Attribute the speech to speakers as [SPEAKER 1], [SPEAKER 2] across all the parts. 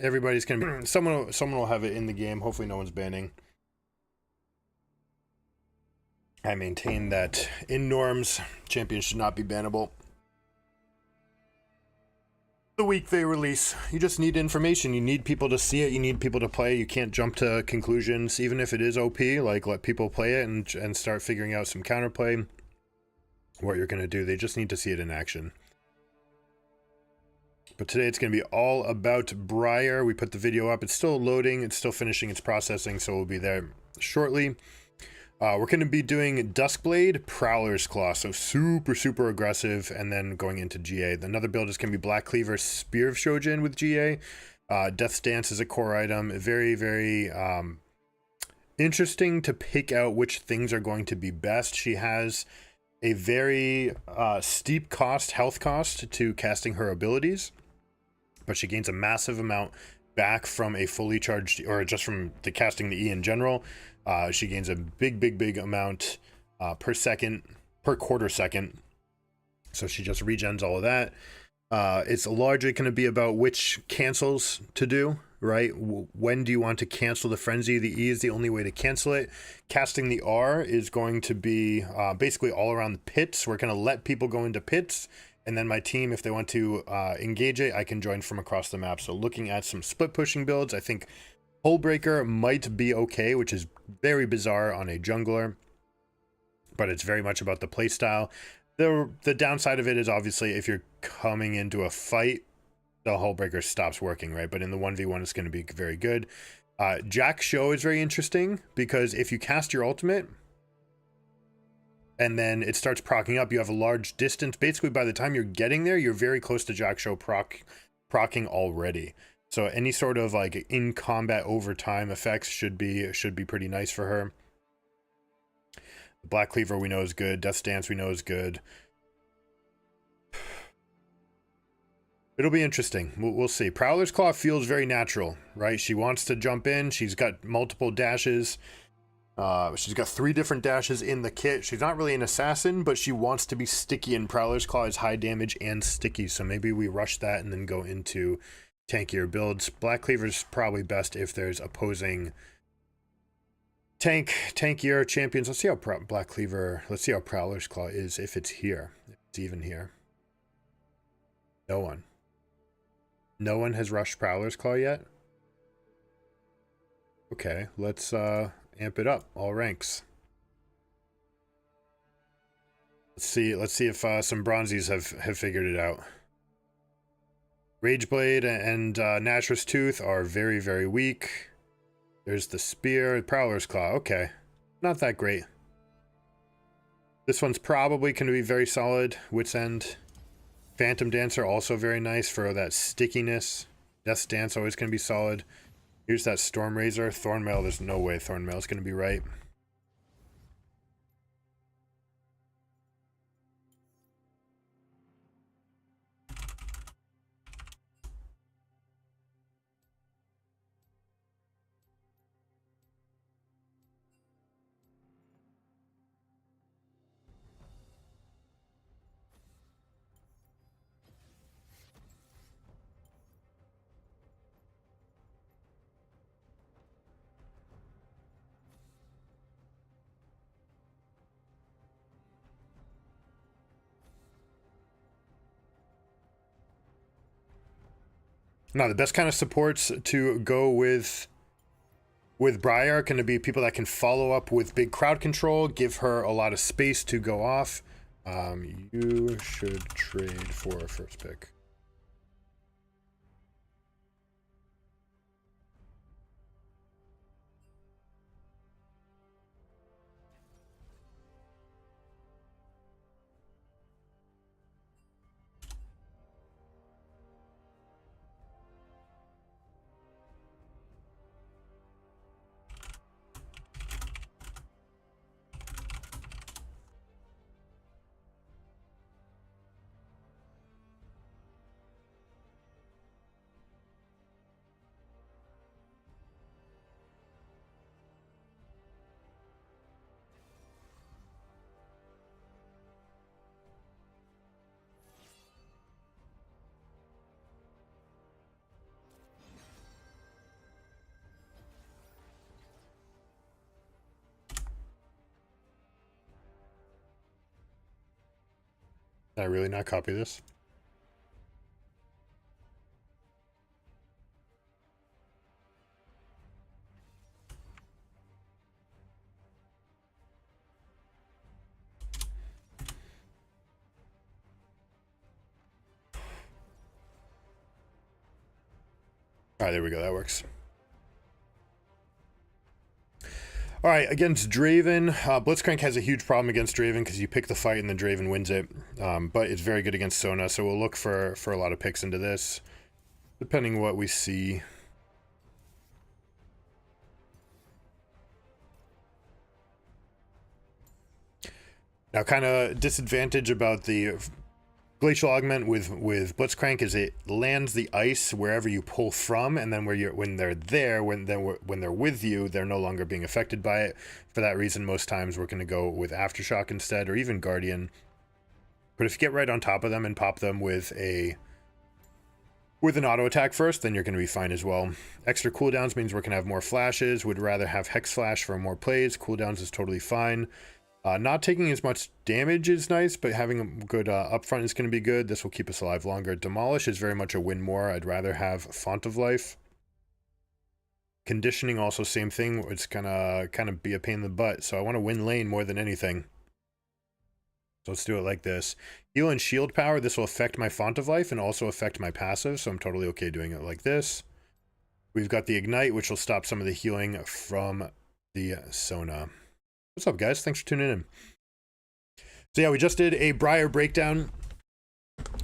[SPEAKER 1] everybody's gonna be someone will have it in the game. Hopefully no one's banning. I maintain that in norms, champions should not be bannable. The week they release, you just need information. You need people to see it. You need people to play. You can't jump to conclusions, even if it is OP. Like, let people play it and start figuring out some counterplay. What you're gonna do. They just need to see it in action. But today it's going to be all about Briar. We put the video up. It's still loading. It's still finishing its processing, so we'll be there shortly. We're going to be doing Duskblade, Prowler's Claw, so super aggressive, and then going into GA. Another build is going to be Black Cleaver, Spear of Shojin with GA. Death's Dance is a core item. Very interesting to pick out which things are going to be best. She has a very steep health cost to casting her abilities, but she gains a massive amount back from a fully charged, or just from the casting the E in general. She gains a big amount per quarter second. So she just regens all of that. It's largely going to be about which cancels to do, right? When do you want to cancel the frenzy? The E is the only way to cancel it. Casting the R is going to be basically all around the pits. We're going to let people go into pits, and then my team, if they want to engage it, I can join from across the map. So looking at some split pushing builds, I think Hullbreaker might be okay, which is very bizarre on a jungler, but it's very much about the playstyle. The downside of it is obviously if you're coming into a fight, the Hullbreaker stops working, right? But in the 1v1, it's going to be very good. Jack Show is very interesting because if you cast your ultimate and then it starts procking up, you have a large distance. Basically, by the time you're getting there, you're very close to Jack Show procking already. So any sort of like in combat overtime effects should be pretty nice for her. Black Cleaver we know is good. Death's Dance we know is good. It'll be interesting. We'll see. Prowler's Claw feels very natural, right? She wants to jump in. She's got multiple dashes. She's got 3 different dashes in the kit. She's not really an assassin, but she wants to be sticky, and Prowler's Claw is high damage and sticky. So maybe we rush that and then go into tankier builds. Black Cleaver's probably best if there's opposing tankier champions. Let's see how Black Cleaver, let's see how Prowler's Claw is if it's here. If it's even here. No one has rushed Prowler's Claw yet. Okay, let's amp it up, all ranks. Let's see if some bronzies have figured it out. Rageblade and Nashor's Tooth are very weak. There's the Spear, Prowler's Claw. Okay, not that great. This one's probably going to be very solid. Wit's End. Phantom Dancer also very nice for that stickiness. Death's Dance always going to be solid. Here's that Storm Razor. Thornmail, there's no way Thornmail is going to be right. Now, the best kind of supports to go with Briar are going to be people that can follow up with big crowd control, give her a lot of space to go off. You should trade for a first pick. Did I really not copy this? All right, there we go. That works. All right, against Draven, Blitzcrank has a huge problem against Draven because you pick the fight and then Draven wins it. But it's very good against Sona, so we'll look for a lot of picks into this, depending what we see. Now, kind of disadvantage about the Glacial Augment with Blitzcrank is it lands the ice wherever you pull from, and then when they're with you, they're no longer being affected by it. For that reason, most times we're going to go with Aftershock instead, or even Guardian. But if you get right on top of them and pop them with an auto attack first, then you're going to be fine as well. Extra cooldowns means we're going to have more flashes. Would rather have Hex Flash for more plays. Cooldowns is totally fine. Not taking as much damage is nice, but having a good upfront is going to be good. This will keep us alive longer. Demolish is very much a win more. I'd rather have Font of Life. Conditioning also same thing. It's gonna kind of be a pain in the butt. So I want to win lane more than anything. So let's do it like this. Heal and shield power. This will affect my Font of Life and also affect my passive. So I'm totally okay doing it like this. We've got the Ignite, which will stop some of the healing from the Sona. What's up, guys? Thanks for tuning in. So yeah, we just did a Briar breakdown.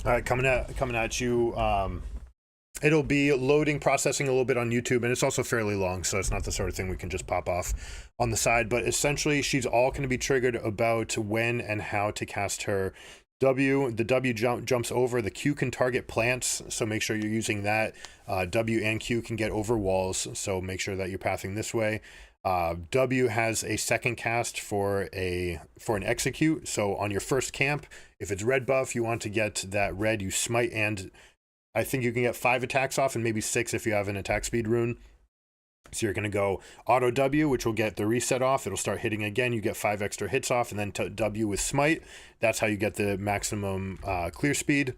[SPEAKER 1] All right, coming at you. It'll be loading, processing a little bit on YouTube, and it's also fairly long, so it's not the sort of thing we can just pop off on the side. But essentially, she's all going to be triggered about when and how to cast her W. The W jumps over. The Q can target plants, so make sure you're using that. W and Q can get over walls, so make sure that you're pathing this way. W has a second cast for an execute. So on your first camp, if it's red buff, you want to get that red, you smite, and I think you can get 5 attacks off and maybe 6 if you have an attack speed rune. So you're going to go auto W, which will get the reset off. It'll start hitting again. You get 5 extra hits off, and then W with smite. That's how you get the maximum clear speed.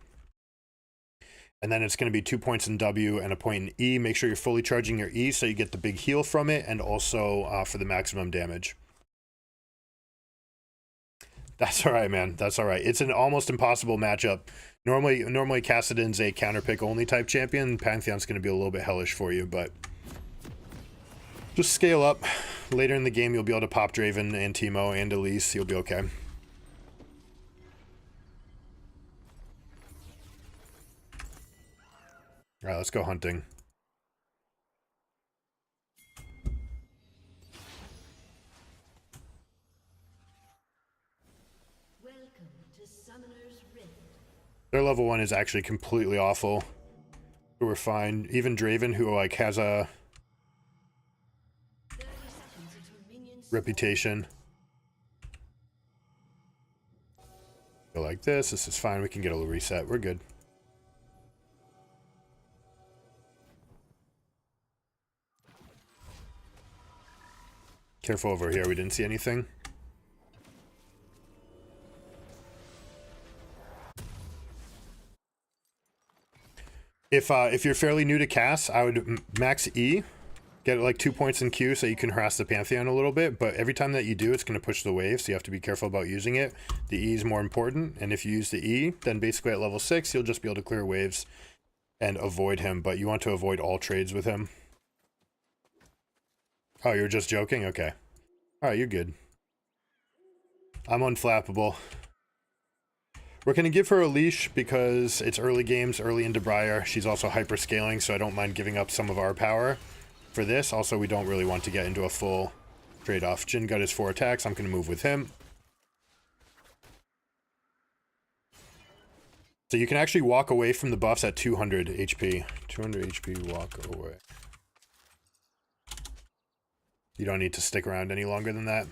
[SPEAKER 1] And then it's going to be 2 points in W and a point in E. Make sure you're fully charging your E so you get the big heal from it, and also for the maximum damage. That's all right, man. That's all right. It's an almost impossible matchup. Normally Kassadin's a counterpick only type champion. Pantheon's going to be a little bit hellish for you, but just scale up. Later in the game, you'll be able to pop Draven and Teemo and Elise. You'll be okay. All right, let's go hunting.
[SPEAKER 2] Welcome to Summoner's Rift.
[SPEAKER 1] Their level 1 is actually completely awful. But we're fine. Even Draven, who like has a reputation. Go like this. This is fine. We can get a little reset. We're good. Careful over here. We didn't see anything. If you're fairly new to cast, I would max E, get like 2 points in Q so you can harass the Pantheon a little bit, but every time that you do, it's going to push the wave, so you have to be careful about using it. The E is more important, and if you use the E, then basically at level 6, you'll just be able to clear waves and avoid him, but you want to avoid all trades with him. Oh, you're just joking? Okay. Alright, you're good. I'm unflappable. We're going to give her a leash because it's early games, early into Briar. She's also hyper scaling, so I don't mind giving up some of our power for this. Also, we don't really want to get into a full trade-off. Jhin got his 4 attacks. I'm going to move with him. So you can actually walk away from the buffs at 200 HP. 200 HP, walk away. You don't need to stick around any longer than that.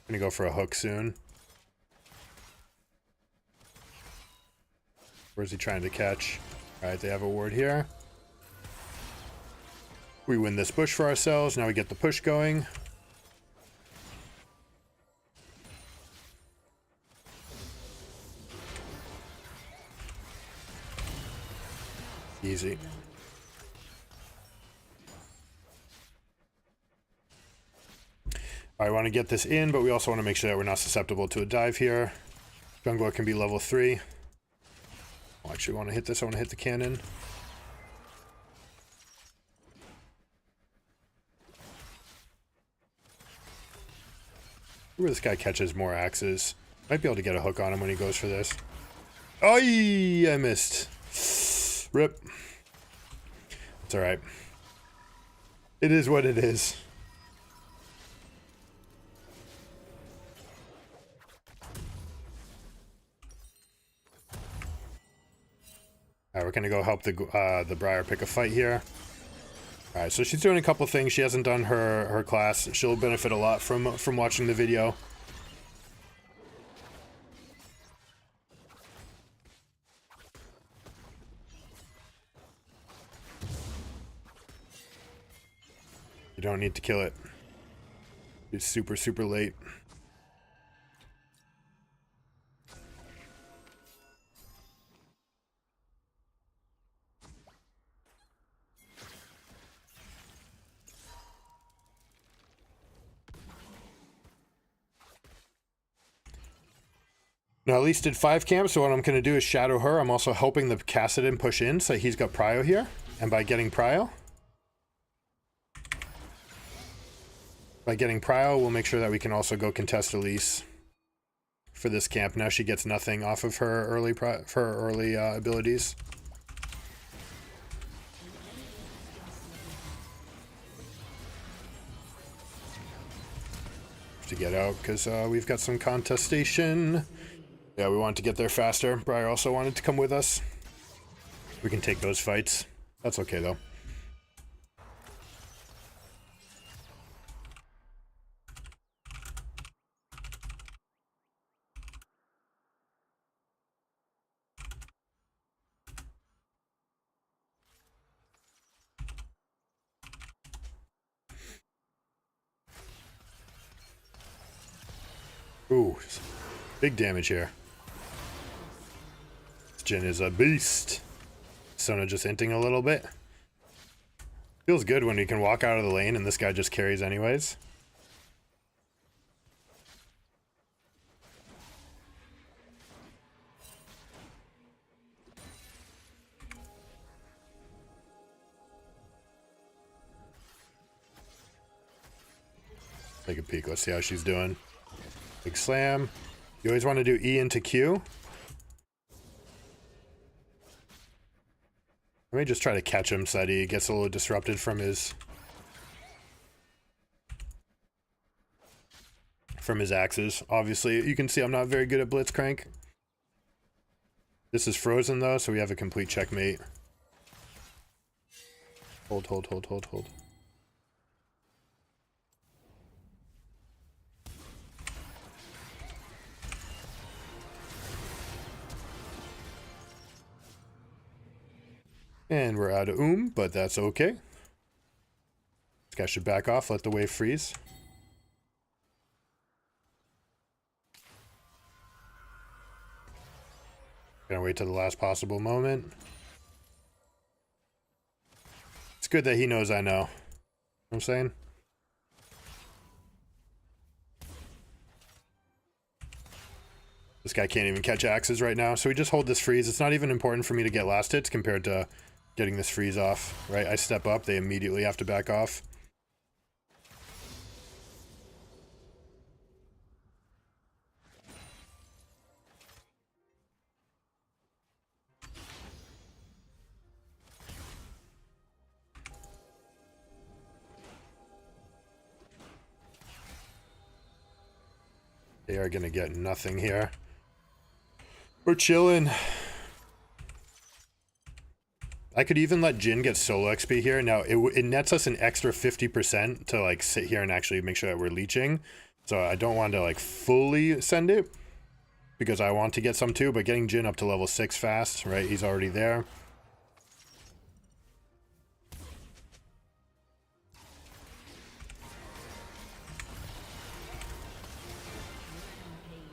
[SPEAKER 1] I'm gonna go for a hook soon. Where's he trying to catch? Alright, they have a ward here. We win this bush for ourselves. Now we get the push going. Easy. I want to get this in, but we also want to make sure that we're not susceptible to a dive here. Jungler can be level 3. I actually want to hit this. I want to hit the cannon. Where this guy catches more axes. Might be able to get a hook on him when he goes for this. Oh, I missed. Rip. It's alright. It is what it is. Alright, we're gonna go help the Briar pick a fight here. Alright, so she's doing a couple things. She hasn't done her class. She'll benefit a lot from watching the video. You don't need to kill it. It's super, super late. Now, at least did 5 camps, so what I'm going to do is shadow her. I'm also helping the Kassadin push in, so he's got Prio here. And by getting Prio, we'll make sure that we can also go contest Elise for this camp. Now she gets nothing off of her early abilities. To get out, because we've got some contestation. Yeah, we wanted to get there faster. Briar also wanted to come with us. We can take those fights. That's okay, though. Ooh, big damage here. This Jhin is a beast. Sona just hinting a little bit. Feels good when you can walk out of the lane and this guy just carries anyways. Take a peek. Let's see how she's doing. Big slam. You always want to do E into Q. Let me just try to catch him so that he gets a little disrupted from his axes. Obviously, you can see I'm not very good at Blitzcrank. This is frozen though, so we have a complete checkmate. Hold, hold, hold, hold, hold. And we're out of but that's okay. This guy should back off, let the wave freeze. Gonna wait till the last possible moment. It's good that he knows I know. You know what I'm saying? This guy can't even catch axes right now, so we just hold this freeze. It's not even important for me to get last hits compared to getting this freeze off, right? I step up, they immediately have to back off. They are gonna get nothing here. We're chilling. I could even let Jhin get solo XP here. Now, it nets us an extra 50% to, like, sit here and actually make sure that we're leeching. So I don't want to, like, fully send it, because I want to get some too, but getting Jhin up to level 6 fast, right? He's already there.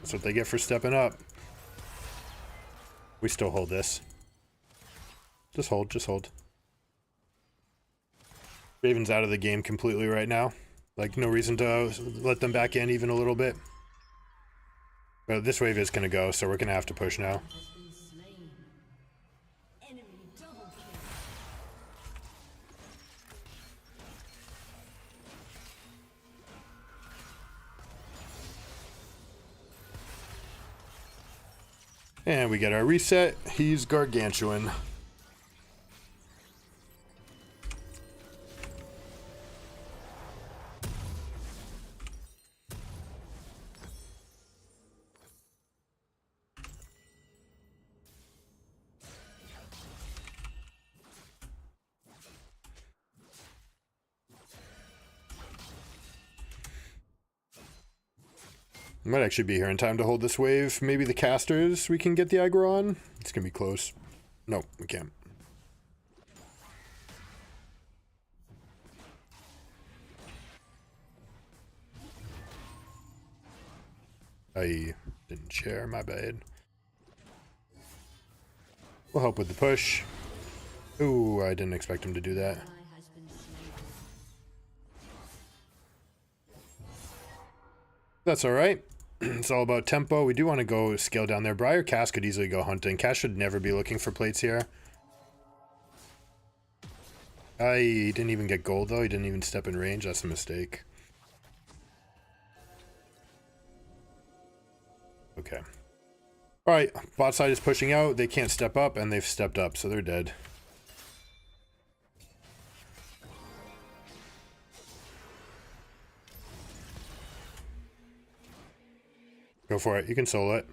[SPEAKER 1] That's what they get for stepping up. We still hold this. Just hold, just hold. Raven's out of the game completely right now. Like, no reason to let them back in even a little bit. But this wave is going to go, so we're going to have to push now.
[SPEAKER 2] Has been slain. Enemy double kill.
[SPEAKER 1] And we get our reset. He's gargantuan. Might actually be here in time to hold this wave. Maybe the casters we can get the aggro on. It's gonna be close. No, we can't. I didn't share, my bad. We'll help with the push. Ooh, I didn't expect him to do that.
[SPEAKER 2] Ally has been slain.
[SPEAKER 1] That's alright. It's all about tempo. We do want to go scale down there. Briar Cass could easily go hunting. Cass should never be looking for plates here. He didn't even get gold though. He didn't even step in range. That's a mistake. Okay. Alright, bot side is pushing out. They can't step up, and they've stepped up, so they're dead. Go for it. You can solo it.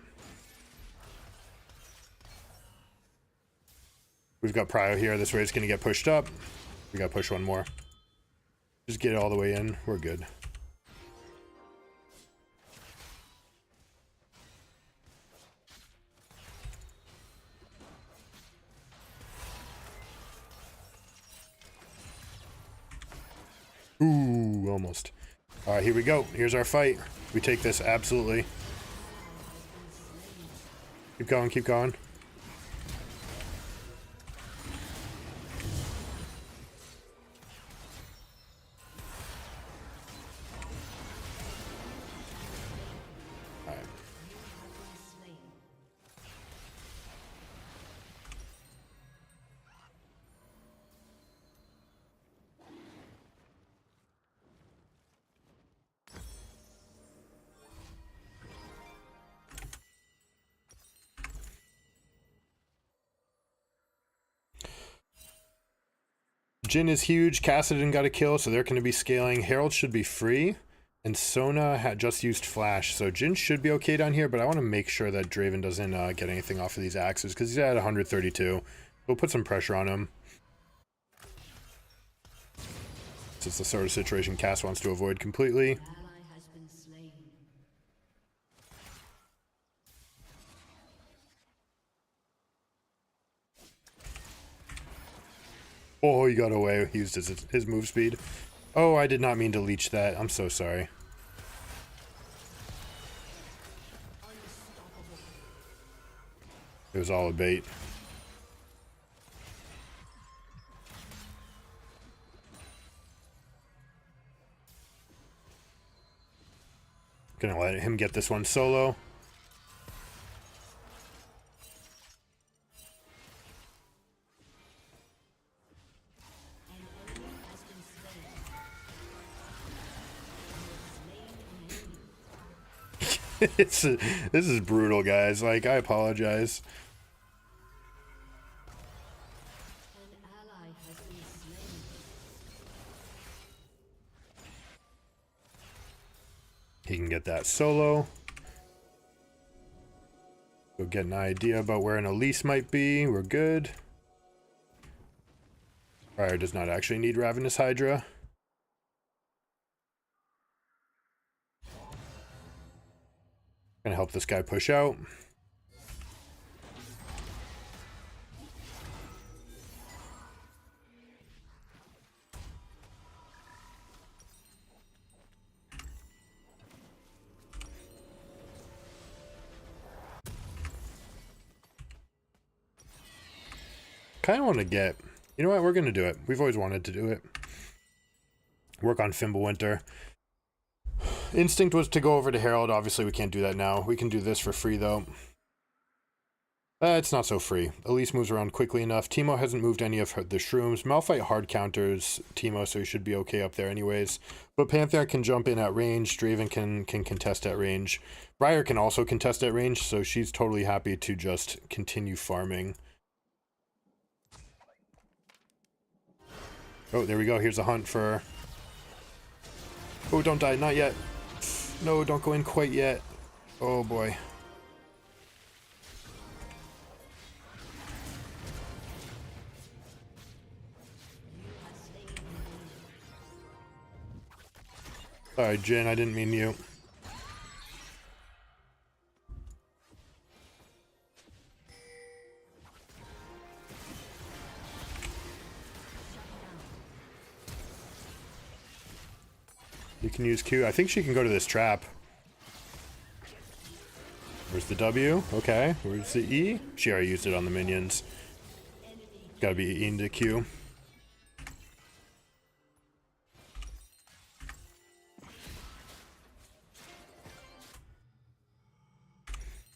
[SPEAKER 1] We've got Prio here. This wave's going to get pushed up. We got to push one more. Just get it all the way in. We're good. Ooh, almost. All right, here we go. Here's our fight. We take this, absolutely. Keep going, keep going. All right.
[SPEAKER 2] Slain.
[SPEAKER 1] Jhin is huge. Cassidon got a kill, so they're going to be scaling. Herald should be free. And Sona had just used Flash, so Jhin should be okay down here, but I want to make sure that Draven doesn't get anything off of these axes, because he's at 132. We'll put some pressure on him. It's the sort of situation Cass wants to avoid completely.
[SPEAKER 2] Ally has been slain.
[SPEAKER 1] Oh, he got away. He used his move speed. Oh, I did not mean to leech that. I'm so sorry. It was all a bait. Gonna let him get this one solo.
[SPEAKER 2] An enemy has been slain.
[SPEAKER 1] This is brutal, guys. Like, I apologize.
[SPEAKER 2] An ally has been slain.
[SPEAKER 1] He can get that solo. Go get an idea about where an Elise might be. We're good. Briar does not actually need Ravenous Hydra. Gonna help this guy push out. Kind of want to get... You know what? We're going to do it. We've always wanted to do it. Work on Fimbulwinter. Instinct was to go over to Herald. Obviously, we can't do that now. We can do this for free, though. It's not so free. Elise moves around quickly enough. Teemo hasn't moved any of the shrooms. Malphite hard counters Teemo, so he should be okay up there anyways. But Pantheon can jump in at range. Draven can contest at range. Briar can also contest at range, so she's totally happy to just continue farming. Oh, there we go. Here's a hunt for... Oh, don't die. Not yet. No, don't go in quite yet. Oh, boy. Sorry, Jin, I didn't mean you. You can use Q. I think she can go to this trap. Where's the W? Okay. Where's the E? She already used it on the minions. Gotta be E into Q.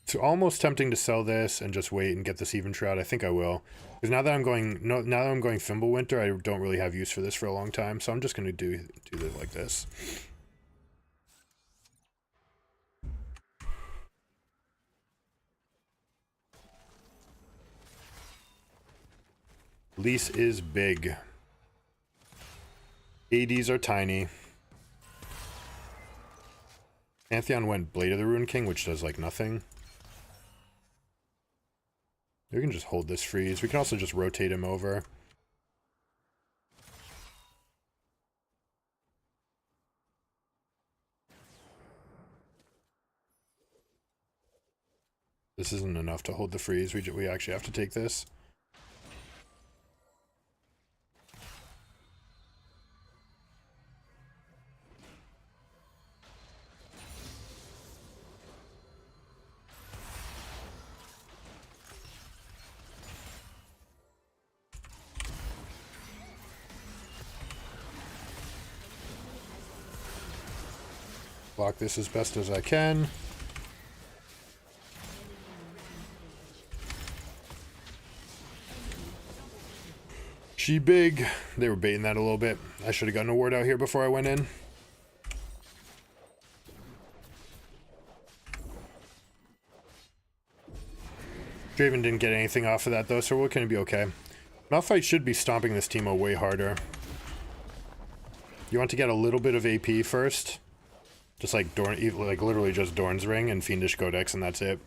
[SPEAKER 1] It's almost tempting to sell this and just wait and get this even shroud. I think I will. Because now that I'm going Fimbulwinter, I don't really have use for this for a long time, so I'm just gonna do it like this. Elise is big. ADs are tiny. Pantheon went Blade of the Rune King, which does like nothing. We can just hold this freeze. We can also just rotate him over. This isn't enough to hold the freeze. We actually have to take this. Block this as best as I can. She big. They were baiting that a little bit. I should have gotten a ward out here before I went in. Draven didn't get anything off of that though, so we're going to be okay. Malphite should be stomping this Teemo way harder. You want to get a little bit of AP first. Just like literally just Dorn's Ring and Fiendish Codex, and that's it.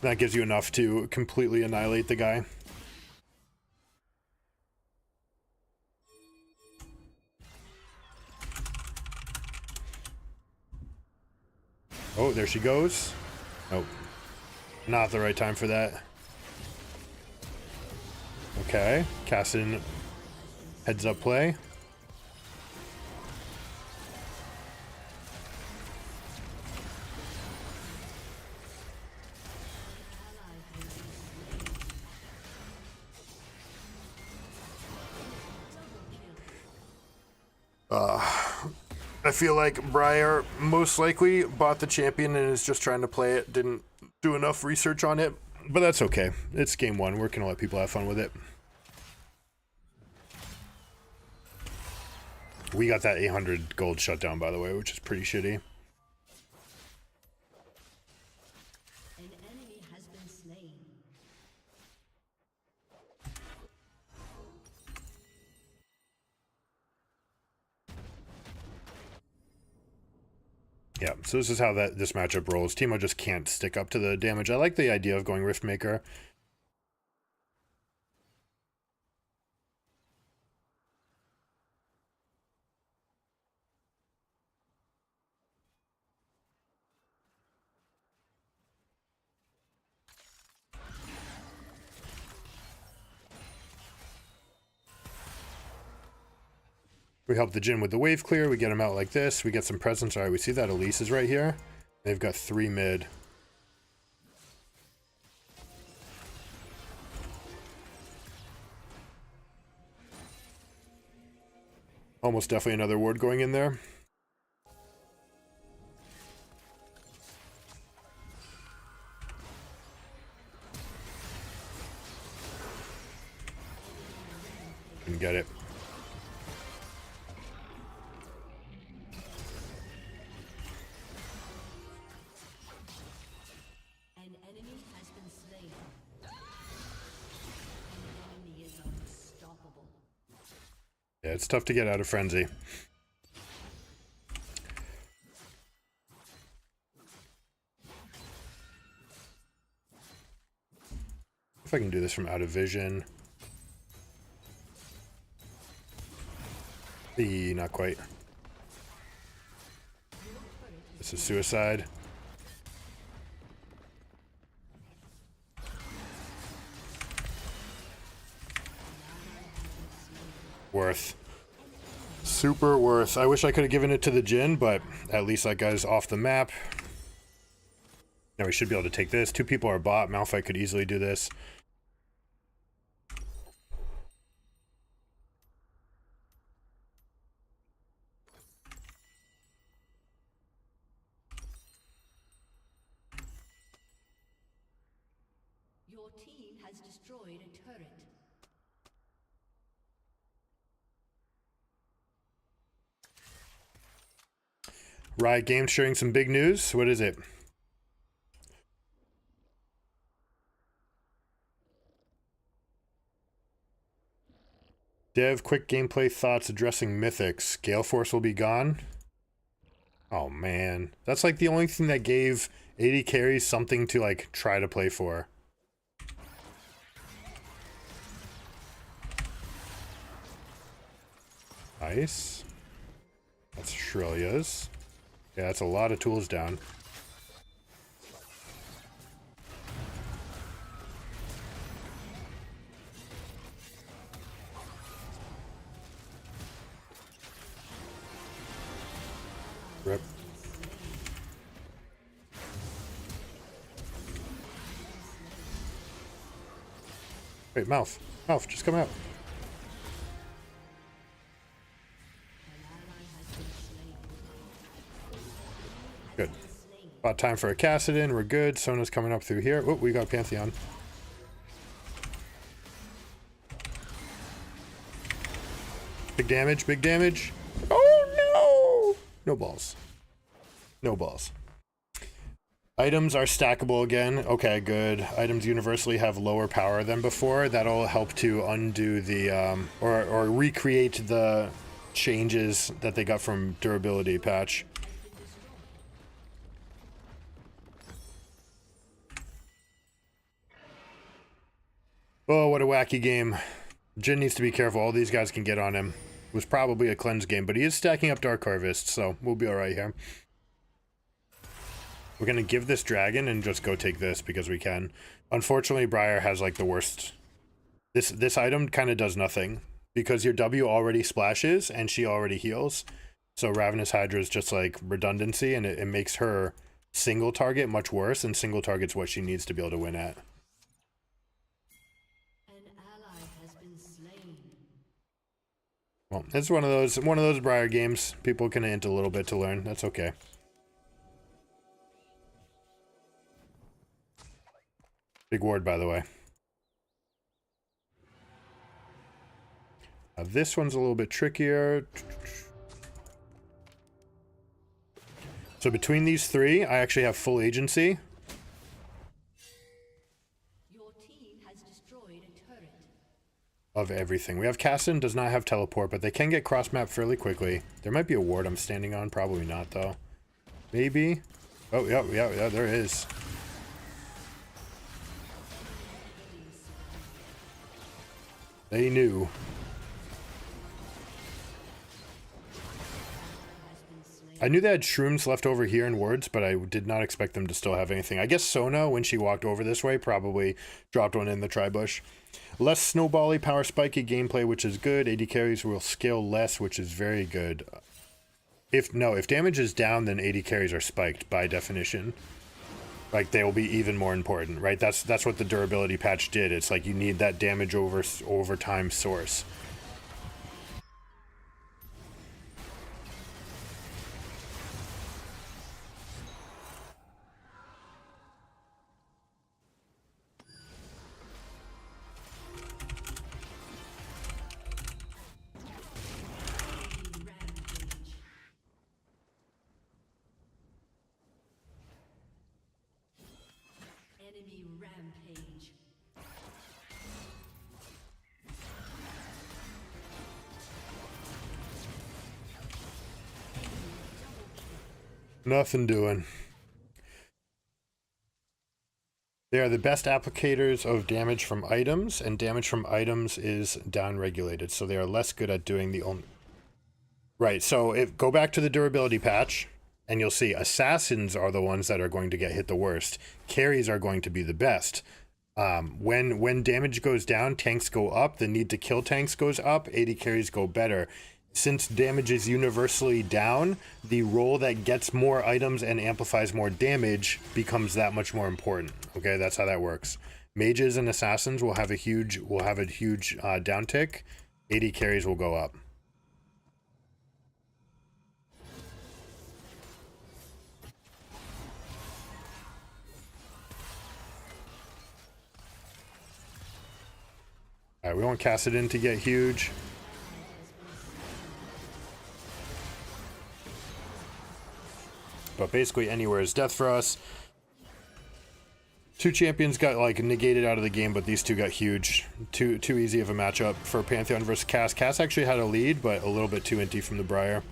[SPEAKER 1] That gives you enough to completely annihilate the guy. Oh, there she goes. Nope. Not the right time for that. Okay. Cassin heads up play. I feel like Briar most likely bought the champion and is just trying to play it. Didn't do enough research on it, but that's okay. It's game one. We're gonna let people have fun with it. We got that 800 gold shutdown, by the way, which is pretty shitty.
[SPEAKER 2] An enemy has been slain.
[SPEAKER 1] Yeah, so this is how this matchup rolls. Teemo just can't stick up to the damage. I like the idea of going Riftmaker. We help the Jhin with the wave clear. We get him out like this. We get some presence. All right, we see that Elise is right here. They've got 3 mid. Almost definitely another ward going in there. Can get it.
[SPEAKER 2] An enemy has been slain. An enemy is unstoppable.
[SPEAKER 1] Yeah, it's tough to get out of frenzy. If I can do this from out of vision. Not quite. This is suicide. Worth. Super worth. I wish I could have given it to the Jhin, but at least that guy's off the map. Now we should be able to take this. 2 people are bot. Malphite could easily do this.
[SPEAKER 2] Your team has destroyed a turret.
[SPEAKER 1] Riot Games sharing some big news. What is it? Dev, quick gameplay thoughts addressing Mythics. Gale Force will be gone. Oh man. That's like the only thing that gave AD carries something to like try to play for. Nice. That's Shrillia's. Yeah, that's a lot of tools down. Rip. Wait, Mouth. Mouth, just come out. Good. About time for a Cassidin. We're good. Sona's coming up through here. Oh, we got Pantheon. Big damage, big damage. Oh no! No balls. No balls. Items are stackable again. Okay, good. Items universally have lower power than before. That'll help to undo the, or recreate the changes that they got from durability patch. Oh, what a wacky game. Jhin needs to be careful. All these guys can get on him. It was probably a cleanse game, but he is stacking up Dark Harvest, so we'll be alright here. We're going to give this dragon and just go take this because we can. Unfortunately, Briar has like the worst. This item kind of does nothing because your W already splashes and she already heals. So Ravenous Hydra is just like redundancy, and it makes her single target much worse, and single target's what she needs to be able to win at. Well, it's one of those Briar games. People can int a little bit to learn. That's okay. Big ward, by the way. Now this one's a little bit trickier. So between these 3, I actually have full agency.
[SPEAKER 2] Your team has destroyed a turret.
[SPEAKER 1] Of everything. We have Cassin, does not have teleport, but they can get cross map fairly quickly. There might be a ward I'm standing on. Probably not, though. Maybe. Oh, yeah, there is. They knew. I knew they had shrooms left over here in wards, but I did not expect them to still have anything. I guess Sona, when she walked over this way, probably dropped one in the tri-bush. Less snowbally, power spiky gameplay, which is good. AD carries will scale less, which is very good. If damage is down, then AD carries are spiked by definition. Like, they will be even more important, right? That's what the durability patch did. It's like you need that damage over time source. Nothing doing. They are the best applicators of damage from items, and damage from items is down-regulated, so they are less good at doing the only... Right, so if go back to the durability patch, and you'll see assassins are the ones that are going to get hit the worst. Carries are going to be the best. When damage goes down, tanks go up. The need to kill tanks goes up. AD carries go better. Since damage is universally down, the role that gets more items and amplifies more damage becomes that much more important. Okay, that's how that works. Mages and assassins will have a huge downtick. AD carries will go up. All right, we want Kassadin to get huge. But basically anywhere is death for us. Two champions got like negated out of the game, but these two got huge. Too easy of a matchup for Pantheon versus Cass. Cass actually had a lead, but a little bit too inty from the Briar.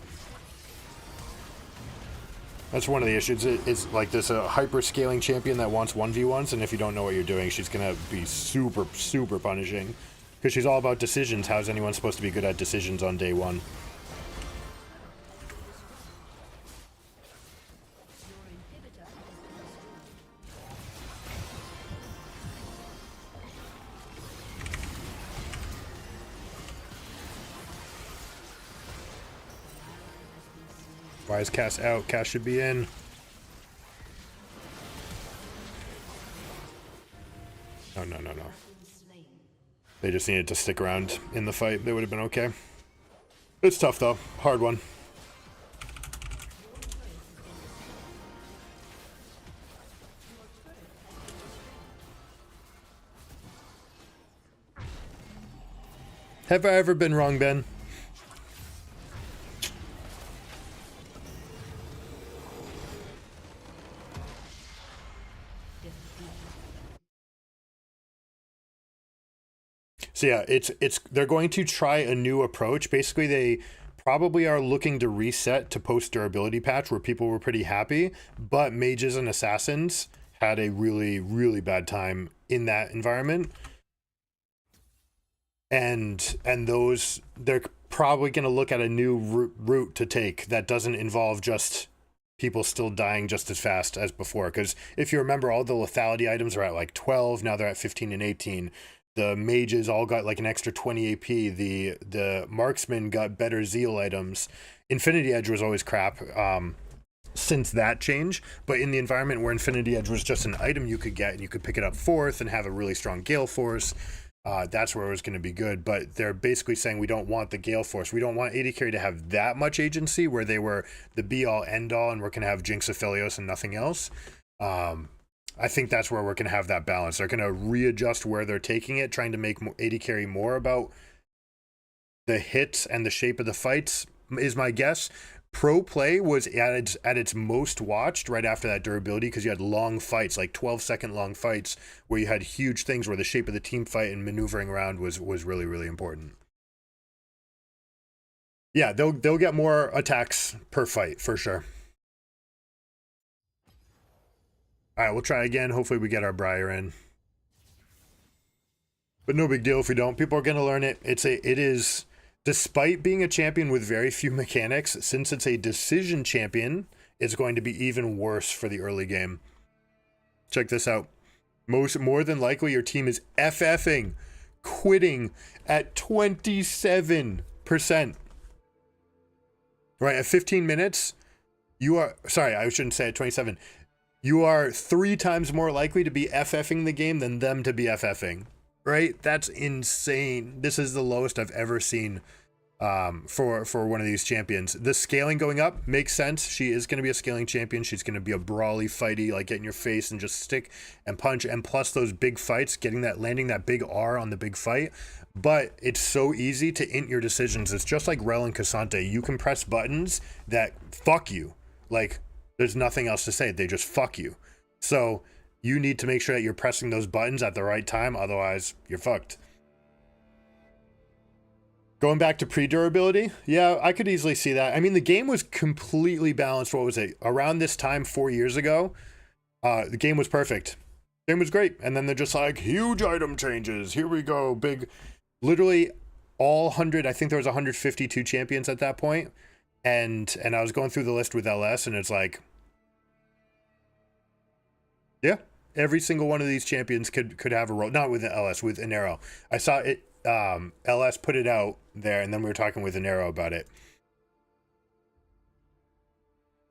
[SPEAKER 1] That's one of the issues. It's like this hyper scaling champion that wants 1v1s, and if you don't know what you're doing, she's gonna be super punishing. Because she's all about decisions. How's anyone supposed to be good at decisions on day one? Why is Cass out? Cass should be in. No. They just needed to stick around in the fight. They would have been okay. It's tough though. Hard one. Have I ever been wrong, Ben? So yeah, they're going to try a new approach. Basically, they probably are looking to reset to post durability patch where people were pretty happy, but mages and assassins had a really bad time in that environment. And those, they're probably going to look at a new route to take that doesn't involve just people still dying just as fast as before. Because if you remember, all the lethality items are at like 12, now they're at 15 and 18. The mages all got like an extra 20 AP. The marksmen got better zeal items. Infinity Edge was always crap since that change, but in the environment where Infinity Edge was just an item you could get and you could pick it up fourth and have a really strong Gale Force, that's where it was going to be good. But they're basically saying we don't want the Gale Force. We don't want AD Carry to have that much agency where they were the be-all, end-all, and we're going to have Jinx Aphelios and nothing else. I think that's where we're going to have that balance. They're going to readjust where they're taking it, trying to make AD Carry more about the hits and the shape of the fights, is my guess. Pro play was at its most watched right after that durability because you had long fights, like 12-second long fights, where you had huge things where the shape of the team fight and maneuvering around was really important. Yeah, they'll get more attacks per fight for sure. All right, we'll try again. Hopefully we get our Briar in. But no big deal if we don't. People are going to learn it. It is, despite being a champion with very few mechanics, since it's a decision champion, it's going to be even worse for the early game. Check this out. More than likely, your team is FFing, quitting at 27%. Right, at 15 minutes, you are... Sorry, I shouldn't say at 27. You are 3 times more likely to be FFing the game than them to be FFing, right? That's insane. This is the lowest I've ever seen for one of these champions. The scaling going up makes sense. She is going to be a scaling champion. She's going to be a brawly, fighty, like get in your face and just stick and punch. And plus those big fights, landing that big R on the big fight. But it's so easy to int your decisions. It's just like Rel and Cassante. You can press buttons that fuck you. Like, there's nothing else to say. They just fuck you. So you need to make sure that you're pressing those buttons at the right time. Otherwise, you're fucked. Going back to pre-durability, yeah, I could easily see that. I mean, the game was completely balanced. What was it? Around this time 4 years ago, the game was perfect. Game was great. And then they're just like, huge item changes. Here we go. Big, literally all 100, I think there was 152 champions at that point. And I was going through the list with LS, and it's like, yeah, every single one of these champions could have a role. Not with LS, with Inero. I saw it. LS put it out there, and then we were talking with Inero about it.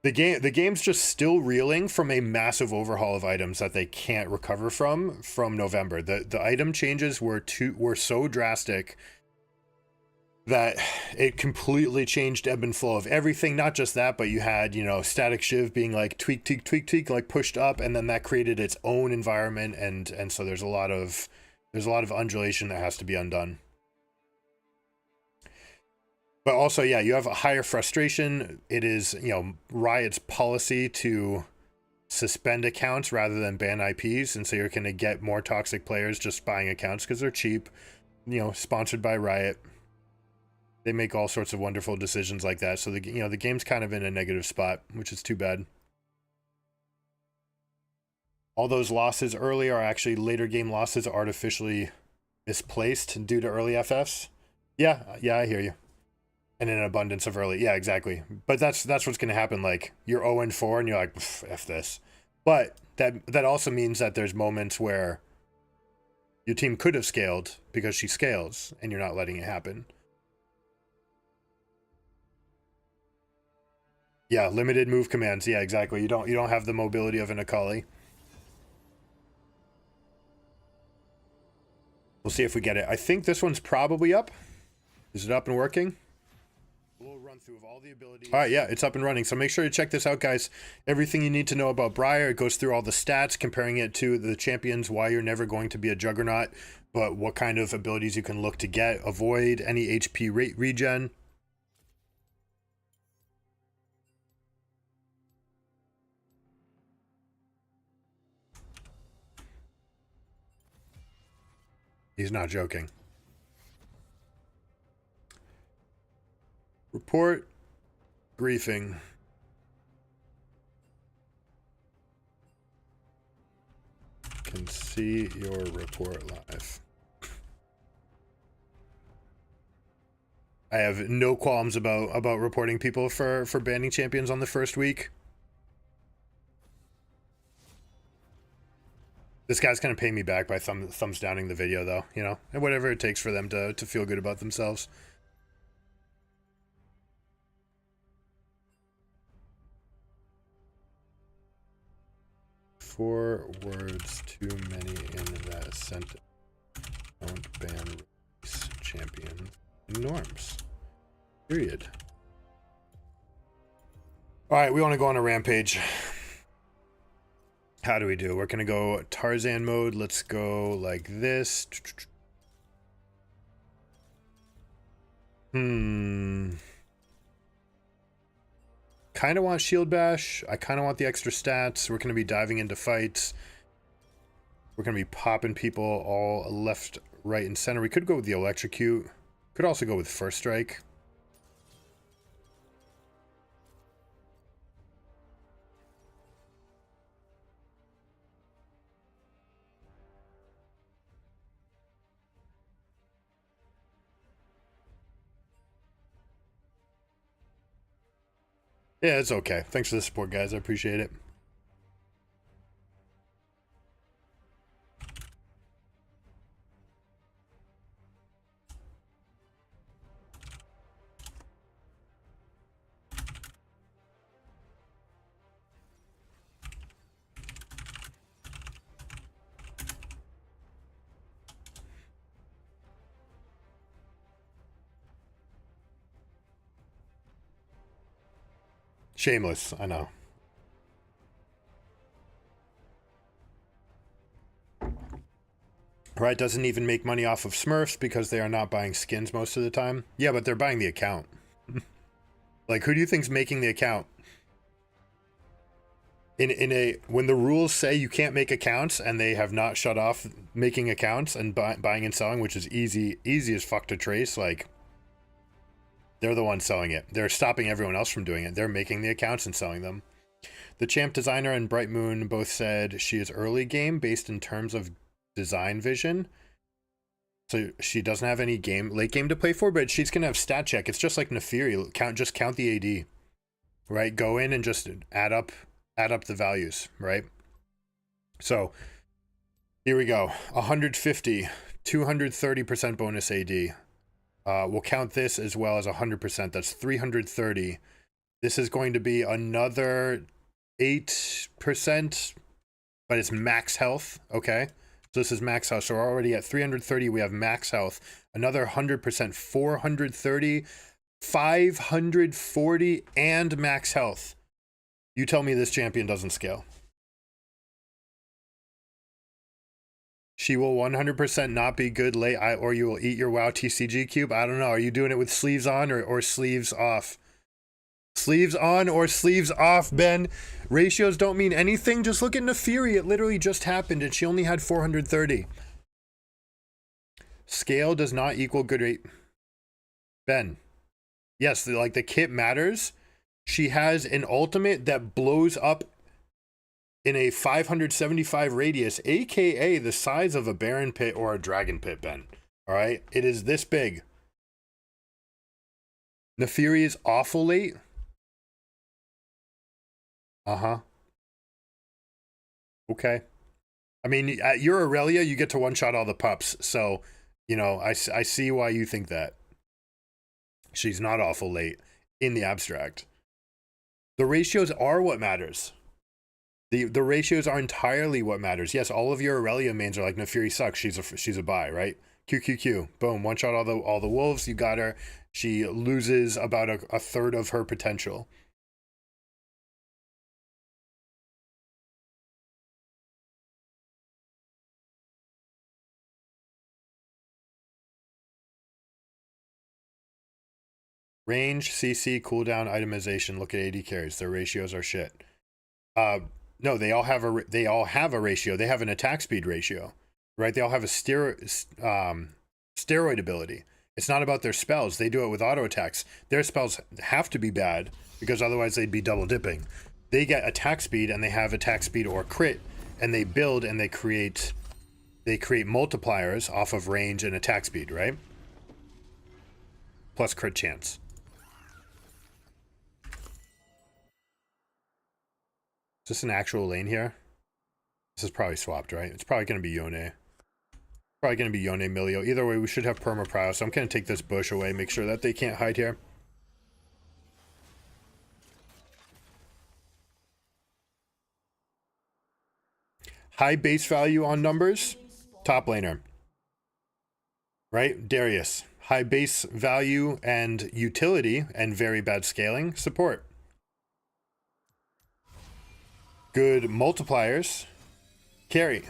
[SPEAKER 1] The game's just still reeling from a massive overhaul of items that they can't recover from November. The item changes were so drastic that it completely changed ebb and flow of everything. Not just that, but you had, Static Shiv being like tweak, like pushed up, and then that created its own environment, and so there's a lot of undulation that has to be undone. But also, yeah, you have a higher frustration. It is, Riot's policy to suspend accounts rather than ban IPs, and so you're going to get more toxic players just buying accounts because they're cheap, sponsored by Riot. They make all sorts of wonderful decisions like that. So the game's kind of in a negative spot, which is too bad. All those losses early are actually later game losses artificially misplaced due to early FFs. Yeah, I hear you. And an abundance of early. Yeah, exactly. But that's what's going to happen. Like, you're 0-4 and you're like, F this. But that also means that there's moments where your team could have scaled because she scales and you're not letting it happen. Yeah, limited move commands. Yeah, exactly. You don't have the mobility of an Akali. We'll see if we get it. I think this one's probably up. Is it up and working? We'll run through of all the abilities. All right, yeah, it's up and running. So make sure to check this out, guys. Everything you need to know about Briar. It goes through all the stats, comparing it to the champions, why you're never going to be a juggernaut, but what kind of abilities you can look to get, avoid any HP regen. He's not joking. Report griefing. Can see your report live. I have no qualms about reporting people for banning champions on the first week. This guy's gonna pay me back by thumbs downing the video, though, and whatever it takes for them to feel good about themselves. Four words too many in that sentence. Don't ban race champion norms. Period. All right, we want to go on a rampage. How do we do? We're gonna go Tarzan mode. Let's go like this. Kind of want shield bash. I kind of want the extra stats. We're gonna be diving into fights. We're gonna be popping people all left, right, and center. We could go with the electrocute. Could also go with first strike. Yeah, it's okay. Thanks for the support, guys. I appreciate it. Shameless, I know. Right, doesn't even make money off of Smurfs because they are not buying skins most of the time. Yeah, but they're buying the account. Like, who do you think's making the account? When the rules say you can't make accounts and they have not shut off making accounts and buying and selling, which is easy as fuck to trace, like, They're the ones selling it. They're stopping everyone else from doing it. They're making the accounts and selling them. The Champ Designer and Bright Moon both said she is early game based in terms of design vision. So she doesn't have any late game to play for, but she's going to have stat check. It's just like Nefiri. Just count the AD, right? Go in and just add up the values, right? So here we go. 150, 230% bonus AD. We'll count this as well as 100%. That's 330. This is going to be another 8%, but it's max health. Okay. So this is max health. So we're already at 330. We have max health. Another 100%, 430, 540, and max health. You tell me this champion doesn't scale. She will 100% not be good late, or you will eat your WoW TCG cube. I don't know. Are you doing it with sleeves on or sleeves off? Sleeves on or sleeves off, Ben. Ratios don't mean anything. Just look at Nefiri. It literally just happened, and she only had 430. Scale does not equal good rate. Ben. Yes, like the kit matters. She has an ultimate that blows up in a 575 radius, aka the size of a Baron pit or a Dragon pit, Ben. All right? It is this big. Nefiri is awful late. Uh-huh. Okay. I mean, at your Aurelia, you get to one-shot all the pups. So, you know, I see why you think that. She's not awful late in the abstract. The ratios are what matters. The ratios are entirely what matters. Yes, all of your Aurelia mains are like, Nefiri sucks. She's a buy, right? QQQ. Boom. One-shot all the wolves. You got her. She loses about a third of her potential. Range, CC, cooldown, itemization. Look at AD carries. Their ratios are shit. No, they all have a ratio. They have an attack speed ratio, right? They all have a steroid ability. It's not about their spells. They do it with auto attacks. Their spells have to be bad because otherwise they'd be double dipping. They get attack speed and they have attack speed or crit, and they build and they create multipliers off of range and attack speed, right? Plus crit chance. Is this an actual lane here? This is probably swapped, right? It's probably going to be Yone. Probably going to be Yone Milio. Either way, we should have perma prio. So I'm going to take this bush away, make sure that they can't hide here. High base value on numbers. Top laner. Right? Darius. High base value and utility and very bad scaling. Support. Good multipliers. Carry.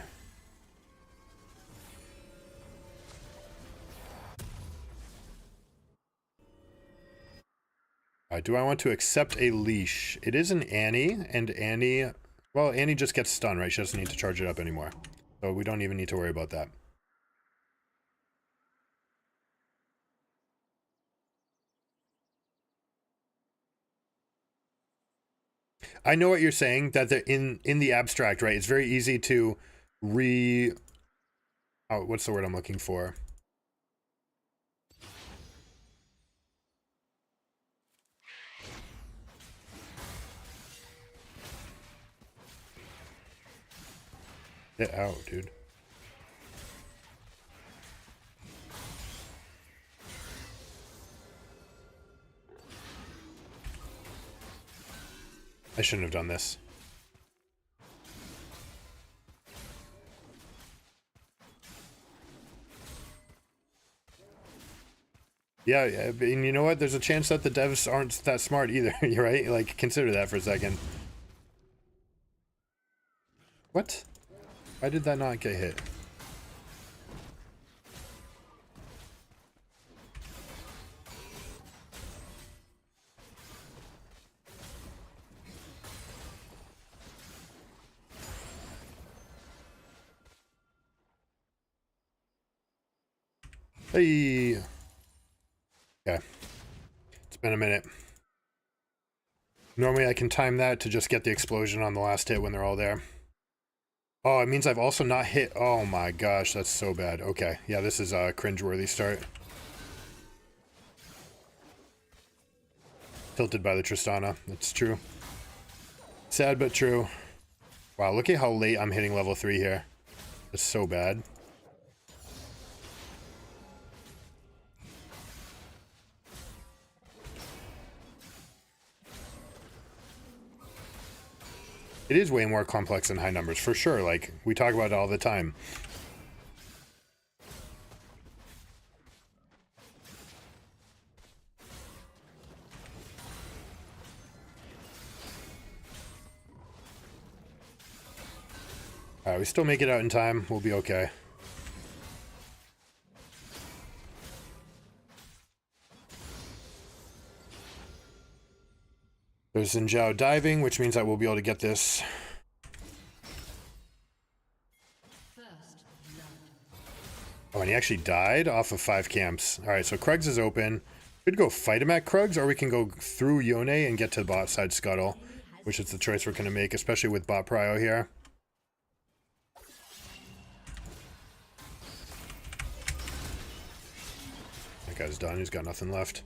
[SPEAKER 1] Do I want to accept a leash? It is an Annie, and Annie... Well, Annie just gets stunned, right? She doesn't need to charge it up anymore. So we don't even need to worry about that. I know what you're saying, that in the abstract, right? It's very easy to oh, what's the word I'm looking for? Get out, dude. I shouldn't have done this. Yeah, and you know what? There's a chance that the devs aren't that smart either, right? Like, consider that for a second. What? Why did that not get hit? Hey. Okay. Been a minute. Normally I can time that to just get the explosion on the last hit when they're all there. Oh, it means I've also not hit. Oh my gosh, that's so bad. Okay, yeah, this is a cringeworthy start. Tilted by the Tristana. That's true. Sad but true. Wow, look at how late I'm hitting level 3 here. That's so bad. It is way more complex than high numbers, for sure. Like, we talk about it all the time. Alright, we still make it out in time. We'll be okay. There's Xin Zhao diving, which means that we'll be able to get this. Oh, and he actually died off of 5 camps. Alright, so Krugs is open. We could go fight him at Krugs, or we can go through Yone and get to the bot side scuttle, which is the choice we're going to make, especially with bot prio here. That guy's done. He's got nothing left.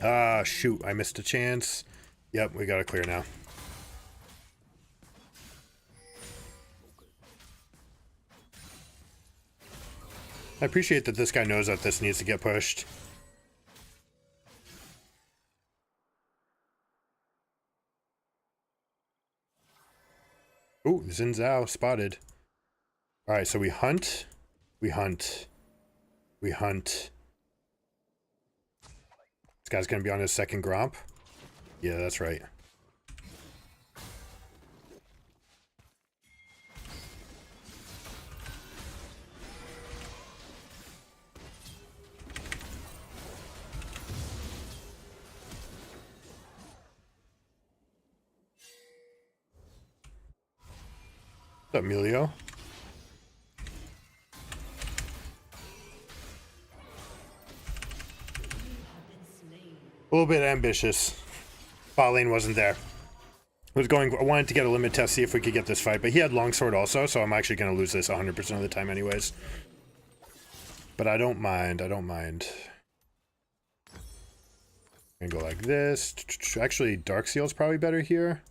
[SPEAKER 1] Ah, shoot. I missed a chance. Yep, we got to clear now. I appreciate that this guy knows that this needs to get pushed. Ooh, Xin Zhao spotted. Alright, so we hunt. We hunt. We hunt. This guy's gonna be on his second Gromp. Yeah, that's right. What's up, Emilio? A little bit ambitious. Bot lane wasn't there. I wanted to get a limit test, see if we could get this fight, but he had longsword also, so I'm actually going to lose this 100% of the time anyways. But I don't mind, I don't mind. I'm going to go like this. Actually, Darkseal's probably better here.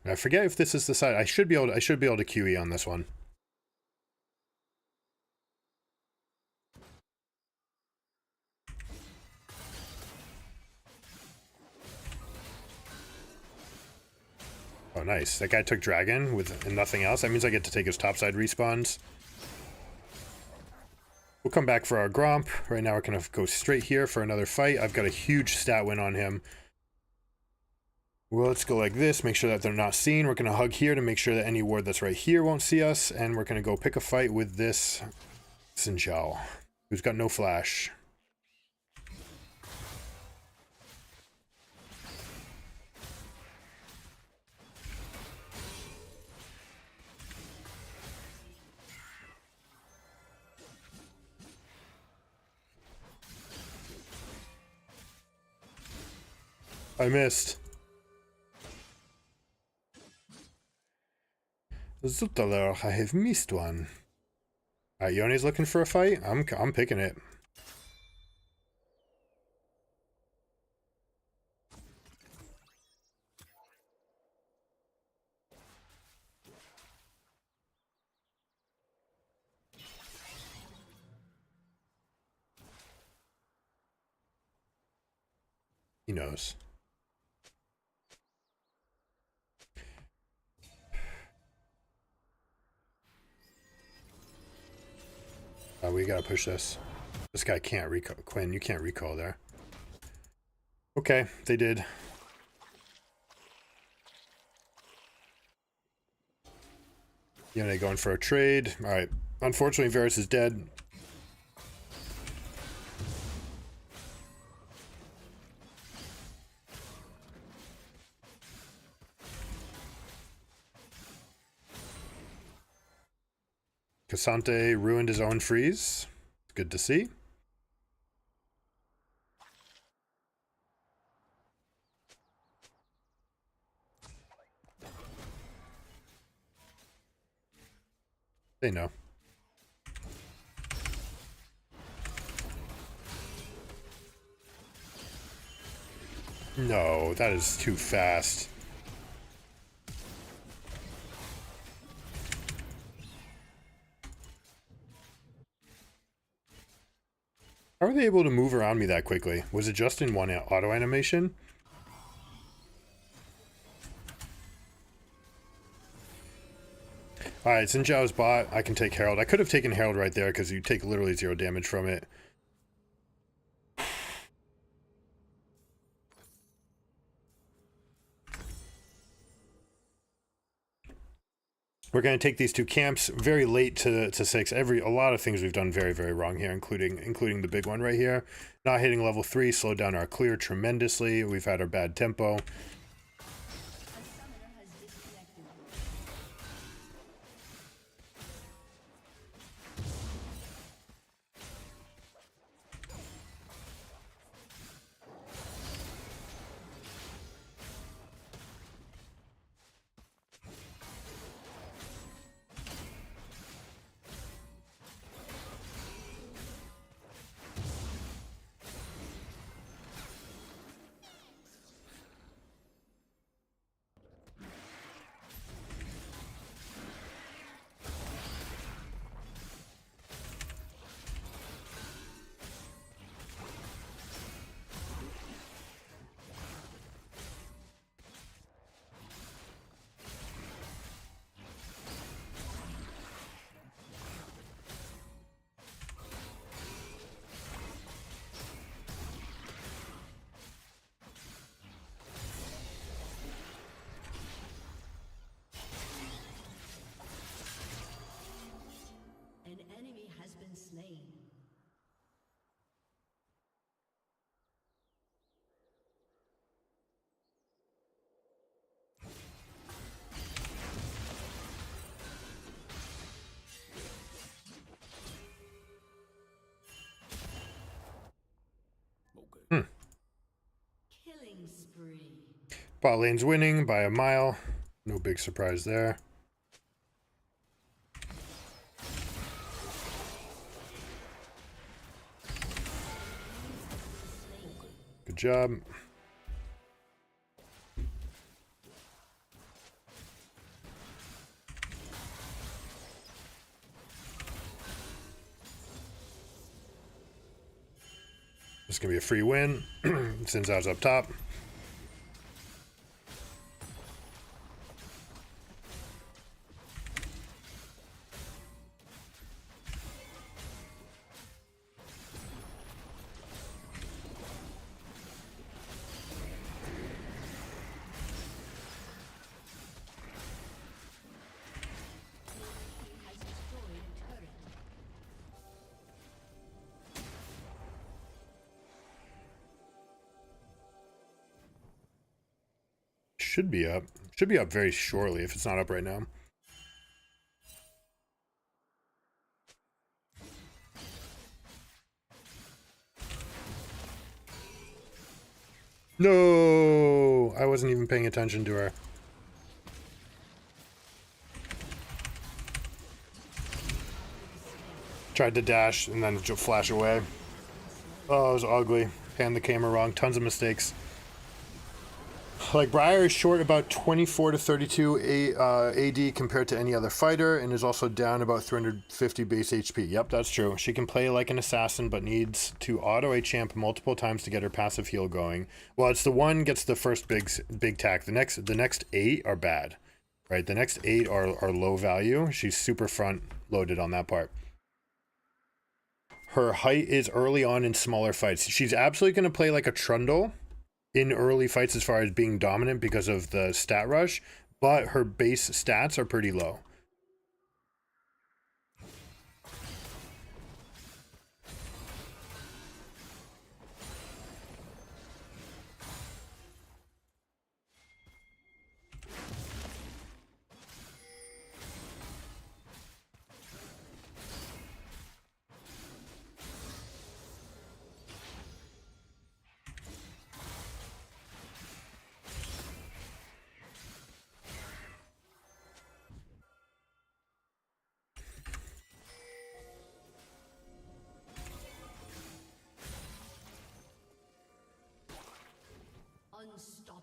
[SPEAKER 1] I forget if this is the side. I should be able to QE on this one. Oh, nice. That guy took Dragon with nothing else. That means I get to take his topside respawns. We'll come back for our Gromp. Right now we're going to go straight here for another fight. I've got a huge stat win on him. Well, let's go like this. Make sure that they're not seen. We're going to hug here to make sure that any ward that's right here won't see us. And we're going to go pick a fight with this Xin Zhao, who's got no flash. I missed. Zutaler, I have missed one. Alright, Yone's looking for a fight. I'm picking it. He knows. We gotta push this. This guy can't recall. Quinn, you can't recall there. Okay, they did. Yone going for a trade. Alright. Unfortunately, Varus is dead. Cassante ruined his own freeze. Good to see. They know. No, that is too fast. How are they able to move around me that quickly? Was it just in one auto animation? Alright, Xin Zhao's bot. I can take Herald. I could have taken Herald right there because you take literally 0 damage from it. We're going to take these two camps very late to 6. A lot of things we've done very, very wrong here, including the big one right here. Not hitting level 3 slowed down our clear tremendously. We've had our bad tempo.
[SPEAKER 2] An enemy has been slain. Killing spree.
[SPEAKER 1] Bot lane's winning by a mile. No big surprise there. Good job. This is going to be a free win. Xin Zhao's up top. Should be up. Should be up very shortly if it's not up right now. No! I wasn't even paying attention to her. Tried to dash and then flash away. Oh, it was ugly. Panned the camera wrong. Tons of mistakes. Like, Briar is short about 24 to 32 AD compared to any other fighter, and is also down about 350 base HP. Yep, that's true. She can play like an assassin, but needs to auto a champ multiple times to get her passive heal going. Well, it's the one gets the first big tack. The next 8 are bad, right? The next 8 are low value. She's super front loaded on that part. Her height is early on in smaller fights. She's absolutely going to play like a Trundle in early fights as far as being dominant because of the stat rush, but her base stats are pretty low.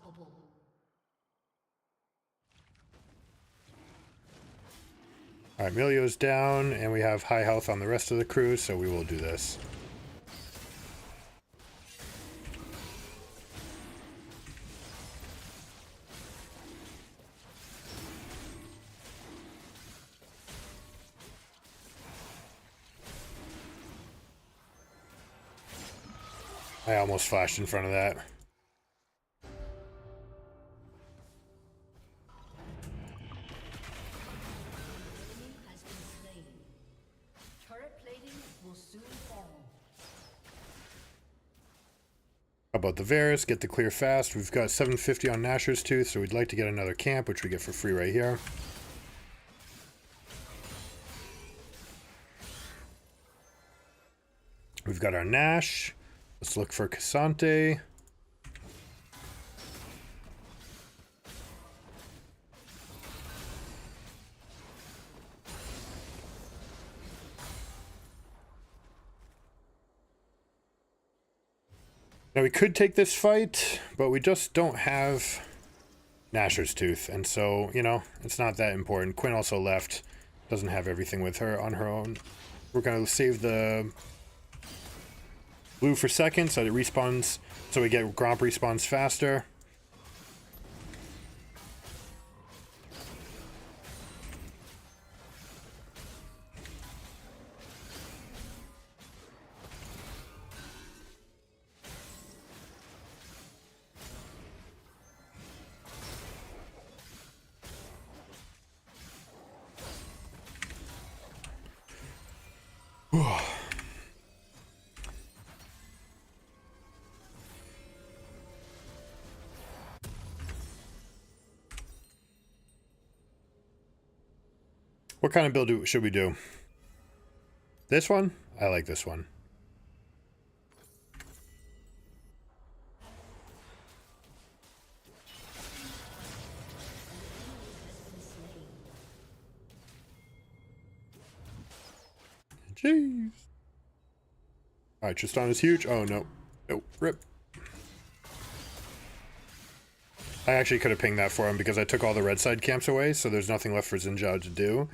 [SPEAKER 2] Unstoppable.
[SPEAKER 1] All right, Milio's down, and we have high health on the rest of the crew, so we will do this. I almost flashed in front of that.
[SPEAKER 2] Has been slain. Turret plating will soon fall.
[SPEAKER 1] How about the Varus? Get the clear fast. We've got 750 on Nashor's Tooth, so we'd like to get another camp, which we get for free right here. We've got our Nash. Let's look for Cassante. Now we could take this fight, but we just don't have Nashor's Tooth, and so, you know, it's not that important. Quinn also left. Doesn't have everything with her on her own. We're going to save the blue for second so it respawns, so we get Gromp respawns faster. What kind of build should we do? This one? I like this one. Jeez. Alright, Tristan is huge. Oh, no. Nope. Rip. I actually could have pinged that for him because I took all the red side camps away, so there's nothing left for Zinjao to do.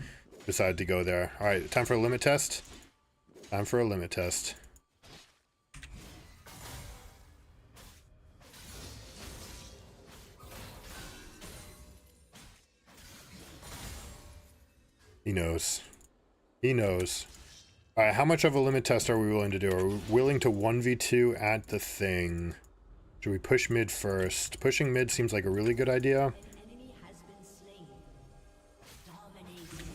[SPEAKER 1] Decided to go there. Alright, time for a limit test. Time for a limit test. He knows. He knows. Alright, how much of a limit test are we willing to do? Are we willing to 1v2 at the thing? Should we push mid first? Pushing mid seems like a really good idea.
[SPEAKER 2] An enemy has been slain. Dominating.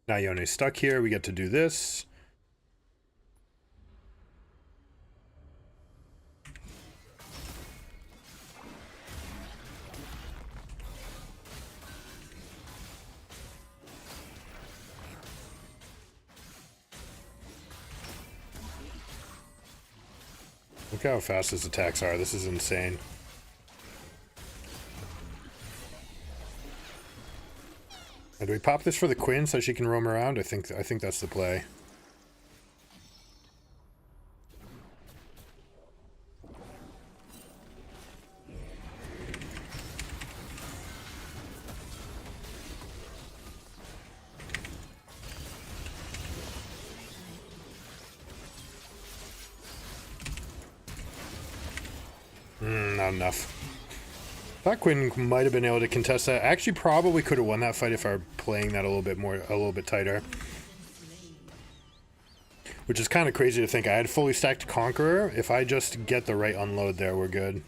[SPEAKER 1] Now Yone's stuck here. We get to do this. Look how fast his attacks are. This is insane. And do we pop this for the Quinn so she can roam around? I think that's the play. Not enough. Thought Quinn might have been able to contest that. Actually, probably could have won that fight if I were playing that a little bit tighter. Which is kind of crazy to think. I had fully stacked Conqueror. If I just get the right unload there, we're good.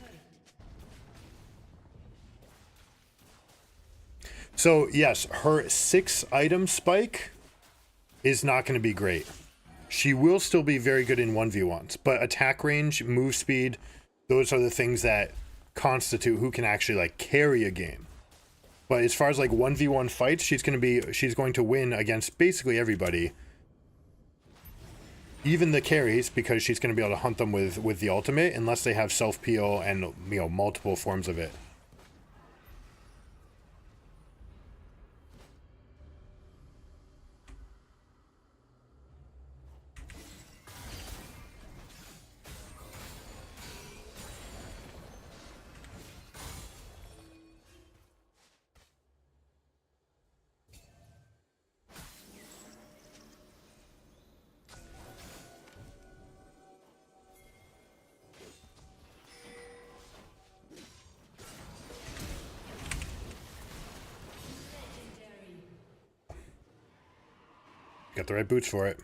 [SPEAKER 1] So, yes, her 6-item spike is not going to be great. She will still be very good in 1v1s, but attack range, move speed, those are the things that constitute who can actually like carry a game. But as far as like 1v1 fights, she's going to win against basically everybody. Even the carries, because she's going to be able to hunt them with the ultimate, unless they have self-peel and, you know, multiple forms of it. Got the right boots for it.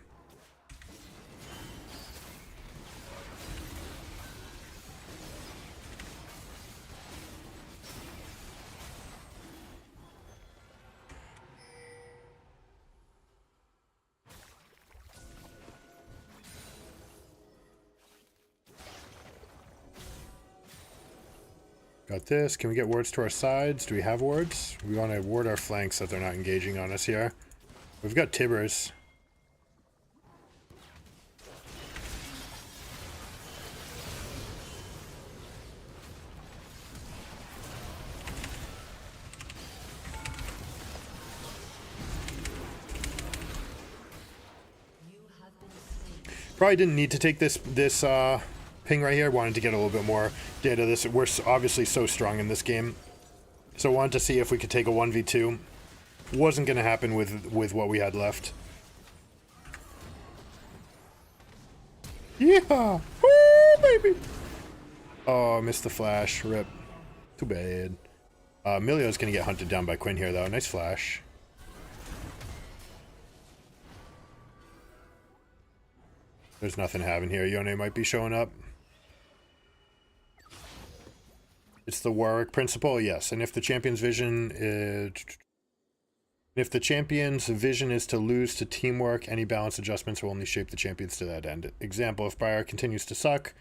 [SPEAKER 1] Got this. Can we get wards to our sides? Do we have wards? We want to ward our flanks so they're not engaging on us here. We've got Tibbers. Probably didn't need to take this ping right here. Wanted to get a little bit more data. We're obviously so strong in this game, so wanted to see if we could take a 1v2. Wasn't going to happen with what we had left. Yeah, oh baby. Oh, missed the flash. Rip. Too bad. Milio's going to get hunted down by Quinn here though. Nice flash. There's nothing happening here. Yone might be showing up. It's the Warwick principle, yes. And if the champion's vision is to lose to teamwork, any balance adjustments will only shape the champions to that end. Example, if Briar continues to suck,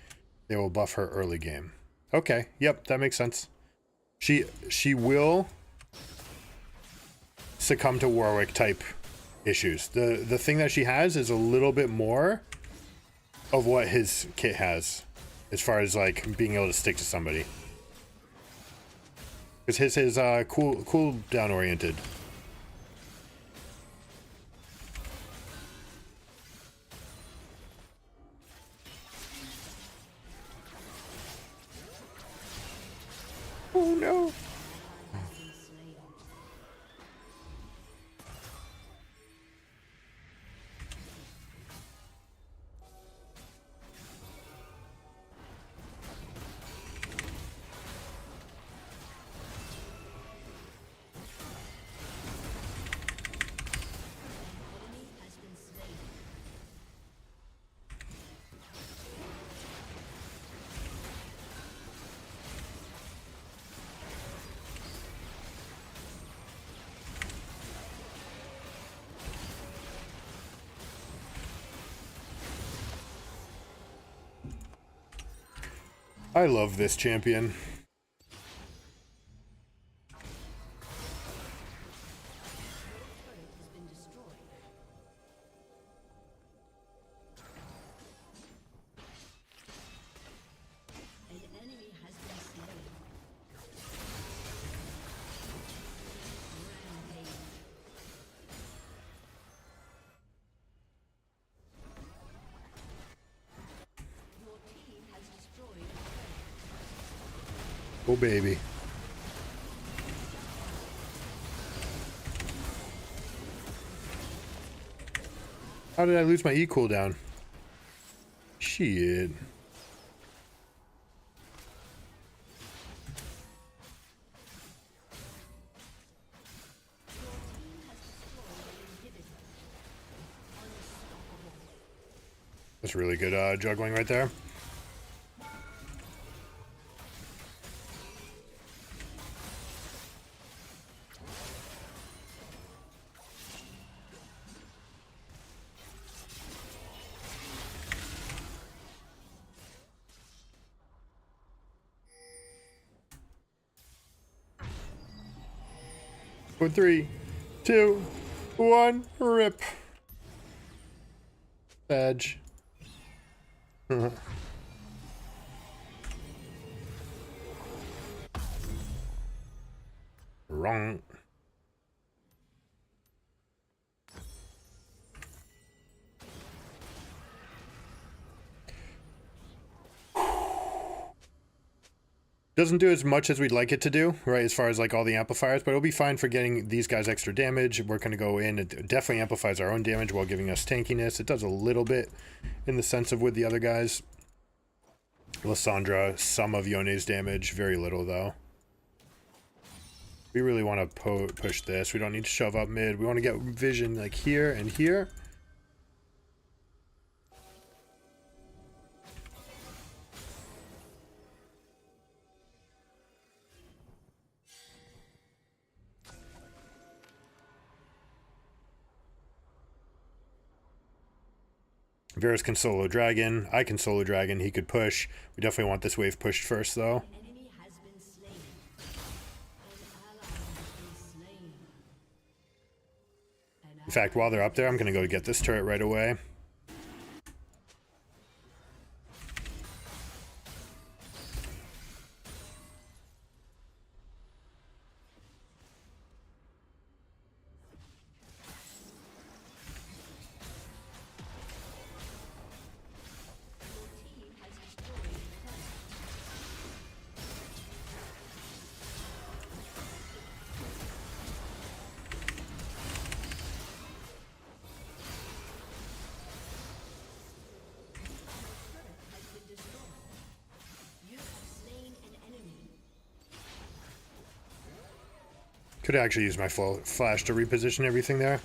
[SPEAKER 1] they will buff her early game. Okay, yep, that makes sense. She will succumb to Warwick type issues. The thing that she has is a little bit more of what his kit has, as far as like being able to stick to somebody. Because his is cool down oriented. Oh no. I love this champion. Oh baby. How did I lose my E cooldown? Shit. That's really good juggling right there. For 3, 2, 1, rip. Badge. Wrong. Doesn't do as much as we'd like it to do, right, as far as like all the amplifiers, but it'll be fine for getting these guys extra damage. We're going to go in. It definitely amplifies our own damage while giving us tankiness. It does a little bit in the sense of with the other guys. Lysandra, some of Yone's damage, very little though. We really want to push this. We don't need to shove up mid. We want to get vision like here and here. Varus can solo dragon. I can solo dragon. He could push. We definitely want this wave pushed first, though.
[SPEAKER 2] An enemy has been slain. An ally has been slain.
[SPEAKER 1] In fact, while they're up there, I'm going to go get this turret right away. Could actually use my full flash to reposition everything there.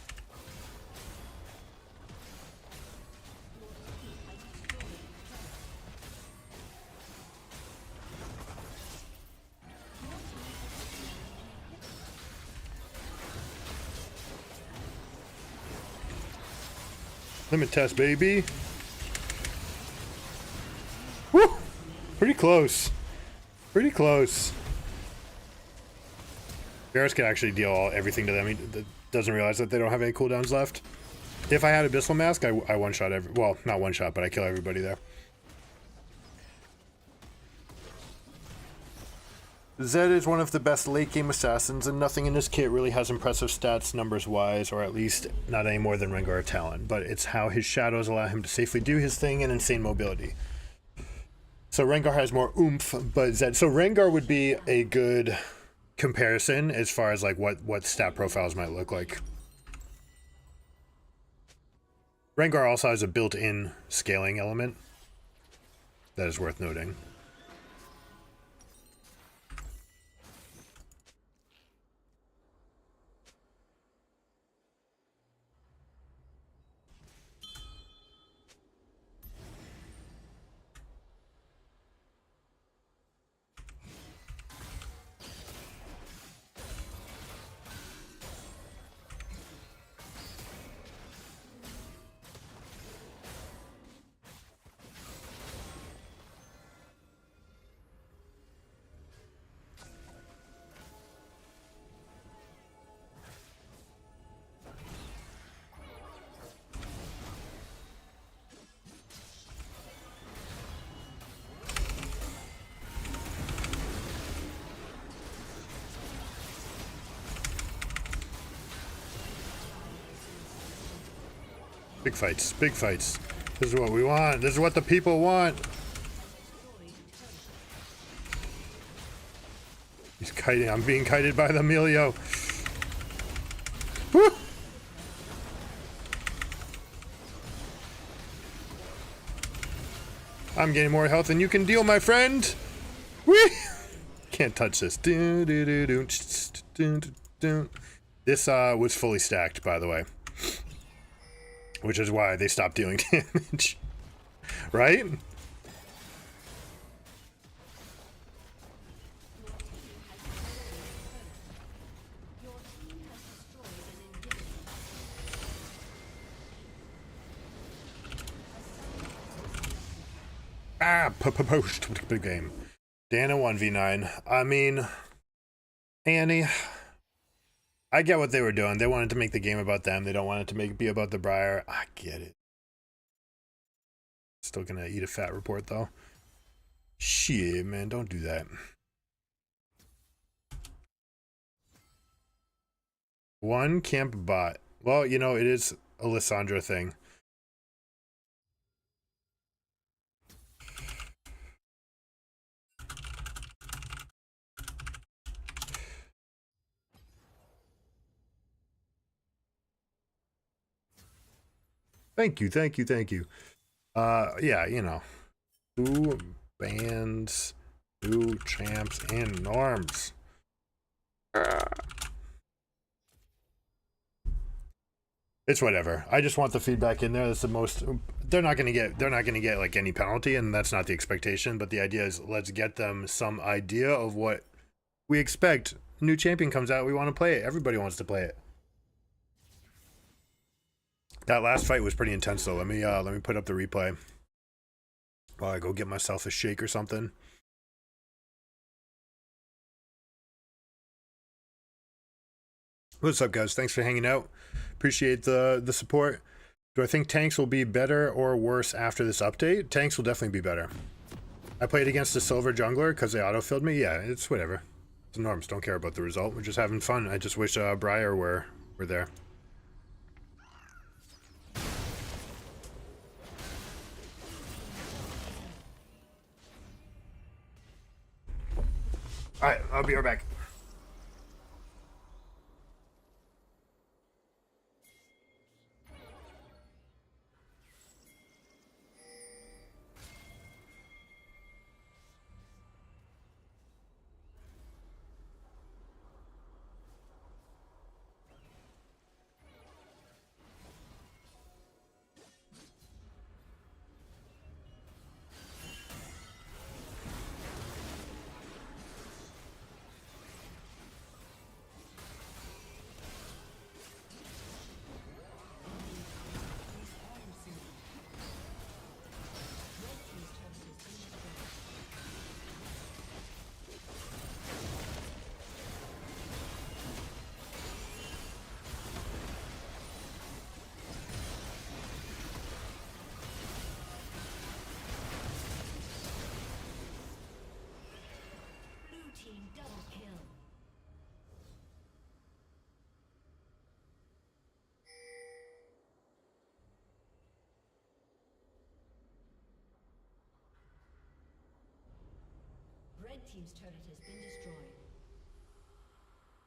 [SPEAKER 1] Limit test, baby. Woo! Pretty close. Pretty close. Varus can actually deal everything to them. He doesn't realize that they don't have any cooldowns left. If I had Abyssal Mask, I one-shot every... Well, not one-shot, but I kill everybody there. Zed is one of the best late-game assassins, and nothing in his kit really has impressive stats numbers-wise, or at least not any more than Rengar Talon. But it's how his shadows allow him to safely do his thing and insane mobility. So Rengar has more oomph, but Zed... So Rengar would be a good comparison as far as like what stat profiles might look like. Rengar also has a built-in scaling element that is worth noting. Big fights, big fights. This is what we want. This is what the people want. He's kiting. I'm being kited by the Emilio. Woo! I'm getting more health than you can deal, my friend. Whee! Can't touch this. This was fully stacked, by the way. Which is why they stopped dealing damage. Right? Post big game. Dana 1v9. I mean, Annie, I get what they were doing. They wanted to make the game about them. They don't want it to be about the Briar. I get it. Still gonna eat a fat report though. Shit, man, don't do that. One camp bot. Well, you know, it is a Lissandra thing. Thank you, thank you, thank you. Yeah, you know. 2 bands, 2 champs, and norms. It's whatever. I just want the feedback in there. That's the most. They're not gonna get like any penalty, and that's not the expectation. But the idea is, let's get them some idea of what we expect. New champion comes out, we want to play it. Everybody wants to play it. That last fight was pretty intense though. Let me put up the replay while I go get myself a shake or something. What's up, guys? Thanks for hanging out. Appreciate the support. Do I think tanks will be better or worse after this update? Tanks will definitely be better. I played against a silver jungler because they autofilled me. Yeah, it's whatever. It's norms. Don't care about the result. We're just having fun. I just wish Briar were there. Alright, I'll be right back.
[SPEAKER 2] Red team's turret has been destroyed.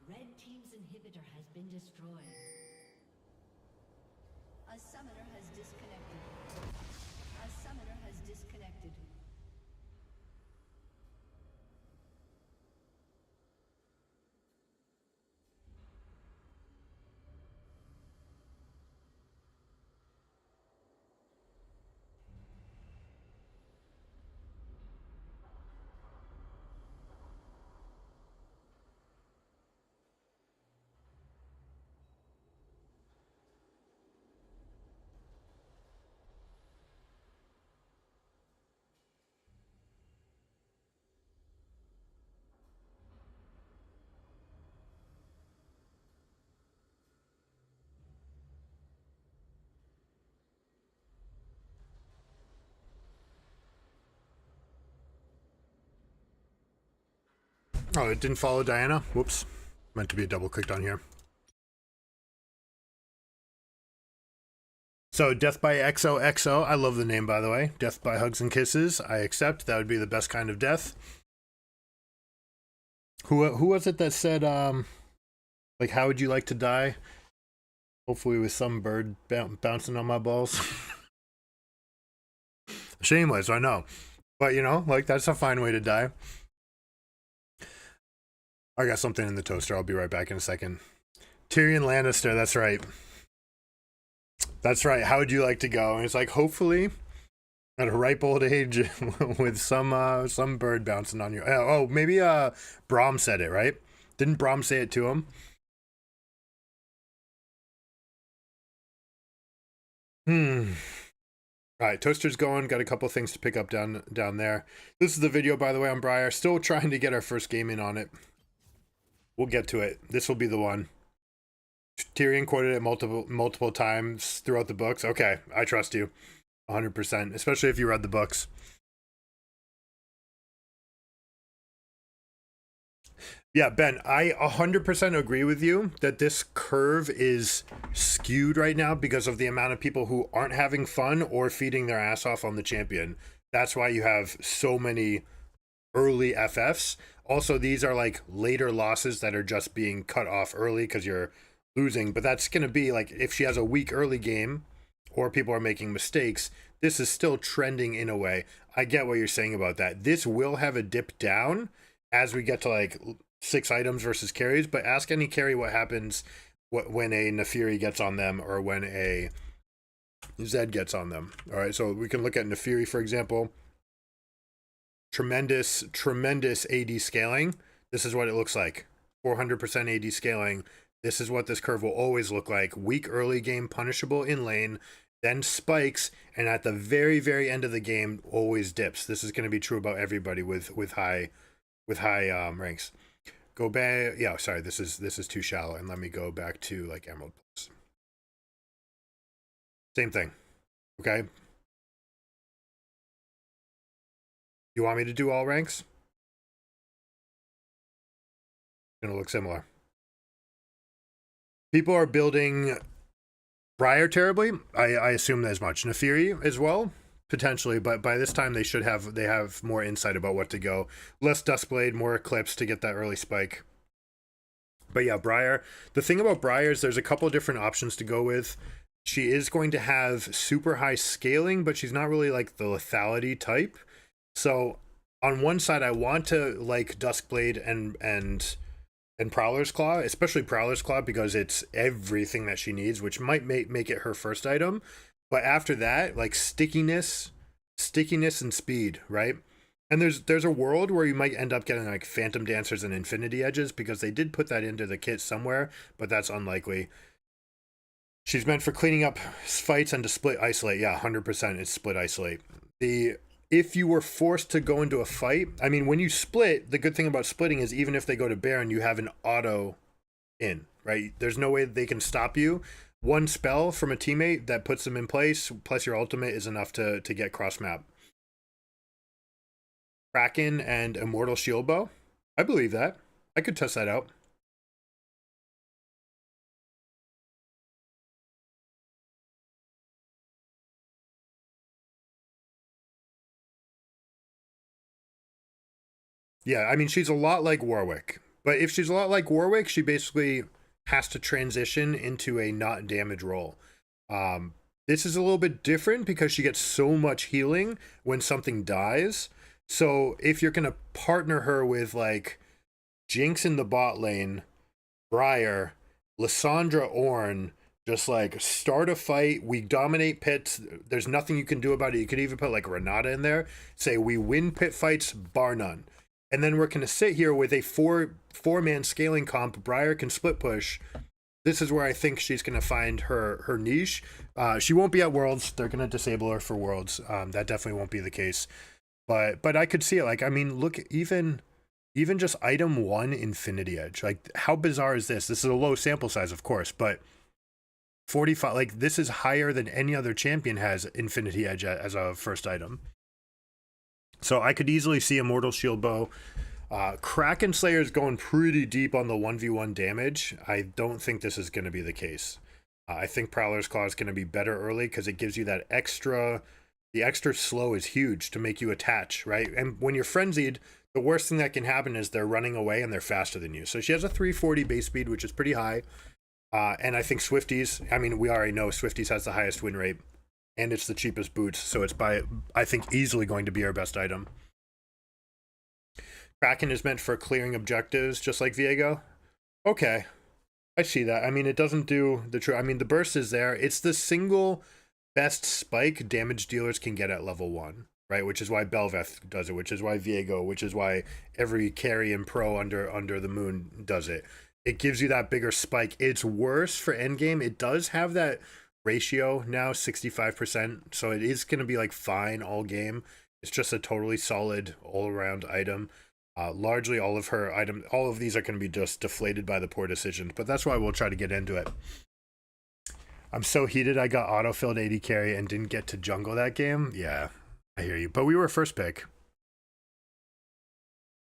[SPEAKER 2] Red team's inhibitor has been destroyed. A summoner has disconnected. A summoner has disconnected.
[SPEAKER 1] Oh, it didn't follow Diana? Whoops. Meant to be double clicked on here. So, Death by XOXO. I love the name, by the way. Death by Hugs and Kisses. I accept. That would be the best kind of death. Who was it that said, like, how would you like to die? Hopefully with some bird bouncing on my balls. Shameless, I know. But, you know, like, that's a fine way to die. I got something in the toaster. I'll be right back in a second. Tyrion Lannister, that's right. That's right. How would you like to go? And it's like, hopefully, at a ripe old age, with some bird bouncing on you. Oh, maybe Braum said it, right? Didn't Braum say it to him? All right, toaster's going. Got a couple things to pick up down there. This is the video, by the way, on Briar. Still trying to get our first game in on it. We'll get to it. This will be the one. Tyrion quoted it multiple times throughout the books. Okay, I trust you 100%, especially if you read the books. Yeah, Ben, I 100% agree with you that this curve is skewed right now because of the amount of people who aren't having fun or feeding their ass off on the champion. That's why you have so many early FFs. Also, these are like later losses that are just being cut off early because you're losing. But that's going to be like if she has a weak early game or people are making mistakes, this is still trending in a way. I get what you're saying about that. This will have a dip down as we get to like 6 items versus carries, but ask any carry what happens when a Nefiri gets on them or when a Zed gets on them. All right, so we can look at Nefiri, for example. Tremendous AD scaling. This is what it looks like. 400% AD scaling This is what this curve will always look like. Weak early game, punishable in lane, then spikes, and at the very, very end of the game, always dips. This is going to be true about everybody with high ranks. Go back. Yeah, sorry, this is too shallow. And let me go back to like Emerald Plus. Same thing. Okay. You want me to do all ranks? It's gonna look similar. People are building Briar terribly. I assume as much. Nefiri as well, potentially, but by this time they have more insight about what to go. Less Duskblade, more Eclipse to get that early spike. But yeah, Briar. The thing about Briar is there's a couple different options to go with. She is going to have super high scaling, but she's not really like the lethality type. So on one side, I want to like Duskblade and Prowler's Claw, especially Prowler's Claw, because it's everything that she needs, which might make it her first item. But after that, like stickiness and speed, right? And there's a world where you might end up getting like Phantom Dancers and Infinity Edges, because they did put that into the kit somewhere, but that's unlikely. She's meant for cleaning up fights and to split isolate. Yeah, 100% it's split isolate. If you were forced to go into a fight, I mean, when you split, the good thing about splitting is even if they go to Baron, you have an auto in, right? There's no way they can stop you. One spell from a teammate that puts them in place, plus your ultimate, is enough to get cross map. Kraken and Immortal Shield Bow? I believe that. I could test that out. Yeah, I mean, she's a lot like Warwick. But if she's a lot like Warwick, she basically has to transition into a not damage role. This is a little bit different because she gets so much healing when something dies. So if you're going to partner her with like Jinx in the bot lane, Briar, Lissandra Ornn, just like start a fight. We dominate pits. There's nothing you can do about it. You could even put like Renata in there. Say we win pit fights, bar none. And then we're going to sit here with a four-man scaling comp. Briar can split push. This is where I think she's going to find her niche. She won't be at Worlds. They're going to disable her for Worlds. That definitely won't be the case. But I could see it. Like, I mean, look, even just item 1 Infinity Edge. Like, how bizarre is this? This is a low sample size, of course, but 45, like, this is higher than any other champion has Infinity Edge as a first item. So I could easily see Immortal Shield Bow. Kraken Slayer is going pretty deep on the 1v1 damage. I don't think this is going to be the case. I think Prowler's Claw is going to be better early because it gives you that extra... The extra slow is huge to make you attach, right? And when you're frenzied, the worst thing that can happen is they're running away and they're faster than you. So she has a 340 base speed, which is pretty high. And I think Swifties, I mean, we already know Swifties has the highest win rate. And it's the cheapest boots, so it's I think, easily going to be our best item. Kraken is meant for clearing objectives, just like Viego. Okay, I see that. I mean, it doesn't do the true... I mean, the burst is there. It's the single best spike damage dealers can get at level 1, right? Which is why Belveth does it, which is why Viego, which is why every carry and pro under the moon does it. It gives you that bigger spike. It's worse for endgame. It does have that ratio now, 65%, so it is going to be like fine all game. It's just a totally solid all-around item. Largely all of these are going to be just deflated by the poor decisions, but that's why we'll try to get into it. I'm so heated I got auto-filled AD carry and didn't get to jungle that game. Yeah, I hear you, but we were first pick.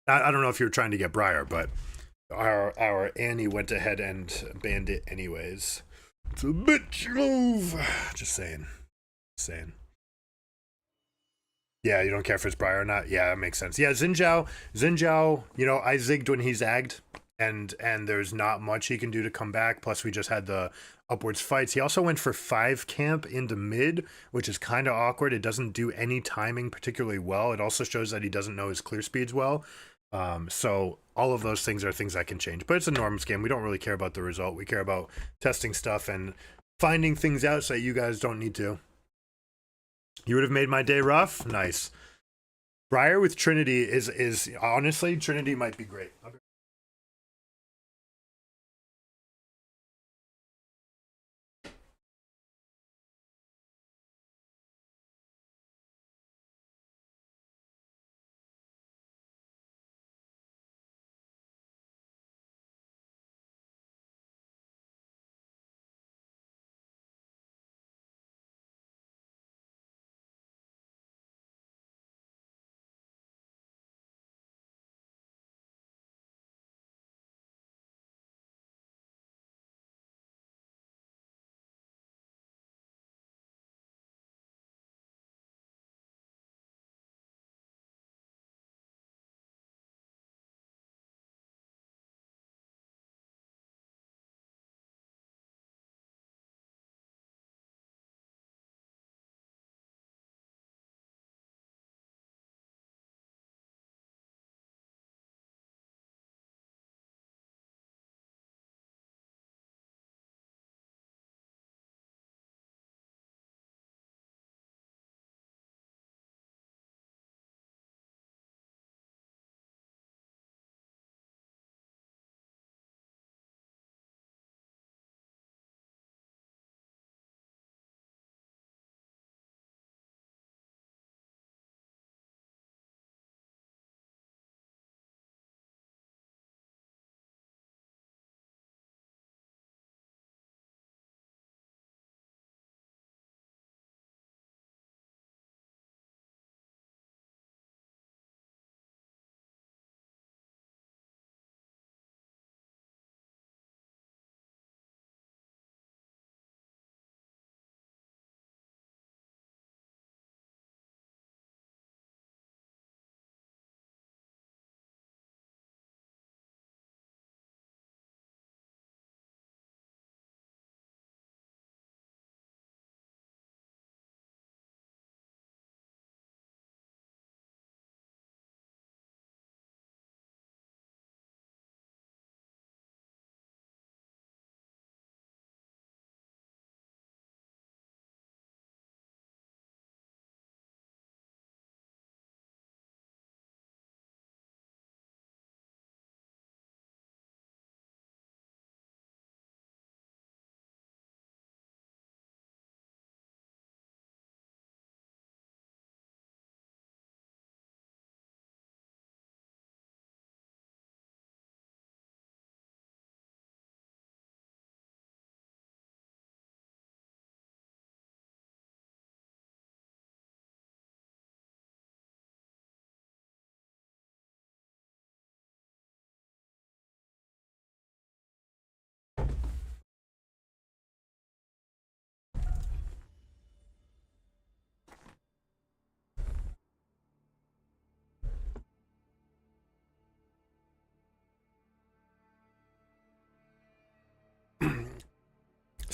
[SPEAKER 1] I don't know if you were trying to get Briar, but our Annie went ahead and banned it anyways. It's a bitch move. Just saying. Yeah, you don't care if it's Briar or not? Yeah, that makes sense. Yeah, Xin Zhao, you know, I zigged when he zagged, and there's not much he can do to come back. Plus, we just had the upwards fights. He also went for 5 camp into mid, which is kind of awkward. It doesn't do any timing particularly well. It also shows that he doesn't know his clear speeds well. So all of those things are things that can change. But it's a Norms game. We don't really care about the result. We care about testing stuff and finding things out so that you guys don't need to. You would have made my day rough? Nice. Briar with Trinity is honestly, Trinity might be great.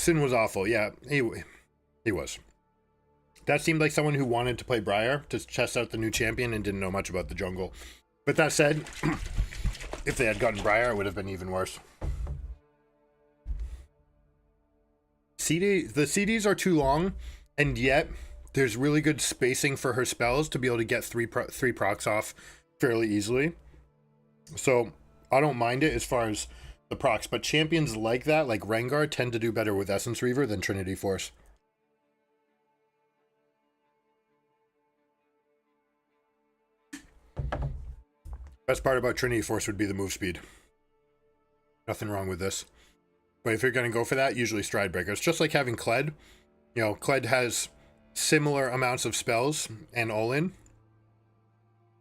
[SPEAKER 1] Sin was awful. Yeah, he was. That seemed like someone who wanted to play Briar to test out the new champion and didn't know much about the jungle. But that said, if they had gotten Briar, it would have been even worse. The CDs are too long, and yet there's really good spacing for her spells to be able to get three procs off fairly easily. So I don't mind it as far as the procs, but champions like that, like Rengar, tend to do better with Essence Reaver than Trinity Force. Best part about Trinity Force would be the move speed. Nothing wrong with this. But if you're going to go for that, usually Stride Breaker. It's just like having Kled. You know, Kled has similar amounts of spells and all-in.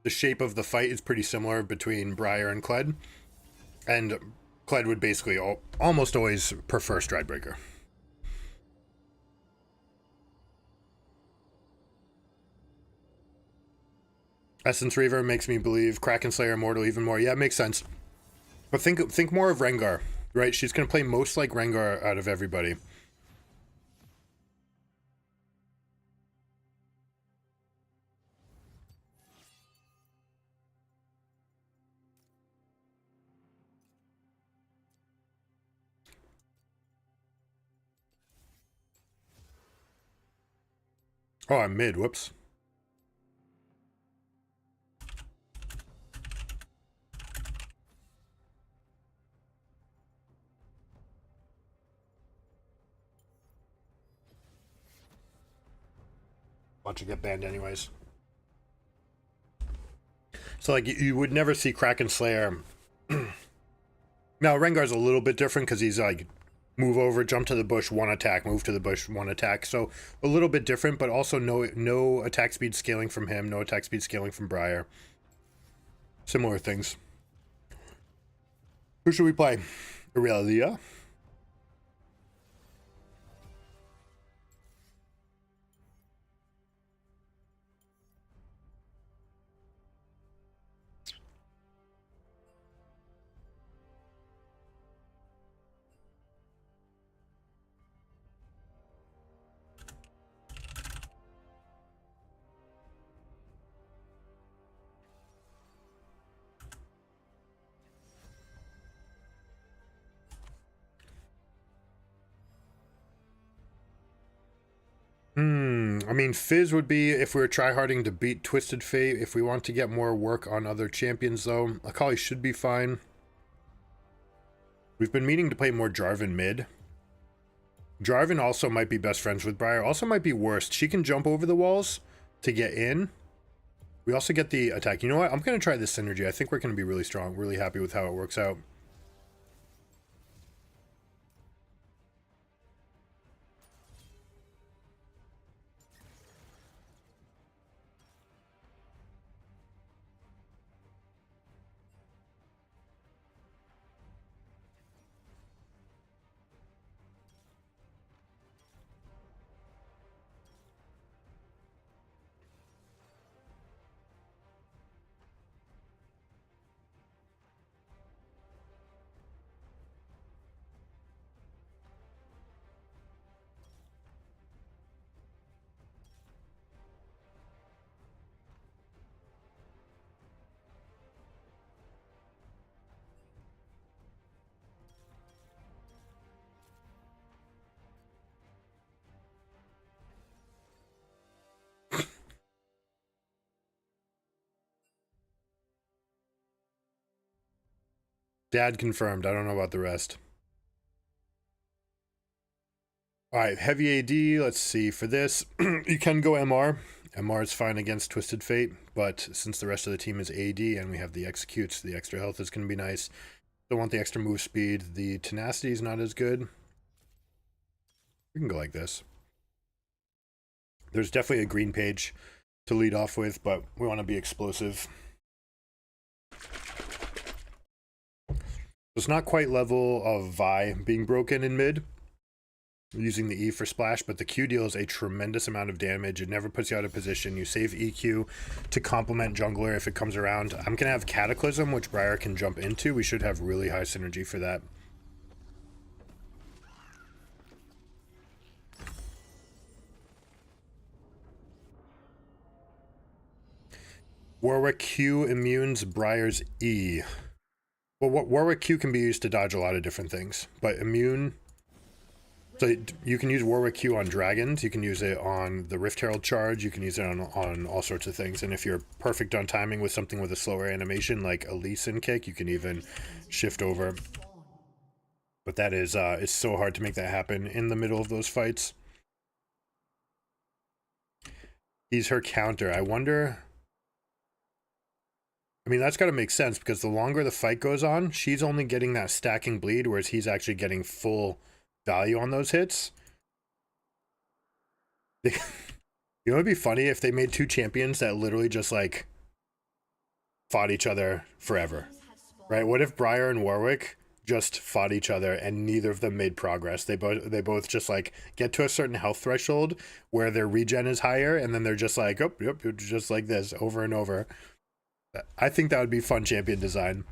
[SPEAKER 1] The shape of the fight is pretty similar between Briar and Kled. And Kled would basically almost always prefer Stride Breaker. Essence Reaver makes me believe Kraken Slayer Immortal even more. Yeah, it makes sense. But think more of Rengar, right? She's going to play most like Rengar out of everybody. Oh, I'm mid. Whoops. Watch it get banned anyways. So, like, you would never see Kraken Slayer. Now, Rengar's a little bit different because he's like, move over, jump to the bush, one attack, move to the bush, one attack. So, a little bit different, but also no attack speed scaling from him, no attack speed scaling from Briar. Similar things. Who should we play? Aurelia? I mean, Fizz would be if we were tryharding to beat Twisted Fate. If we want to get more work on other champions, though, Akali should be fine. We've been meaning to play more Jarvan mid. Jarvan also might be best friends with Briar. Also might be worst. She can jump over the walls to get in. We also get the attack. You know what? I'm going to try this synergy. I think we're going to be really strong. Really happy with how it works out. Dad confirmed. I don't know about the rest. All right, heavy AD. Let's see. For this, you can go MR. MR is fine against Twisted Fate, but since the rest of the team is AD and we have the executes, the extra health is going to be nice. Don't want the extra move speed. The tenacity is not as good. We can go like this. There's definitely a green page to lead off with, but we want to be explosive. It's not quite level of Vi being broken in mid, using the E for splash, but the Q deals a tremendous amount of damage. It never puts you out of position. You save EQ to complement jungler if it comes around. I'm going to have Cataclysm, which Briar can jump into. We should have really high synergy for that. Warwick Q immunes Briar's E. Well, what Warwick Q can be used to dodge a lot of different things, but immune. So you can use Warwick Q on dragons. You can use it on the Rift Herald charge. You can use it on all sorts of things. And if you're perfect on timing with something with a slower animation, like a Lee Sin kick, you can even shift over. But that is, it's so hard to make that happen in the middle of those fights. He's her counter. I wonder. I mean, that's got to make sense because the longer the fight goes on, she's only getting that stacking bleed, whereas he's actually getting full value on those hits. You know, it'd be funny if they made two champions that literally just like fought each other forever, right? What if Briar and Warwick just fought each other and neither of them made progress? They both just like get to a certain health threshold where their regen is higher, and then they're just like, oh, yep, just like this over and over. I think that would be fun champion design.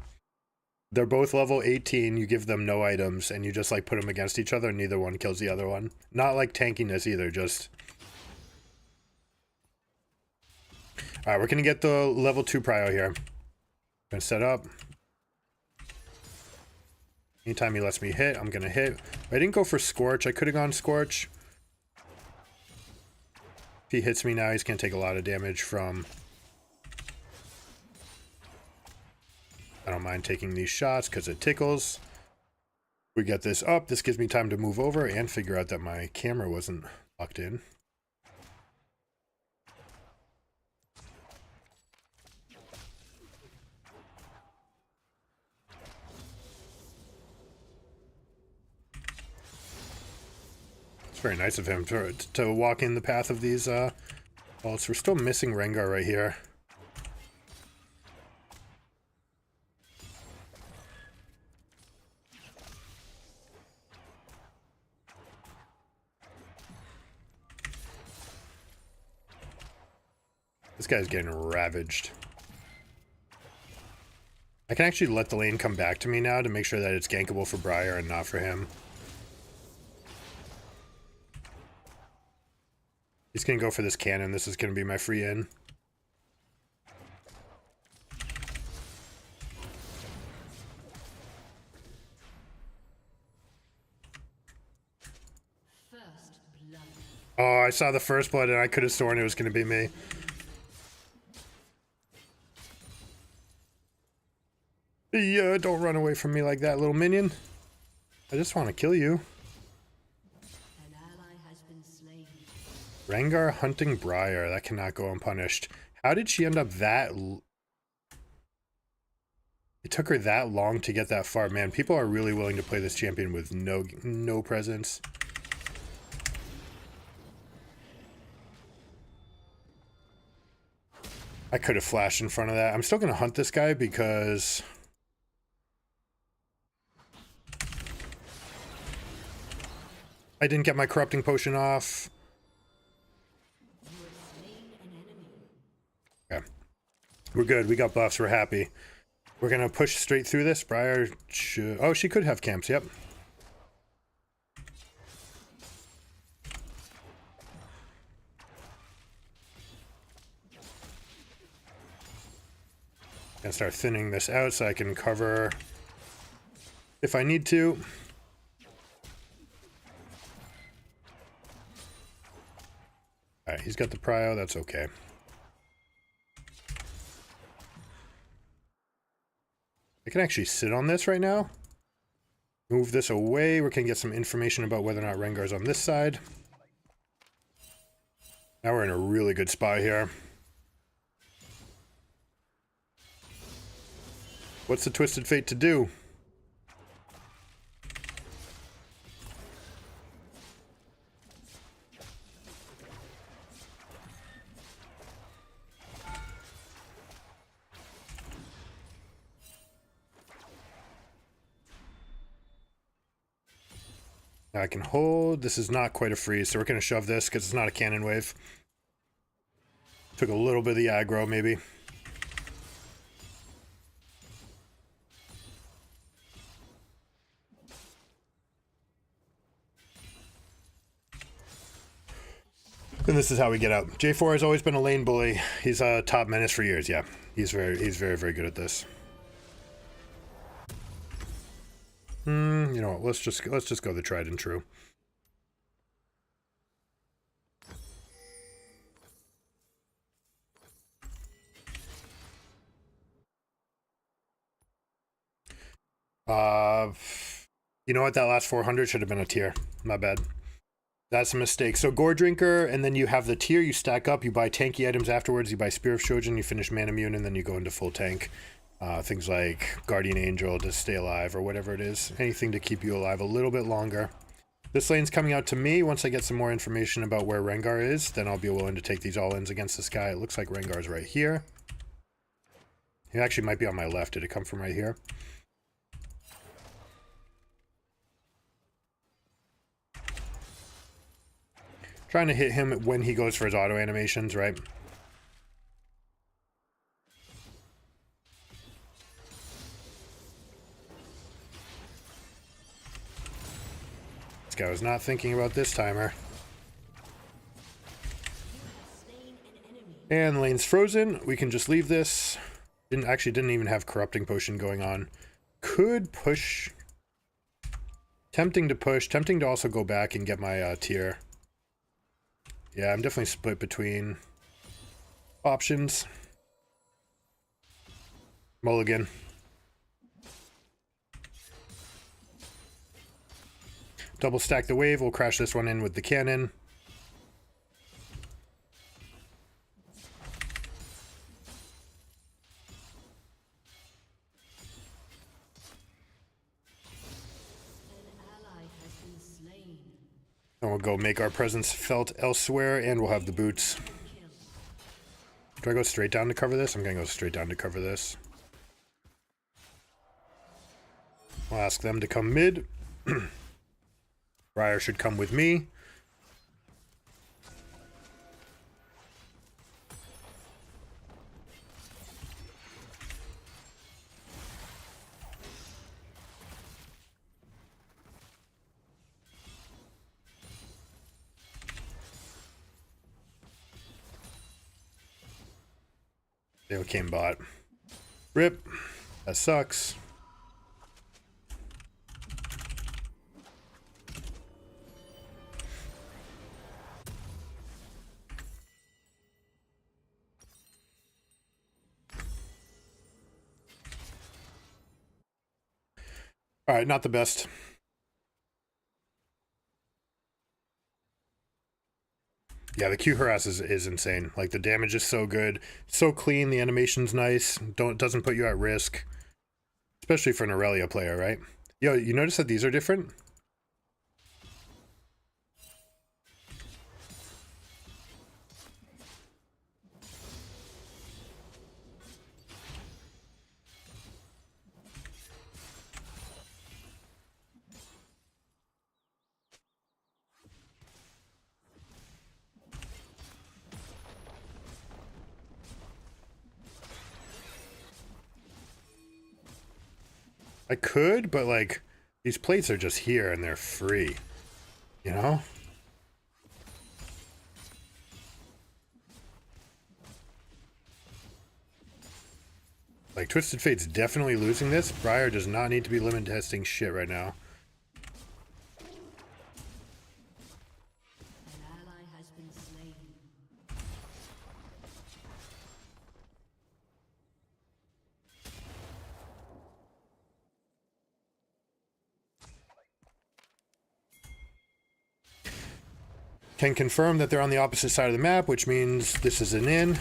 [SPEAKER 1] They're both level 18, you give them no items, and you just like put them against each other and neither one kills the other one. Not like tankiness either, just... Alright, we're gonna get the level 2 prio here. Gonna set up. Anytime he lets me hit, I'm gonna hit. I didn't go for Scorch, I could have gone Scorch. If he hits me now, he's gonna take a lot of damage from... I don't mind taking these shots because it tickles. We get this up. This gives me time to move over and figure out that my camera wasn't locked in. It's very nice of him to walk in the path of these ults. We're still missing Rengar right here. This guy's getting ravaged. I can actually let the lane come back to me now to make sure that it's gankable for Briar and not for him. He's gonna go for this cannon. This is gonna be my free in. Oh, I saw the first blood and I could have sworn it was gonna be me. Yeah, don't run away from me like that, little minion. I just want to kill you.
[SPEAKER 2] An ally has been slain.
[SPEAKER 1] Rengar hunting Briar. That cannot go unpunished. How did she end up that... It took her that long to get that far. Man, people are really willing to play this champion with no presence. I could have flashed in front of that. I'm still going to hunt this guy because... I didn't get my corrupting potion off. Okay. We're good. We got buffs. We're happy. We're going to push straight through this. Briar should... Oh, she could have camps. Yep. Gonna start thinning this out so I can cover if I need to. Alright, he's got the prio, that's okay. I can actually sit on this right now. Move this away. We can get some information about whether or not Rengar's on this side. Now we're in a really good spot here. What's the Twisted Fate to do? Now I can hold. This is not quite a freeze, so we're going to shove this because it's not a cannon wave. Took a little bit of the aggro, maybe. And this is how we get out. J4 has always been a lane bully. He's a top menace for years. Yeah, he's very good at this. You know what? Let's just go the tried and true. You know what? That last 400 should have been a tier. My bad. That's a mistake. So Gore Drinker, and then you have the tier, you stack up, you buy tanky items afterwards, you buy Spear of Shojin, you finish Mana Immune, and then you go into full tank. Things like Guardian Angel to stay alive, or whatever it is. Anything to keep you alive a little bit longer. This lane's coming out to me. Once I get some more information about where Rengar is, then I'll be willing to take these all-ins against this guy. It looks like Rengar's right here. He actually might be on my left. Did it come from right here? Trying to hit him when he goes for his auto animations, right? This guy was not thinking about this timer. And the lane's frozen. We can just leave this. Didn't even have corrupting potion going on. Could push. Tempting to push. Tempting to also go back and get my tier. Yeah, I'm definitely split between options. Mulligan. Double stack the wave. We'll crash this one in with the cannon. And we'll go make our presence felt elsewhere, and we'll have the boots. Do I go straight down to cover this? I'm going to go straight down to cover this. I'll ask them to come mid. Briar should come with me. They came bot. Rip. That sucks. All right, not the best. Yeah, the Q harass is insane. Like, the damage is so good, so clean, the animation's nice, doesn't put you at risk. Especially for an Aurelia player, right? Yo, you notice that these are different? I could, but like, these plates are just here and they're free. You know? Like, Twisted Fate's definitely losing this. Briar does not need to be limit testing shit right now. Can confirm that they're on the opposite side of the map, which means this is an in.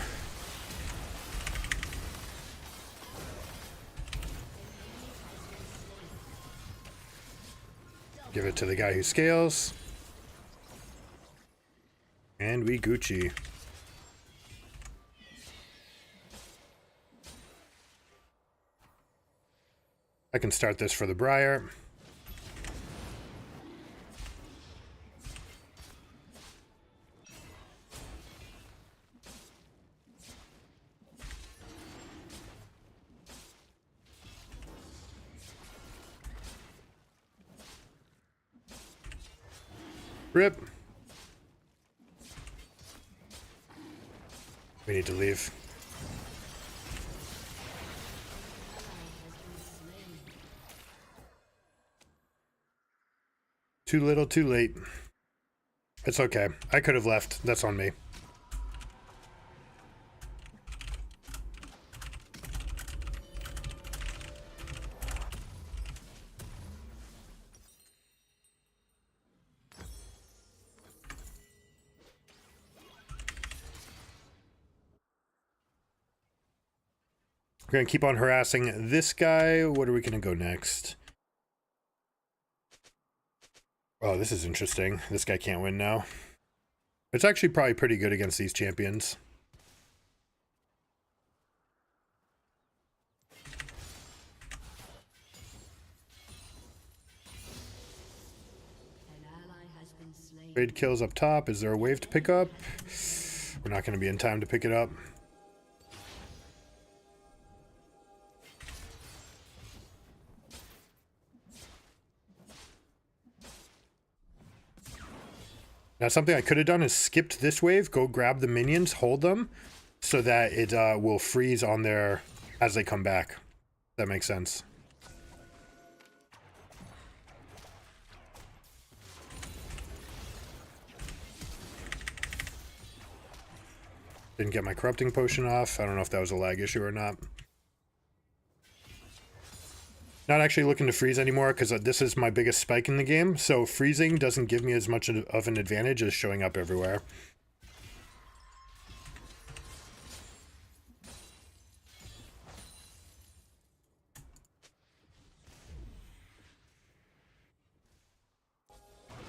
[SPEAKER 1] Give it to the guy who scales. And we Gucci. I can start this for the Briar. Rip. We need to leave. Too little, too late. It's okay. I could have left. That's on me. We're going to keep on harassing this guy. What are we going to go next? Oh, this is interesting. This guy can't win now. It's actually probably pretty good against these champions. Trade kills up top. Is there a wave to pick up? We're not going to be in time to pick it up. Now, something I could have done is skipped this wave, go grab the minions, hold them, so that it will freeze on there as they come back. That makes sense. Didn't get my corrupting potion off. I don't know if that was a lag issue or not. Not actually looking to freeze anymore because this is my biggest spike in the game. So freezing doesn't give me as much of an advantage as showing up everywhere.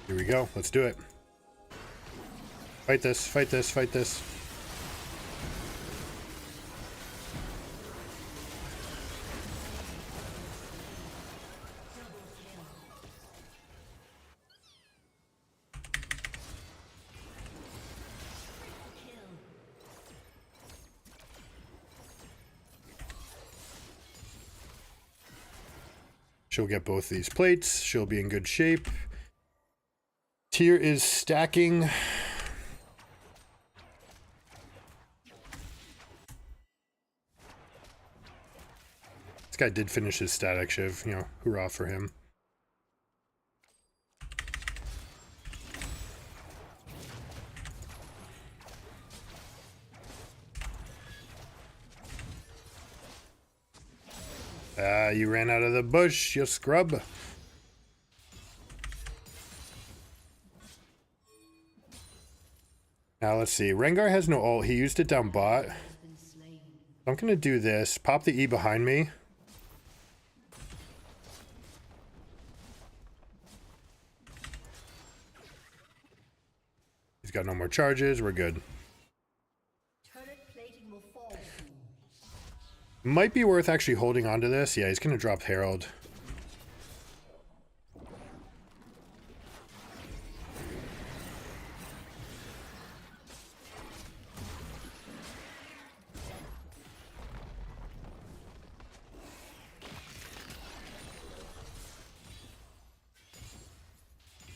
[SPEAKER 1] Here we go. Let's do it. Fight this, fight this, fight this. She'll get both these plates. She'll be in good shape. Tier is stacking. This guy did finish his static shiv, you know, hurrah for him. You ran out of the bush, you scrub. Now let's see. Rengar has no ult. He used it down bot. I'm going to do this. Pop the E behind me. He's got no more charges. We're good. Might be worth actually holding on to this. Yeah, he's going to drop Herald.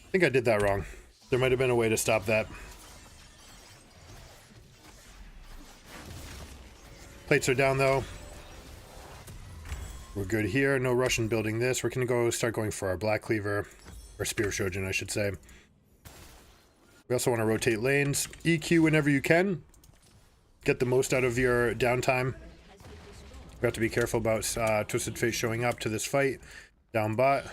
[SPEAKER 1] I think I did that wrong. There might have been a way to stop that. Plates are down though. We're good here. No rush in building this. We're going to start going for our Black Cleaver. Or Spear Shogun, I should say. We also want to rotate lanes. EQ whenever you can. Get the most out of your downtime. We have to be careful about Twisted Fate showing up to this fight. Down bot.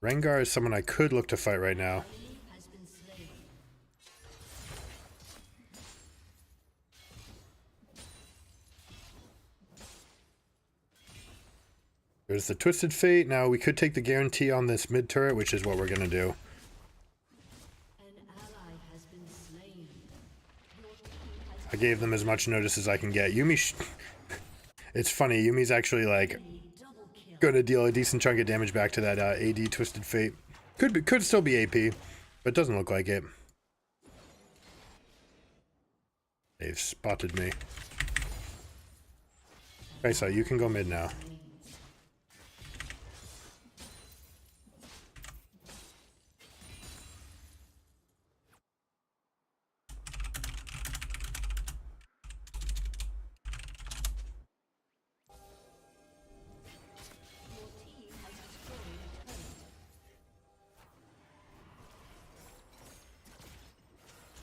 [SPEAKER 1] Rengar is someone I could look to fight right now. There's the Twisted Fate. Now we could take the guarantee on this mid turret, which is what we're going to do. I gave them as much notice as I can get. Yuumi, it's funny, Yumi's actually like going to deal a decent chunk of damage back to that AD Twisted Fate. Could still be AP, but it doesn't look like it. They've spotted me. Okay, so you can go mid now.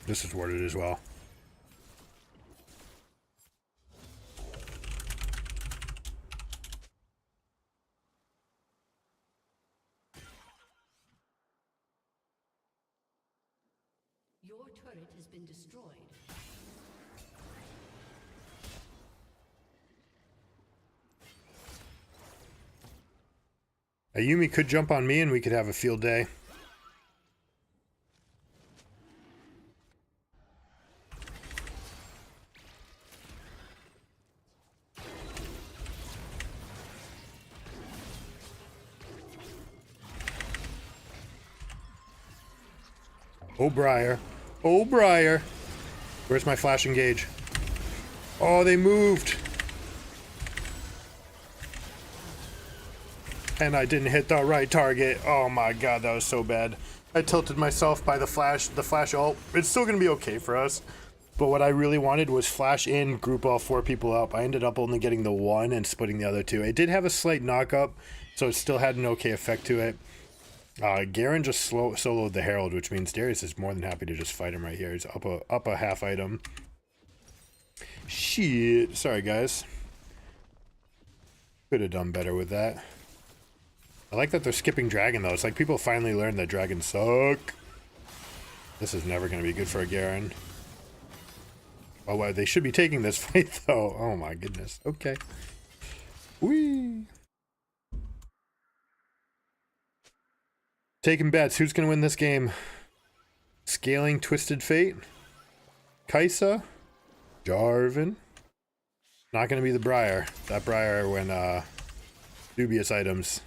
[SPEAKER 1] This is worded as well.
[SPEAKER 2] Your turret has been destroyed.
[SPEAKER 1] Ayumi could jump on me and we could have a field day. Oh, Briar. Oh, Briar. Where's my flash engage? Oh, they moved. And I didn't hit the right target. Oh my god, that was so bad. I tilted myself by the flash ult. It's still going to be okay for us. But what I really wanted was flash in, group all 4 people up. I ended up only getting the 1 and splitting the other 2. It did have a slight knock up, so it still had an okay effect to it. Garen just soloed the Herald, which means Darius is more than happy to just fight him right here. He's up a half item. Shit. Sorry, guys. Could have done better with that. I like that they're skipping Dragon, though. It's like people finally learned that Dragons suck. This is never going to be good for a Garen. Oh, well, they should be taking this fight, though. Oh, my goodness. Okay. Whee! Taking bets. Who's going to win this game? Scaling Twisted Fate? Kaisa? Jarvan? Not going to be the Briar. That Briar when, dubious items.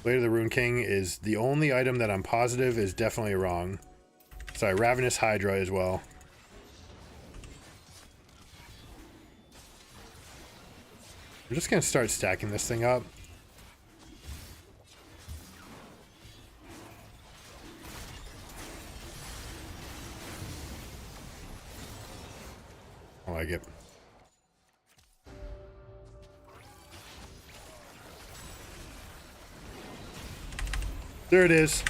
[SPEAKER 1] Blade of the Rune King is the only item that I'm positive is definitely wrong. Sorry, Ravenous Hydra as well. We're just going to start stacking this thing up. I like it. There it is.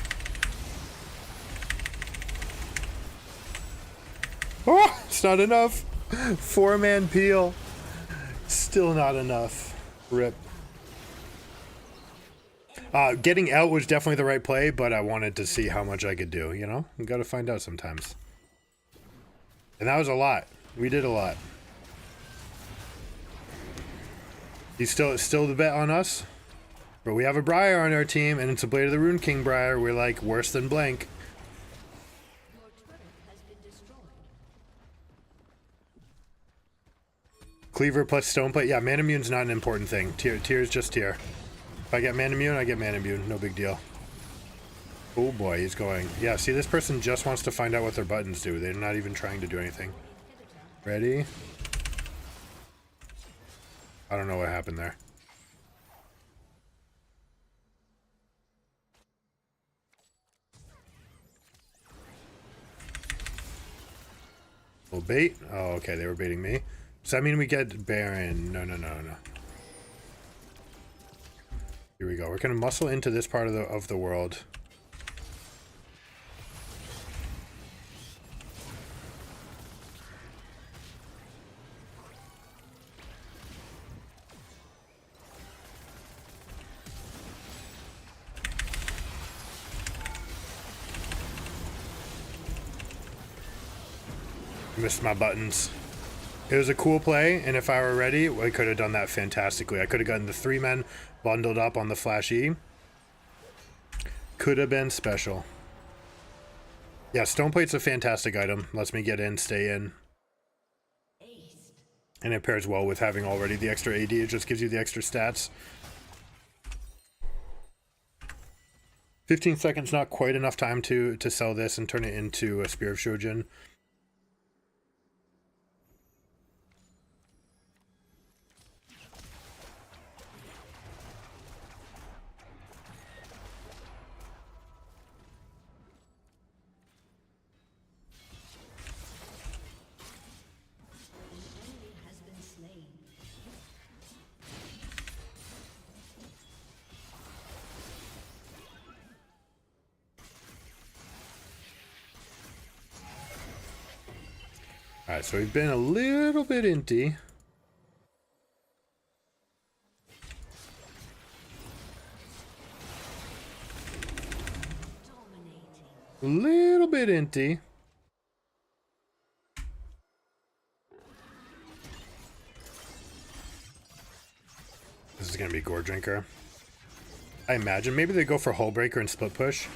[SPEAKER 1] Oh, it's not enough. 4-man peel. Still not enough. Rip. Getting out was definitely the right play, but I wanted to see how much I could do, you know? You gotta find out sometimes. And that was a lot. We did a lot. He's still the bet on us? But we have a Briar on our team, and it's a Blade of the Rune King Briar. We're like worse than blank.
[SPEAKER 2] Your turret has been destroyed.
[SPEAKER 1] Cleaver plus Stoneplate. Yeah, Manimmune's not an important thing. Tier is just tier. If I get Manimmune, I get Manimmune. No big deal. Oh boy, he's going. Yeah, see, this person just wants to find out what their buttons do. They're not even trying to do anything. Ready? I don't know what happened there. Little bait. Oh, okay, they were baiting me. Does that mean we get Baron? No. Here we go. We're gonna muscle into this part of the world. Missed my buttons. It was a cool play, and if I were ready, I could have done that fantastically. I could have gotten the 3 men bundled up on the Flash E. Could have been special. Yeah, Stoneplate's a fantastic item. Lets me get in, stay in. And it pairs well with having already the extra AD. It just gives you the extra stats. 15 seconds, not quite enough time to sell this and turn it into a Spear of Shojin. Alright, so we've been a little bit inty. A little bit inty. This is going to be Gore Drinker. I imagine. Maybe they go for Hull Breaker and Split Push.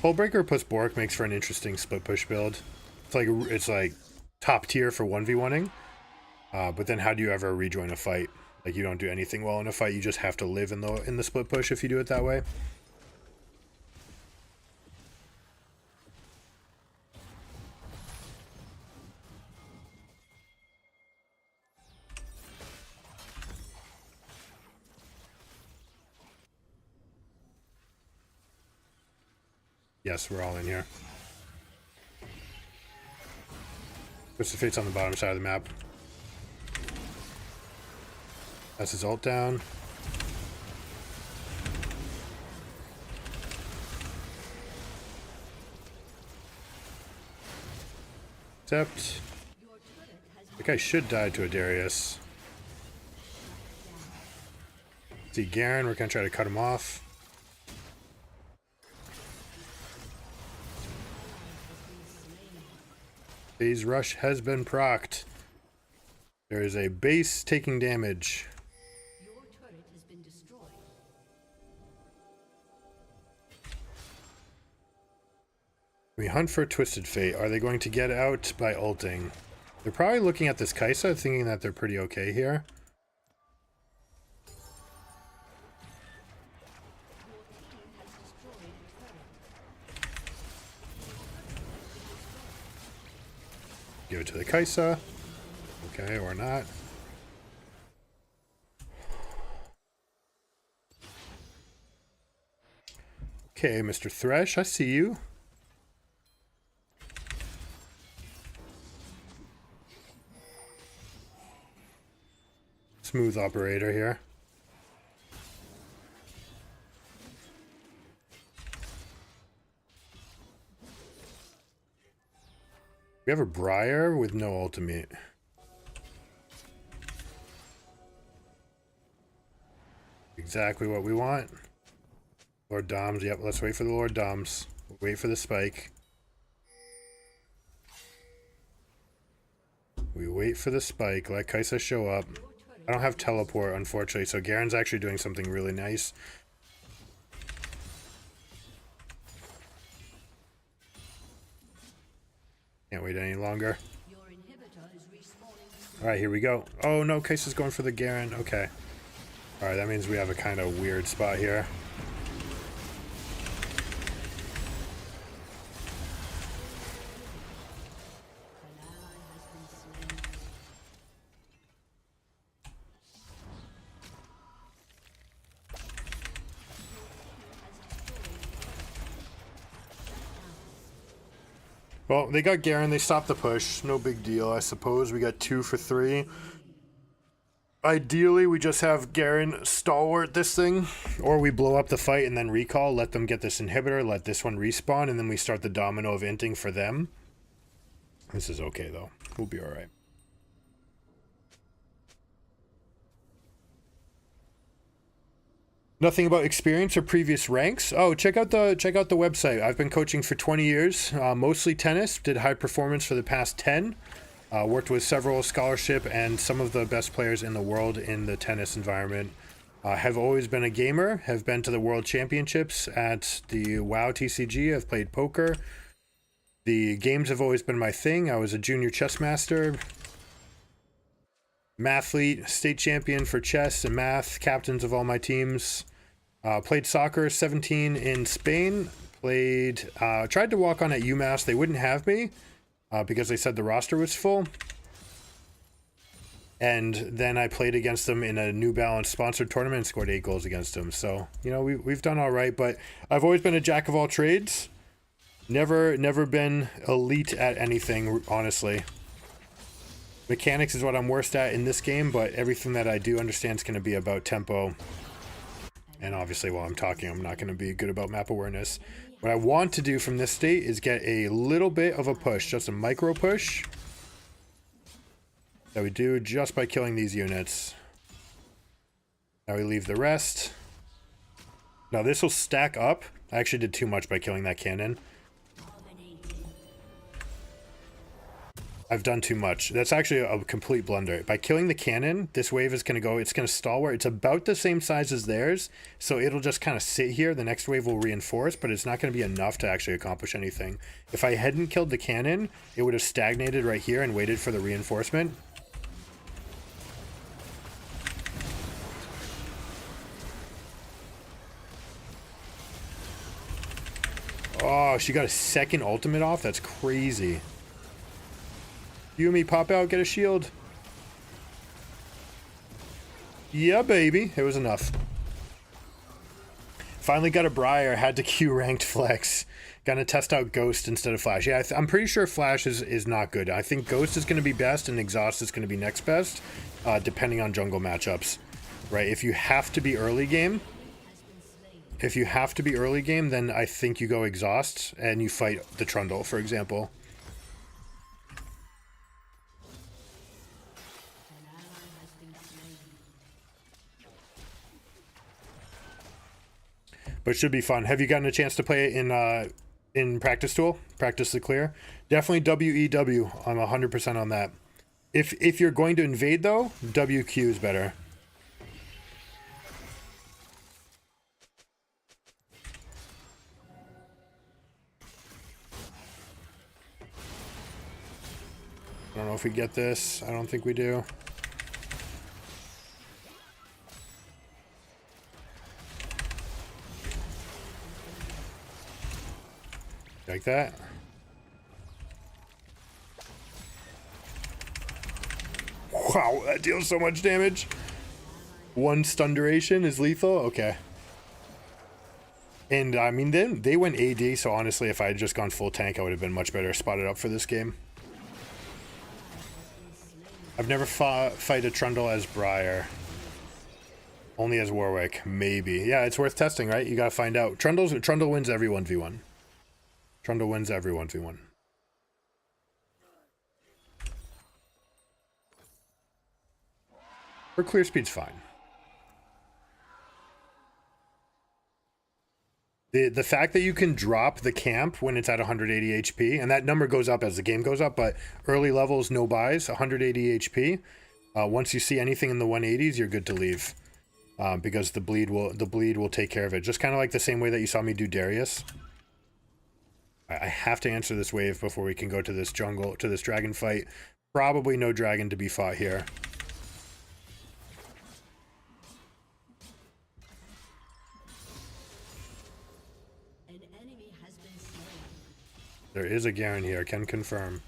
[SPEAKER 1] Hull Breaker plus Bork makes for an interesting Split Push build. It's like top tier for 1v1ing. But then how do you ever rejoin a fight? Like, you don't do anything well in a fight. You just have to live in the Split Push if you do it that way. Yes, we're all in here. Twisted Fate's on the bottom side of the map. That's his ult down. Except, the guy should die to a Darius. See Garen, we're gonna try to cut him off. Phase Rush has been procced. There is a base taking damage.
[SPEAKER 2] Your turret has been destroyed.
[SPEAKER 1] We hunt for Twisted Fate. Are they going to get out by ulting? They're probably looking at this Kai'Sa, thinking that they're pretty okay here. Give it to the Kai'Sa. Okay, or not. Okay, Mr. Thresh, I see you. Smooth operator here. We have a Briar with no ultimate. Exactly what we want. Lord Doms, yep, let's wait for the Lord Doms. We'll wait for the spike. We wait for the spike, let Kai'Sa show up. I don't have teleport, unfortunately, so Garen's actually doing something really nice. Can't wait any longer. Alright, here we go. Oh no, Kai'Sa's going for the Garen. Okay. Alright, that means we have a kind of weird spot here. Well, they got Garen, they stopped the push. No big deal, I suppose. We got 2 for 3. Ideally, we just have Garen stalwart this thing, or we blow up the fight and then recall, let them get this inhibitor, let this one respawn, and then we start the domino of inting for them. This is okay, though. We'll be alright. Nothing about experience or previous ranks. Oh, check out the website. I've been coaching for 20 years, mostly tennis. Did high performance for the past 10. Worked with several scholarship and some of the best players in the world in the tennis environment. Have always been a gamer. Have been to the World Championships at the WoW TCG. I've played poker. The games have always been my thing. I was a junior chess master. Mathlete, state champion for chess and math, captains of all my teams. Played soccer 17 in Spain. Tried to walk on at UMass. They wouldn't have me because they said the roster was full. And then I played against them in a New Balance sponsored tournament and scored 8 goals against them. So, you know, we've done all right, but I've always been a jack of all trades. Never been elite at anything, honestly. Mechanics is what I'm worst at in this game, but everything that I do understand is going to be about tempo. And obviously while I'm talking, I'm not going to be good about map awareness. What I want to do from this state is get a little bit of a push, just a micro push. that we do just by killing these units. Now we leave the rest. Now this will stack up. I actually did too much by killing that cannon. I've done too much. That's actually a complete blunder. By killing the cannon, this wave is going to go, it's going to stalwart. It's about the same size as theirs, so it'll just kind of sit here. The next wave will reinforce, but it's not going to be enough to actually accomplish anything. If I hadn't killed the cannon, it would have stagnated right here and waited for the reinforcement. Oh, she got a second ultimate off? That's crazy. Yumi, pop out, get a shield. Yeah, baby. It was enough. Finally got a Briar. Had to Q ranked flex. Gonna test out Ghost instead of Flash. Yeah, I'm pretty sure Flash is not good. I think Ghost is going to be best and Exhaust is going to be next best, depending on jungle matchups. Right? If you have to be early game, then I think you go Exhaust and you fight the Trundle, for example. But it should be fun. Have you gotten a chance to play it in Practice Tool? Practice the Clear? Definitely WEW. I'm 100% on that. If you're going to invade, though, WQ is better. I don't know if we get this. I don't think we do. Like that. Wow, that deals so much damage. One stun duration is lethal? Okay. And I mean, then they went AD, so honestly, if I had just gone full tank, I would have been much better spotted up for this game. I've never fight a Trundle as Briar. Only as Warwick, maybe. Yeah, it's worth testing, right? You gotta find out. Trundle wins every 1v1. Trundle wins every 1v1. Her clear speed's fine. The fact that you can drop the camp when it's at 180 HP, and that number goes up as the game goes up, but early levels, no buys, 180 HP. Once you see anything in the 180s, you're good to leave. Because the bleed will take care of it. Just kind of like the same way that you saw me do Darius. I have to answer this wave before we can go to this jungle, to this dragon fight. Probably no dragon to be fought here.
[SPEAKER 2] An enemy has been slain.
[SPEAKER 1] There is a Garen here, can confirm.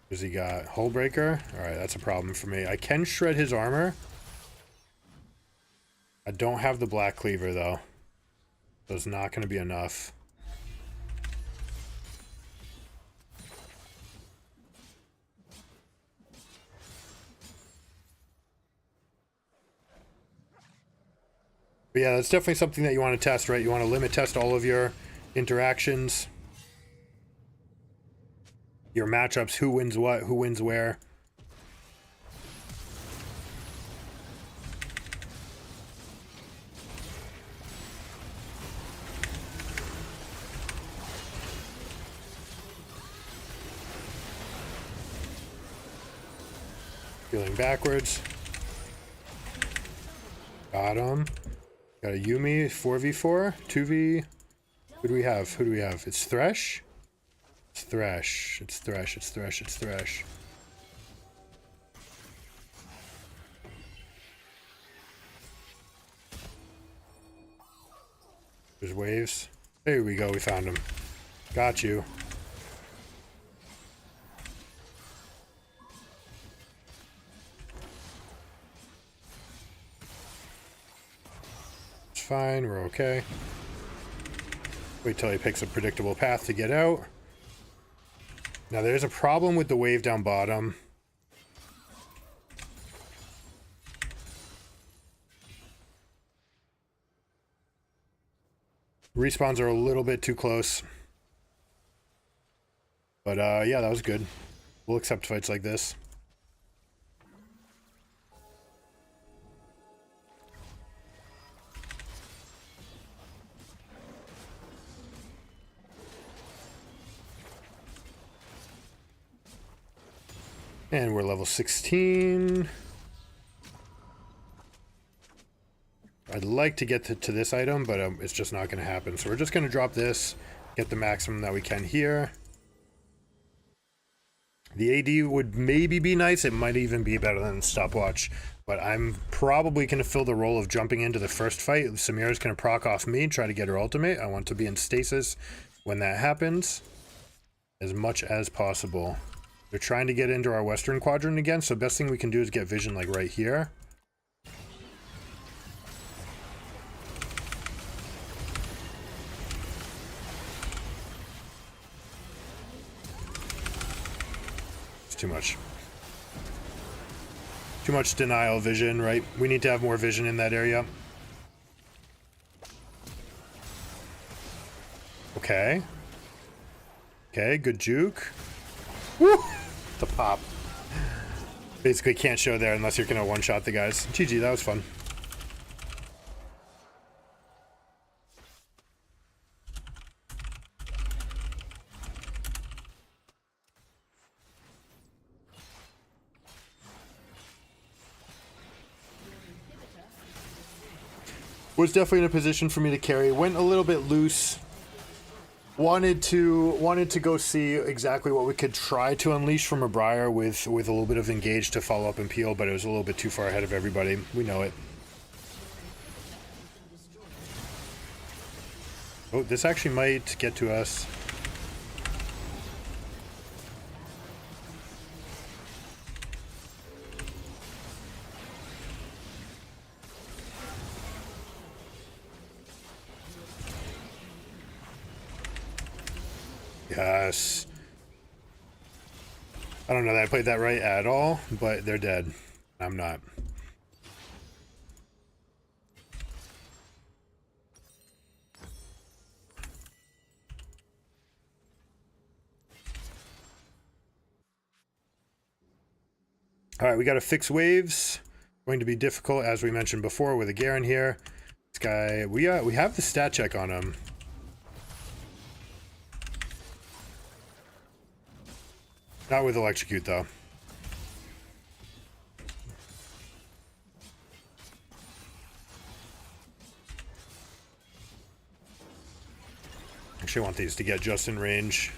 [SPEAKER 1] Does he got Hullbreaker? Alright, that's a problem for me. I can shred his armor. I don't have the Black Cleaver though. So it's not going to be enough. But yeah, that's definitely something that you want to test, right? You want to limit test all of your interactions, your matchups, who wins what, who wins where. Feeling backwards. Got him. Got a Yumi, 4v4, 2v... Who do we have? Who do we have? It's Thresh? It's Thresh. It's Thresh. It's Thresh. It's Thresh. There's waves. There we go. We found him. Got you. Fine, we're okay. Wait till he picks a predictable path to get out. Now there's a problem with the wave down bottom. Respawns are a little bit too close. But yeah, that was good. We'll accept fights like this. And we're level 16. I'd like to get to this item, but it's just not going to happen. So we're just going to drop this, get the maximum that we can here. The AD would maybe be nice. It might even be better than stopwatch. But I'm probably going to fill the role of jumping into the first fight. Samira's going to proc off me, try to get her ultimate. I want to be in stasis when that happens as much as possible. They're trying to get into our western quadrant again, so best thing we can do is get vision like right here. Too much. Too much denial vision, right? We need to have more vision in that area. Okay. Okay, good juke. Woo! The pop. Basically can't show there unless you're gonna one-shot the guys. GG, that was fun. Was definitely in a position for me to carry. Went a little bit loose. Wanted to go see exactly what we could try to unleash from a Briar with a little bit of engage to follow up and peel, but it was a little bit too far ahead of everybody. We know it. Oh, this actually might get to us. Yes. I don't know that I played that right at all, but they're dead. I'm not. All right, we got to fix waves. Going to be difficult, as we mentioned before, with a Garen here. This guy, we have the stat check on him. Not with electrocute though. Actually, I want these to get just in range.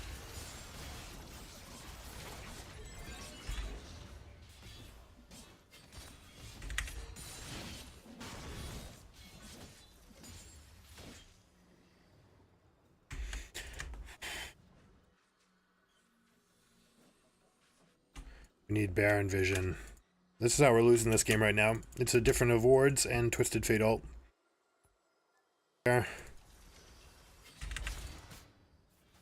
[SPEAKER 1] We need Baron vision. This is how we're losing this game right now. It's a different of wards and Twisted Fate ult.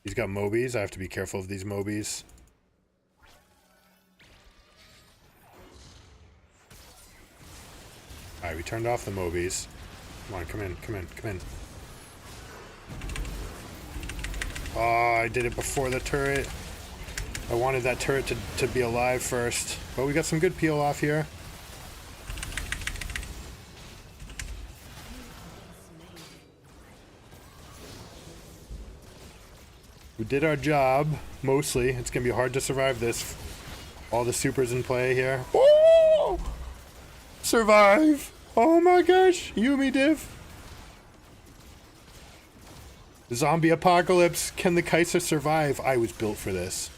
[SPEAKER 1] He's got Mobies. I have to be careful of these Mobies. Alright, we turned off the Mobies. Come on, come in, come in, come in. Oh, I did it before the turret. I wanted that turret to be alive first. But we got some good peel off here. We did our job, mostly. It's going to be hard to survive this. All the supers in play here. Oh! Survive! Oh my gosh! Yumi div! Zombie apocalypse! Can the Kai'Sa survive? I was built for this.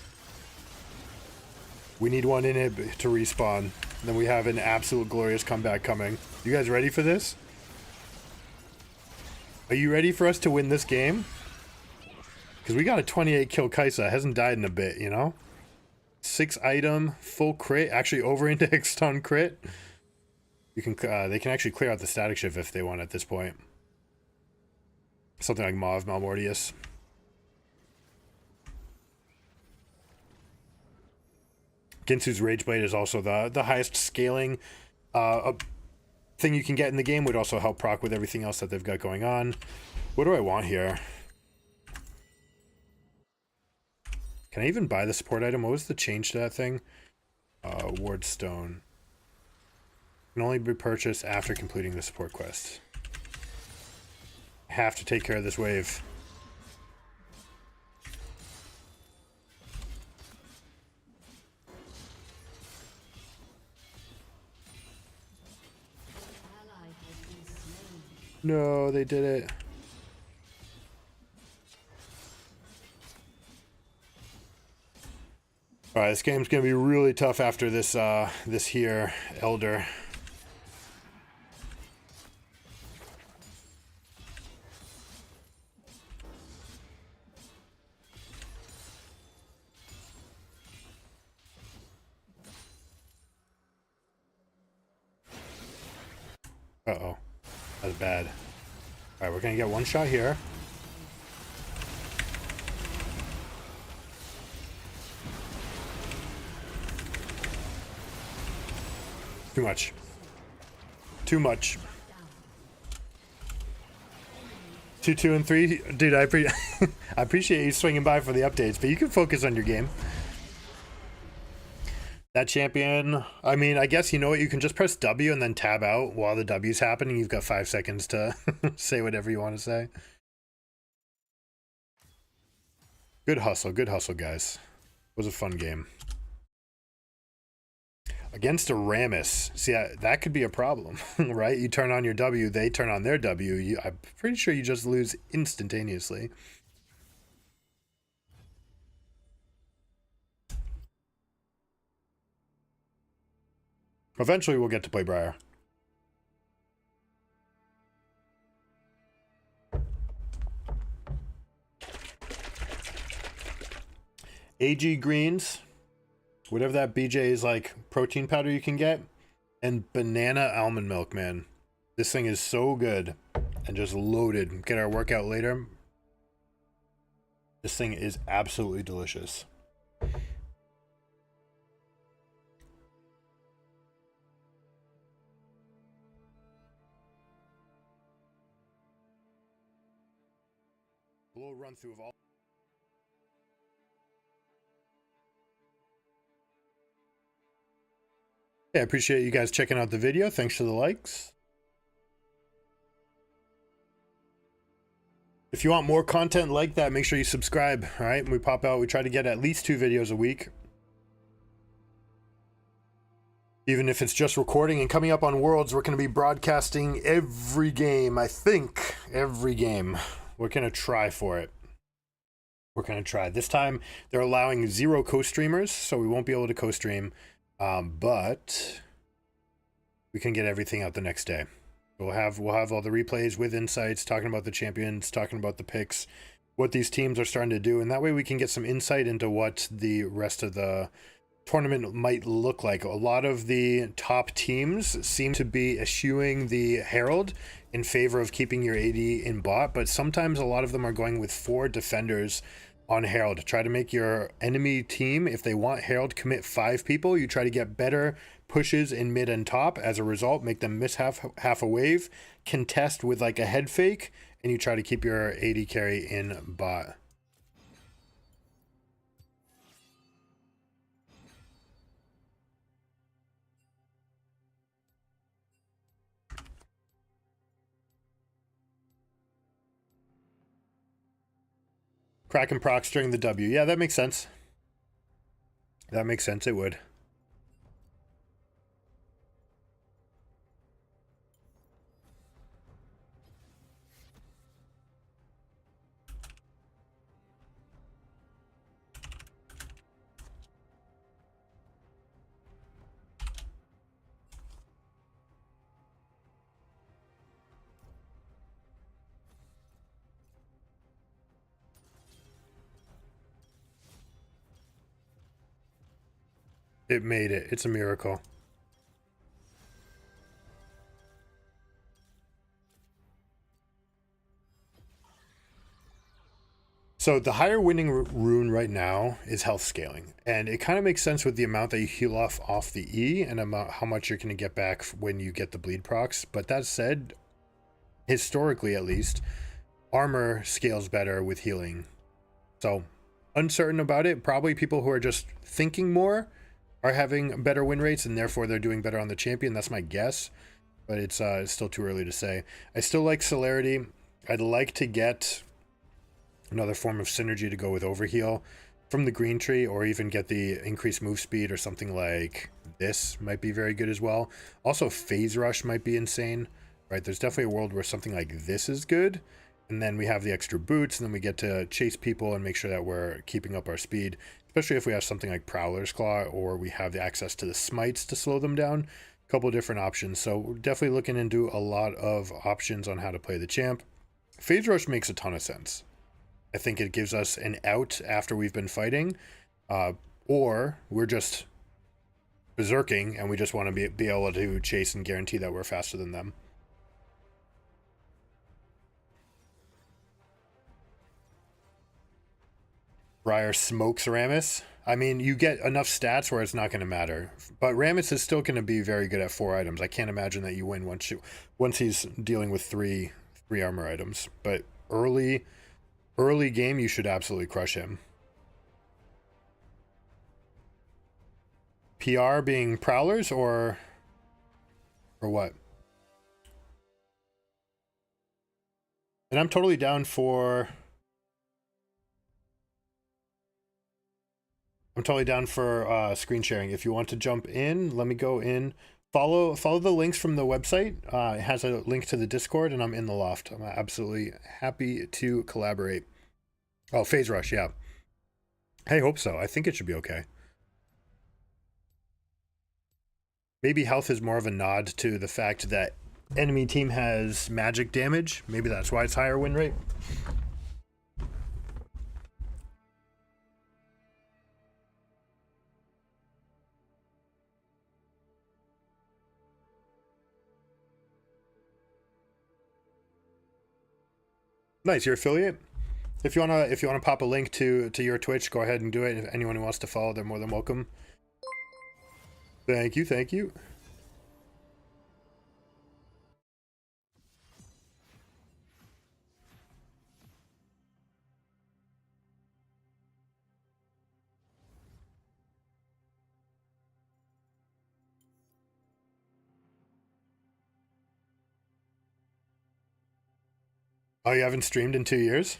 [SPEAKER 1] We need one inhib to respawn. Then we have an absolute glorious comeback coming. You guys ready for this? Are you ready for us to win this game? Because we got a 28 kill Kai'Sa. Hasn't died in a bit, you know? 6 item, full crit. Actually over indexed on crit. You can they can actually clear out the static shift if they want at this point. Something like Mauve Malmortius. Ginsu's Rageblade is also the highest scaling thing you can get in the game. Would also help proc with everything else that they've got going on. What do I want here? Can I even buy the support item? What was the change to that thing? Ward Stone. Can only be purchased after completing the support quest. I have to take care of this wave. No, they did it. All right, this game's gonna be really tough after this this here Elder. Uh-oh. That's bad. Alright, we're gonna get one shot here. Too much. Too much. 2, 2, and 3. Dude, I appreciate you swinging by for the updates, but you can focus on your game. That champion, I mean, I guess you know what, you can just press W and then tab out while the W's happening. You've got 5 seconds to say whatever you want to say. Good hustle, guys. It was a fun game. Against a Rammus, see, that could be a problem, right? You turn on your W, they turn on their W. I'm pretty sure you just lose instantaneously. Eventually, we'll get to play Briar. AG greens, whatever that BJ's like protein powder you can get, and banana almond milk, man. This thing is so good and just loaded. Get our workout later. This thing is absolutely delicious. A little run through of all. Yeah, I appreciate you guys checking out the video. Thanks for the likes. If you want more content like that, make sure you subscribe. All right, when we pop out, we try to get at least 2 videos a week. Even if it's just recording. And coming up on Worlds, we're going to be broadcasting every game. I think every game. We're going to try for it. We're going to try. This time, they're allowing 0 co-streamers, so we won't be able to co-stream. But we can get everything out the next day. We'll have all the replays with insights, talking about the champions, talking about the picks, what these teams are starting to do, and that way we can get some insight into what the rest of the tournament might look like. A lot of the top teams seem to be eschewing the Herald in favor of keeping your AD in bot, but sometimes a lot of them are going with 4 defenders on Herald. Try to make your enemy team, if they want Herald, commit 5 people. You try to get better pushes in mid and top. As a result, make them miss half a wave, contest with like a head fake, and you try to keep your AD carry in bot. Kraken procs during the W. Yeah, that makes sense. That makes sense. It would. It made it. It's a miracle. So the higher winning rune right now is health scaling, and it kind of makes sense with the amount that you heal off the E and how much you're going to get back when you get the bleed procs. But that said, historically at least, armor scales better with healing. So uncertain about it. Probably people who are just thinking more are having better win rates, and therefore they're doing better on the champion. That's my guess, but it's still too early to say. I still like celerity. I'd like to get another form of synergy to go with overheal from the green tree, or even get the increased move speed or something like this might be very good as well. Also, phase rush might be insane, right? There's definitely a world where something like this is good, and then we have the extra boots, and then we get to chase people and make sure that we're keeping up our speed, especially if we have something like Prowler's Claw, or we have the access to the smites to slow them down. A couple different options. So we're definitely looking into a lot of options on how to play the champ. Phase Rush makes a ton of sense. I think it gives us an out after we've been fighting, or we're just berserking and we just want to be able to chase and guarantee that we're faster than them. Briar smokes Rammus. I mean, you get enough stats where it's not going to matter, but Rammus is still going to be very good at 4 items. I can't imagine that you win once he's dealing with three armor items. But early game, you should absolutely crush him. PR being Prowlers or what? And I'm totally down for screen sharing. If you want to jump in, let me go in. Follow the links from the website. It has a link to the Discord, and I'm in the loft. I'm absolutely happy to collaborate. Oh, Phase Rush, yeah. I hope so. I think it should be okay. Maybe health is more of a nod to the fact that enemy team has magic damage. Maybe that's why it's higher win rate. Nice, your affiliate. If you wanna pop a link to your Twitch, go ahead and do it. If anyone who wants to follow, they're more than welcome. Thank you. Oh, you haven't streamed in 2 years?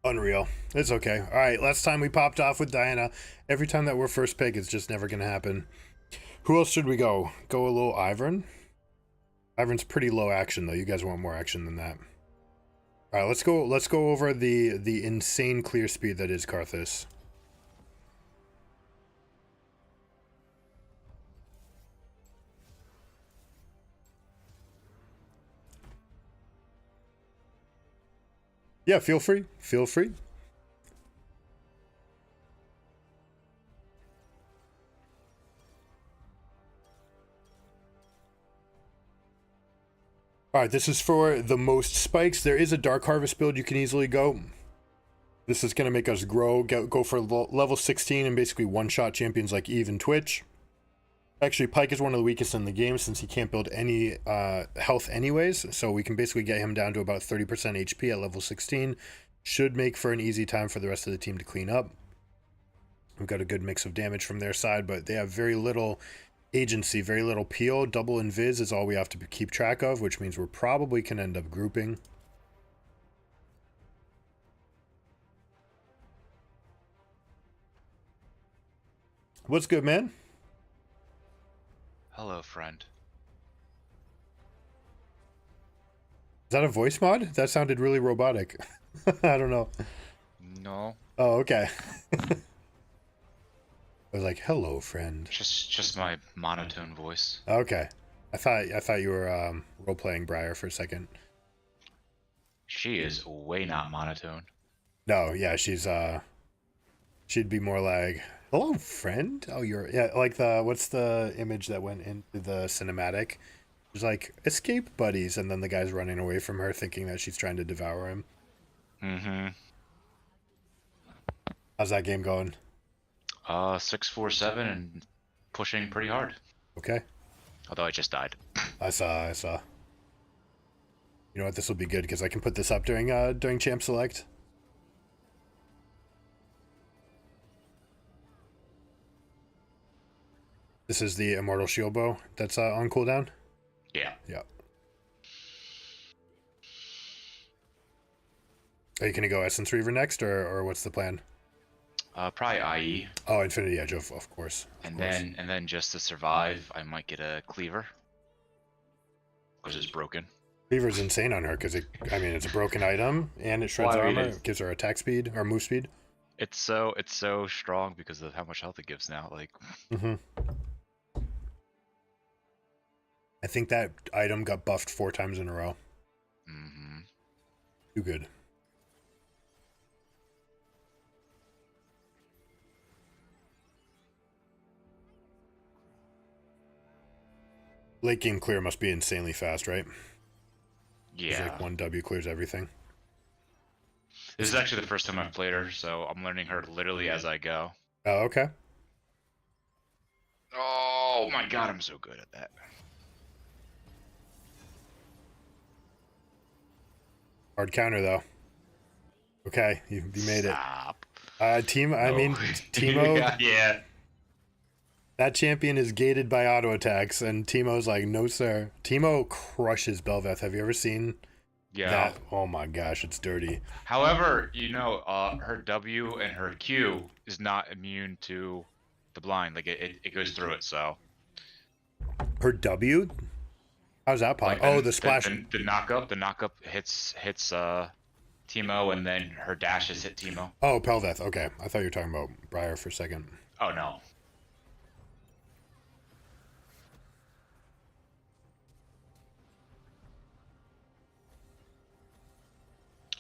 [SPEAKER 1] Unreal. It's okay. All right, last time we popped off with Diana. Every time that we're first pick, it's just never gonna happen. Who else should we go? Go a little Ivern? Ivern's pretty low action though. You guys want more action than that. All right, let's go over the insane clear speed that is Karthus. Yeah, feel free. Feel free. All right, this is for the most spikes. There is a Dark Harvest build you can easily go. This is going to make us grow, go for level 16 and basically one-shot champions like Eve and Twitch. Actually, Pyke is one of the weakest in the game since he can't build any health anyways, so we can basically get him down to about 30% HP at level 16. Should make for an easy time for the rest of the team to clean up. We've got a good mix of damage from their side, but they have very little agency, very little peel. Double invis is all we have to keep track of, which means we're probably can end up grouping. What's good, man?
[SPEAKER 3] Hello, friend.
[SPEAKER 1] Is that a voice mod? That sounded really robotic. I don't know.
[SPEAKER 3] No.
[SPEAKER 1] Oh, okay. I was like, "Hello, friend."
[SPEAKER 3] Just my monotone voice.
[SPEAKER 1] Okay. I thought you were role playing Briar for a second.
[SPEAKER 3] She is way not monotone.
[SPEAKER 1] No, yeah, she'd be more like, Hello, friend. Oh, you're yeah. Like what's the image that went into the cinematic? There's like escape buddies, and then the guy's running away from her, thinking that she's trying to devour him.
[SPEAKER 3] Mm-hmm.
[SPEAKER 1] How's that game going?
[SPEAKER 3] 647 and pushing pretty hard.
[SPEAKER 1] Okay.
[SPEAKER 3] Although I just died.
[SPEAKER 1] I saw. You know what? This will be good because I can put this up during Champ Select. This is the Immortal Shield Bow that's on cooldown.
[SPEAKER 3] Yeah.
[SPEAKER 1] Yeah. Are you gonna go Essence Reaver next, or what's the plan?
[SPEAKER 3] Probably IE.
[SPEAKER 1] Oh, Infinity Edge, of course.
[SPEAKER 3] And then just to survive, I might get a cleaver. Because it's broken.
[SPEAKER 1] Reaver's insane on her because it's a broken item and it shreds
[SPEAKER 3] Well, I mean,
[SPEAKER 1] armor. It gives her attack speed or move speed.
[SPEAKER 3] It's so strong because of how much health it gives now. Like,
[SPEAKER 1] Mm-hmm. I think that item got buffed 4 times in a row.
[SPEAKER 3] mm-hmm.
[SPEAKER 1] Too good. Late game clear must be insanely fast, right? It's
[SPEAKER 3] Yeah.
[SPEAKER 1] like 1W clears everything.
[SPEAKER 3] This is actually the first time I've played her, so I'm learning her literally as I go.
[SPEAKER 1] Oh, okay.
[SPEAKER 3] Oh my god, I'm so good at that.
[SPEAKER 1] Hard counter though. Okay, you made
[SPEAKER 3] Stop.
[SPEAKER 1] it. Teemo.
[SPEAKER 3] Yeah.
[SPEAKER 1] That champion is gated by auto attacks, and Teemo's like, no sir. Teemo crushes Bel'Veth. Have you ever seen
[SPEAKER 3] Yeah.
[SPEAKER 1] that? Oh my gosh, it's dirty.
[SPEAKER 3] However, her W and her Q is not immune to the blind. Like it goes through it. So.
[SPEAKER 1] Her W? How's that possible?
[SPEAKER 3] Like
[SPEAKER 1] Oh, the splash.
[SPEAKER 3] The knockup hits Teemo, and then her dashes hit Teemo.
[SPEAKER 1] Oh, Pelveth. Okay, I thought you were talking about Briar for a second.
[SPEAKER 3] Oh no.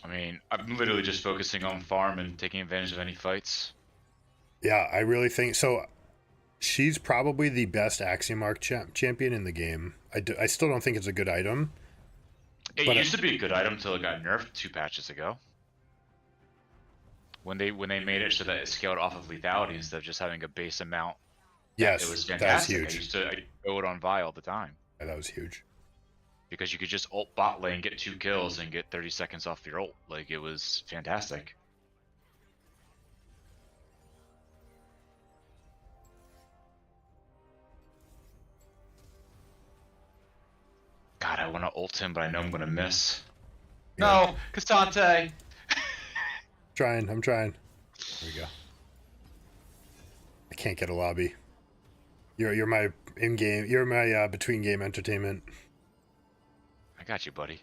[SPEAKER 3] I mean, I'm literally just focusing on farm and taking advantage of any fights.
[SPEAKER 1] Yeah, I really think so. She's probably the best Axiomark champion in the game. I still don't think it's a good item.
[SPEAKER 3] It
[SPEAKER 1] But
[SPEAKER 3] used to be a good item until it got nerfed 2 patches ago. When they made it so that it scaled off of lethality instead of just having a base amount.
[SPEAKER 1] Yes,
[SPEAKER 3] It was
[SPEAKER 1] that was
[SPEAKER 3] fantastic.
[SPEAKER 1] huge.
[SPEAKER 3] I go it on Vi all the time.
[SPEAKER 1] Yeah, that was huge.
[SPEAKER 3] Because you could just ult bot lane, get 2 kills, and get 30 seconds off your ult. Like, it was fantastic. God, I want to ult him, but I know I'm going to miss.
[SPEAKER 1] Yeah.
[SPEAKER 3] No, Cassante!
[SPEAKER 1] I'm trying. There we go. I can't get a lobby. You're my in-game. You're my between game entertainment.
[SPEAKER 3] I got you, buddy.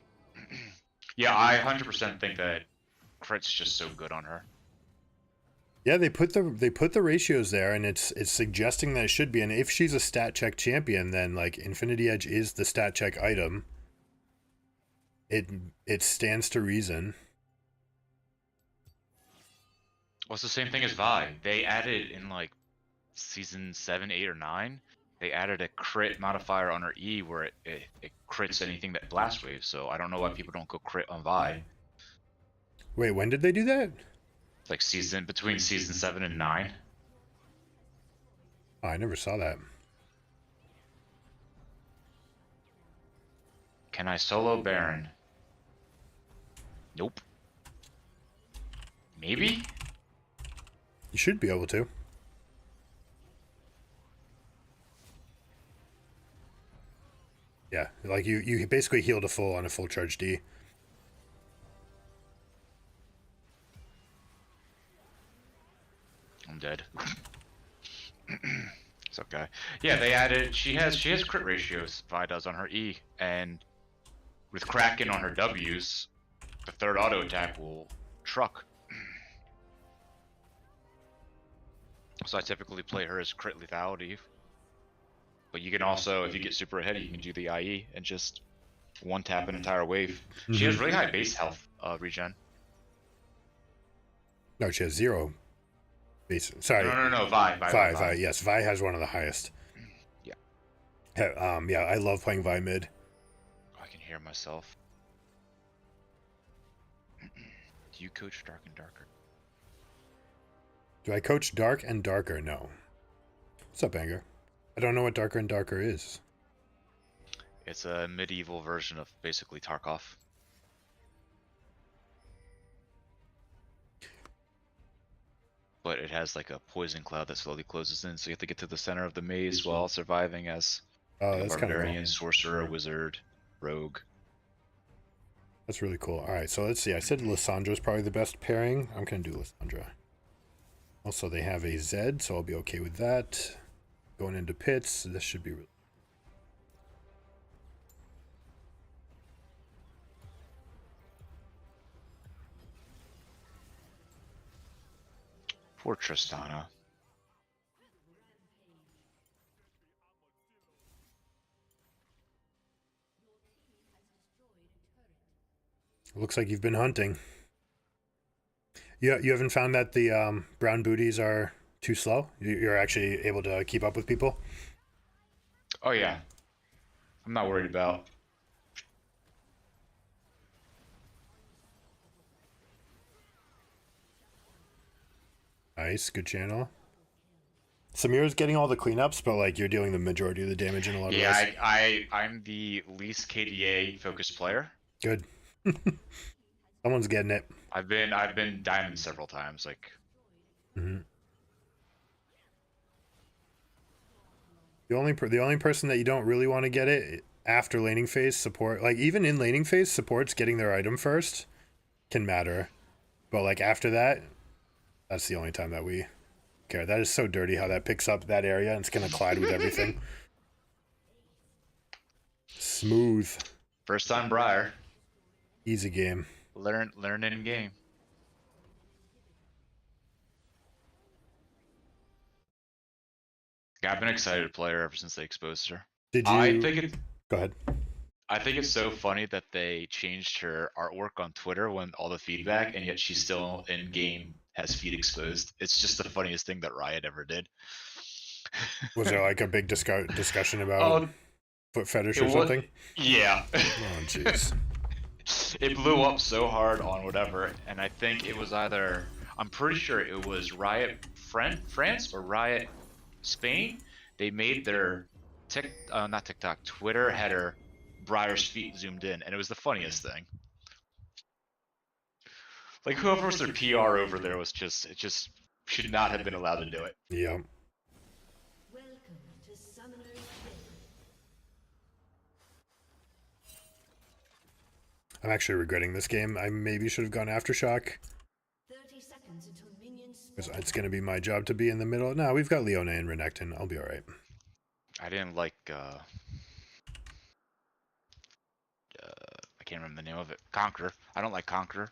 [SPEAKER 3] Yeah, I 100% think that crit's just so good on her.
[SPEAKER 1] Yeah, they put the ratios there, and it's suggesting that it should be. And if she's a stat check champion, then like Infinity Edge is the stat check item. It stands to reason.
[SPEAKER 3] Well, it's the same thing as Vi. They added in like season 7, 8, or 9. They added a crit modifier on her E where it crits anything that blast waves. So I don't know why people don't go crit on Vi.
[SPEAKER 1] Wait, when did they do that?
[SPEAKER 3] Like between season 7 and 9.
[SPEAKER 1] Oh, I never saw that.
[SPEAKER 3] Can I solo Baron? Nope. Maybe?
[SPEAKER 1] You should be able to. Yeah, like you basically healed on a full charge D.
[SPEAKER 3] I'm dead. It's okay. Yeah, they added. She has crit ratios. Vi does on her E, and with Kraken on her Ws, the third auto attack will truck. So I typically play her as crit lethality. But you can also, if you get super ahead, you can do the IE and just one tap an entire wave. She has really high base health regen.
[SPEAKER 1] No, she has 0 Sorry.
[SPEAKER 3] No. Vi.
[SPEAKER 1] Yes, Vi has one of the highest.
[SPEAKER 3] Yeah.
[SPEAKER 1] Yeah, I love playing Vi mid.
[SPEAKER 3] I can hear myself. Do you coach Dark and Darker?
[SPEAKER 1] Do I coach Dark and Darker? No. What's up, Anger? I don't know what Darker and Darker is.
[SPEAKER 3] It's a medieval version of basically Tarkov. But it has like a poison cloud that slowly closes in, so you have to get to the center of the maze while surviving as
[SPEAKER 1] Oh,
[SPEAKER 3] like a
[SPEAKER 1] that's kind of
[SPEAKER 3] barbarian,
[SPEAKER 1] cool.
[SPEAKER 3] sorcerer, wizard, rogue.
[SPEAKER 1] That's really cool. All right, so let's see. I said Lissandra's probably the best pairing. I'm going to do Lissandra. Also, they have a Zed, so I'll be okay with that. Going into pits, this should be...
[SPEAKER 3] Poor Tristana.
[SPEAKER 1] Looks like you've been hunting. You haven't found that the brown booties are too slow? You're actually able to keep up with people?
[SPEAKER 3] Oh yeah. I'm not worried about.
[SPEAKER 1] Nice, good channel. Samira's getting all the cleanups, but like you're dealing the majority of the damage in a lot of ways.
[SPEAKER 3] Yeah, I'm the least KDA focused player.
[SPEAKER 1] Good. Someone's getting it.
[SPEAKER 3] I've been diamond several times, like.
[SPEAKER 1] Mm-hmm. The only person that you don't really want to get it after laning phase support, like even in laning phase, supports getting their item first can matter, but like after that, that's the only time that we care. That is so dirty how that picks up that area and it's gonna collide with everything. Smooth.
[SPEAKER 3] First time Briar.
[SPEAKER 1] Easy game.
[SPEAKER 3] Learn in game. Yeah, I've been excited to play her ever since they exposed her.
[SPEAKER 1] Did you? Go ahead.
[SPEAKER 3] I think it's so funny that they changed her artwork on Twitter when all the feedback, and yet she's still in game has feet exposed. It's just the funniest thing that Riot ever did.
[SPEAKER 1] Was there like a big discussion about foot fetish or something?
[SPEAKER 3] Yeah.
[SPEAKER 1] Oh jeez.
[SPEAKER 3] It blew up so hard on whatever, and I think it was either, I'm pretty sure it was Riot France or Riot Spain. They made their not TikTok, Twitter header Briar's feet zoomed in, and it was the funniest thing. Like whoever was their PR over there was just should not have been allowed to do it.
[SPEAKER 1] Yeah.
[SPEAKER 2] Welcome to Summoner's Rift.
[SPEAKER 1] I'm actually regretting this game. I maybe should have gone Aftershock.
[SPEAKER 2] 30 seconds until minions
[SPEAKER 1] Because it's going to be my job to be in the middle. No, we've got Leona and Renekton. I'll be all right.
[SPEAKER 3] I didn't like I can't remember the name of it. Conqueror. I don't like Conqueror.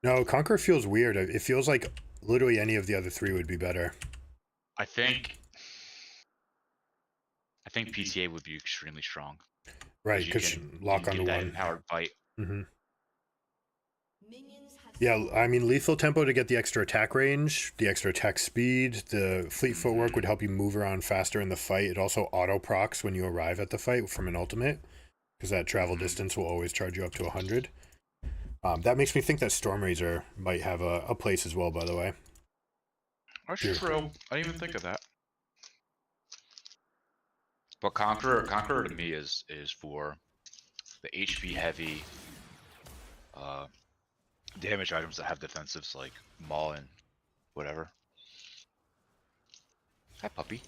[SPEAKER 1] No, Conqueror feels weird. It feels like literally any of the other three would be better.
[SPEAKER 3] I think PTA would be extremely strong.
[SPEAKER 1] Right, because lock onto one.
[SPEAKER 3] Empowered bite.
[SPEAKER 1] Mm-hmm.
[SPEAKER 2] Minions have
[SPEAKER 1] Yeah, I mean, lethal tempo to get the extra attack range, the extra attack speed, the fleet footwork would help you move around faster in the fight. It also auto procs when you arrive at the fight from an ultimate, because that travel distance will always charge you up to 100. That makes me think that Storm Razor might have a place as well, by the way.
[SPEAKER 3] That's true. I didn't even think of that. But Conqueror to me is for the HP heavy damage items that have defensives like Maul and whatever. Hi puppy.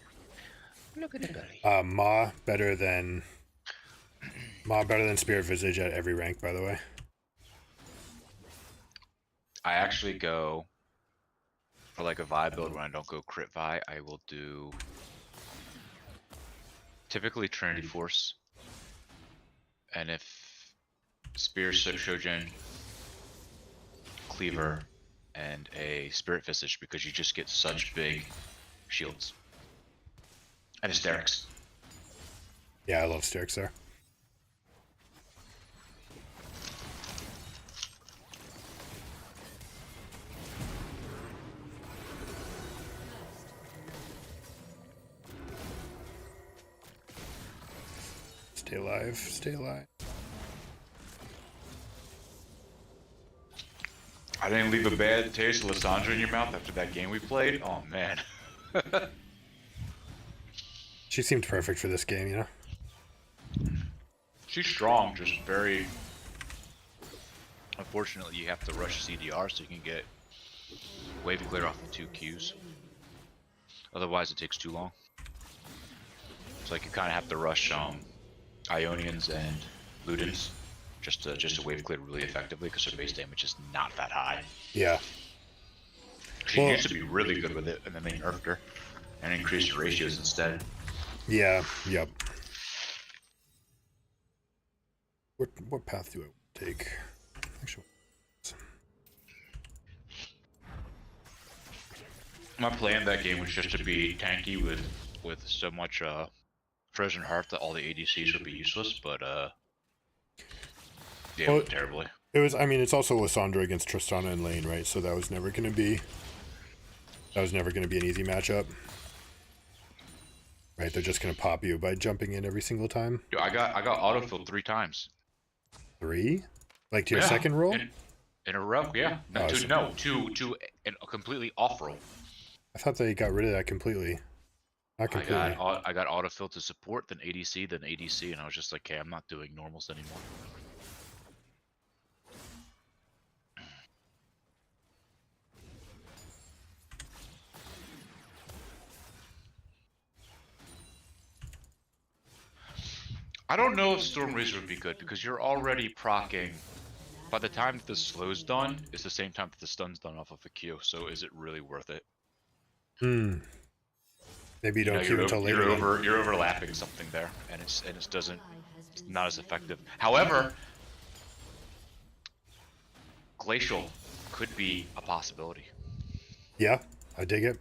[SPEAKER 3] Look at the belly.
[SPEAKER 1] Ma better than Spirit Visage at every rank, by the way.
[SPEAKER 3] I actually go for like a Vi build when I don't go crit Vi. I will do typically Trinity Force, and if Spear Shojin, Cleaver, and a Spirit Visage, because you just get such big shields. And Hysterics.
[SPEAKER 1] Yeah, I love Hysterics there. Stay alive. Stay alive.
[SPEAKER 3] I didn't leave a bad taste of Lissandra in your mouth after that game we played. Oh man.
[SPEAKER 1] She seemed perfect for this game, you know?
[SPEAKER 3] She's strong, just very. Unfortunately, you have to rush CDR so you can get wave clear off of 2 Qs. Otherwise, it takes too long. It's like you kind of have to rush Ionians and Ludens just to wave clear really effectively because her base damage is not that high.
[SPEAKER 1] Yeah.
[SPEAKER 3] She used to be really good with it, and then they nerfed her and increased her ratios instead.
[SPEAKER 1] Yeah. Yep. What path do I take? Actually.
[SPEAKER 3] My plan that game was just to be tanky with so much Frozen Heart that all the ADCs would be useless, but yeah,
[SPEAKER 1] Well,
[SPEAKER 3] terribly.
[SPEAKER 1] It was. I mean, it's also Lissandra against Tristana in lane, right? So that was never going to be. That was never going to be an easy matchup. Right? They're just going to pop you by jumping in every single time.
[SPEAKER 3] Yo, I got autofilled 3 times.
[SPEAKER 1] 3? Like to your second roll?
[SPEAKER 3] In a row, yeah. No, two in a completely off roll.
[SPEAKER 1] I thought they got rid of that completely. Not completely.
[SPEAKER 3] I got autofill to support, then ADC, and I was just like, okay, I'm not doing normals anymore. I don't know if Storm Razor would be good because you're already proccing. By the time that the slow's done, it's the same time that the stun's done off of a Q. So is it really worth it?
[SPEAKER 1] Maybe you don't Q until later.
[SPEAKER 3] You're overlapping something there, and it's it's not as effective. However, Glacial could be a possibility.
[SPEAKER 1] Yeah, I dig it.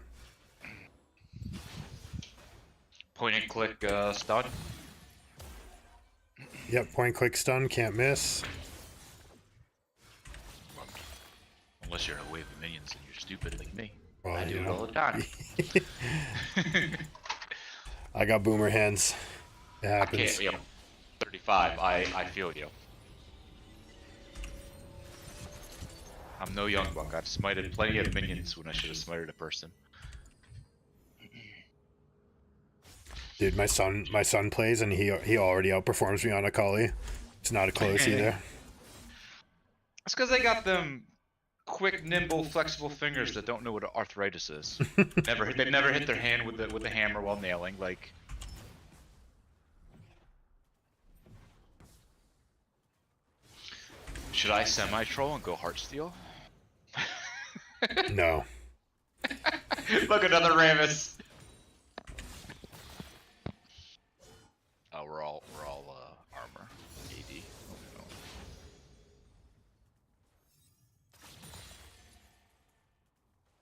[SPEAKER 3] Point and click stun.
[SPEAKER 1] Yep, point click stun, can't miss.
[SPEAKER 3] Unless you're in a wave of minions and you're stupid like me.
[SPEAKER 1] Well,
[SPEAKER 3] I do it all the time.
[SPEAKER 1] I got boomer hands. It happens.
[SPEAKER 3] I can't, yo, 35, I feel you. I'm no young buck. I've smited plenty of minions when I should have smited a person.
[SPEAKER 1] Dude, my son plays and he already outperforms me on Akali. It's not a close either.
[SPEAKER 3] That's because they got them quick, nimble, flexible fingers that don't know what arthritis is. They've never hit their hand with the hammer while nailing. Like, should I semi-troll and go Heartsteel?
[SPEAKER 1] No.
[SPEAKER 3] Look, another Rammus. Oh, we're all armor. AD. Oh, no.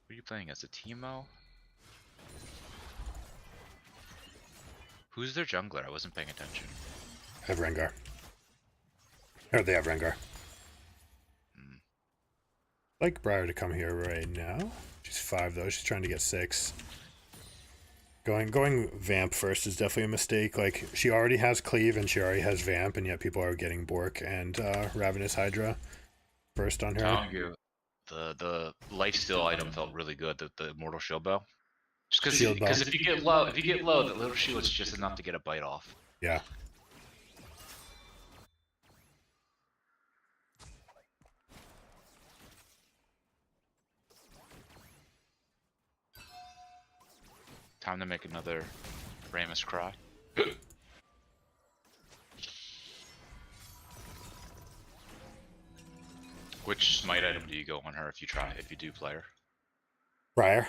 [SPEAKER 3] Who are you playing as, a Teemo? Who's their jungler? I wasn't paying attention.
[SPEAKER 1] I have Rengar. Or they have Rengar. I'd like Briar to come here right now. She's 5 though. She's trying to get 6. Going Vamp first is definitely a mistake. Like, she already has Cleave and she already has Vamp, and yet people are getting Bork and Ravenous Hydra first on her.
[SPEAKER 3] The lifesteal item felt really good. The Immortal Shield Bow. Just
[SPEAKER 1] Shield
[SPEAKER 3] because
[SPEAKER 1] bow.
[SPEAKER 3] if you get low, that little shield's just enough to get a bite off.
[SPEAKER 1] Yeah.
[SPEAKER 3] Time to make another Rammus cry. Which smite item do you go on her if you do play her?
[SPEAKER 1] Briar.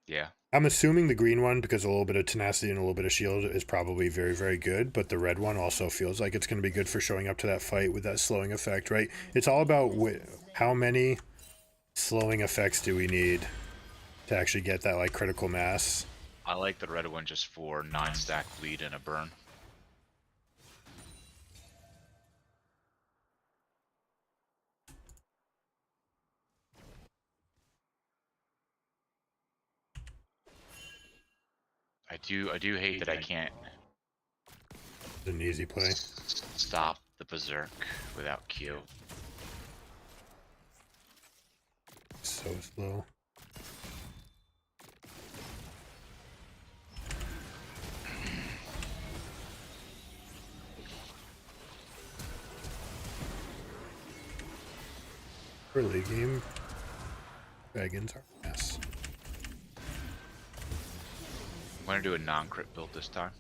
[SPEAKER 3] Yeah.
[SPEAKER 1] I'm assuming the green one, because a little bit of tenacity and a little bit of shield, is probably very, very good, but the red one also feels like it's going to be good for showing up to that fight with that slowing effect, right? It's all about how many slowing effects do we need to actually get that, like, critical mass.
[SPEAKER 3] I like the red one just for 9-stack bleed and a burn. I do hate that I can't
[SPEAKER 1] An easy play.
[SPEAKER 3] Stop the berserk without Q.
[SPEAKER 1] So slow. Early game, dragons are a mess.
[SPEAKER 3] I'm gonna do a non-crit build this time.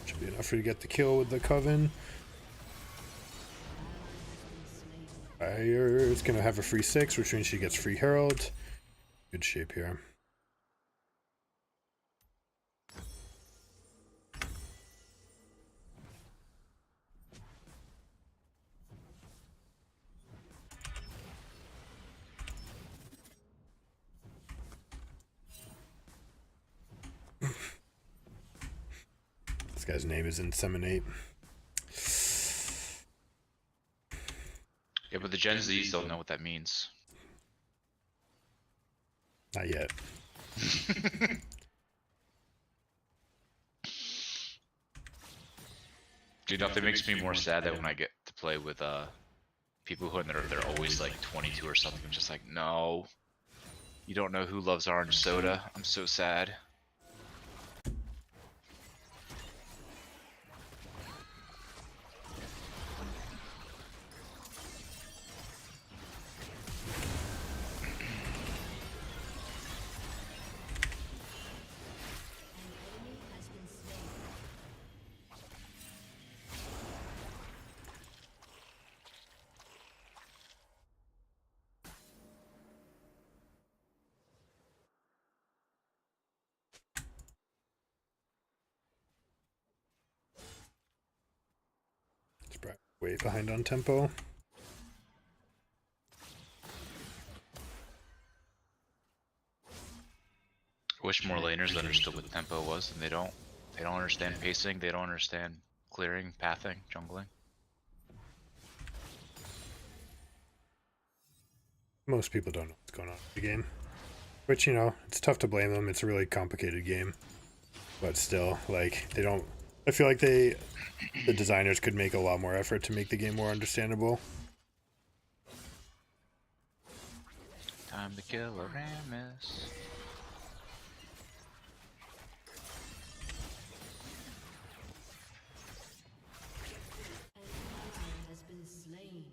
[SPEAKER 1] Should be enough for you to get the kill with the coven. Briar is gonna have a free 6, which means she gets free herald. Good shape here. This guy's name is Inseminate.
[SPEAKER 3] Yeah, but the Gen Zs don't know what that means.
[SPEAKER 1] Not yet.
[SPEAKER 3] Dude, nothing makes me more sad than when I get to play with people who they're always like 22 or something. I'm just like, no, you don't know who loves orange soda. I'm so sad.
[SPEAKER 1] It's way behind on tempo.
[SPEAKER 3] Wish more laners understood what tempo was, and they don't. They don't understand pacing. They don't understand clearing, pathing, jungling.
[SPEAKER 1] Most people don't know what's going on in the game. Which, you know, it's tough to blame them. It's a really complicated game. But still, like, they don't... I feel like the designers could make a lot more effort to make the game more understandable.
[SPEAKER 3] Time to kill a Rammus.
[SPEAKER 2] Has been slain.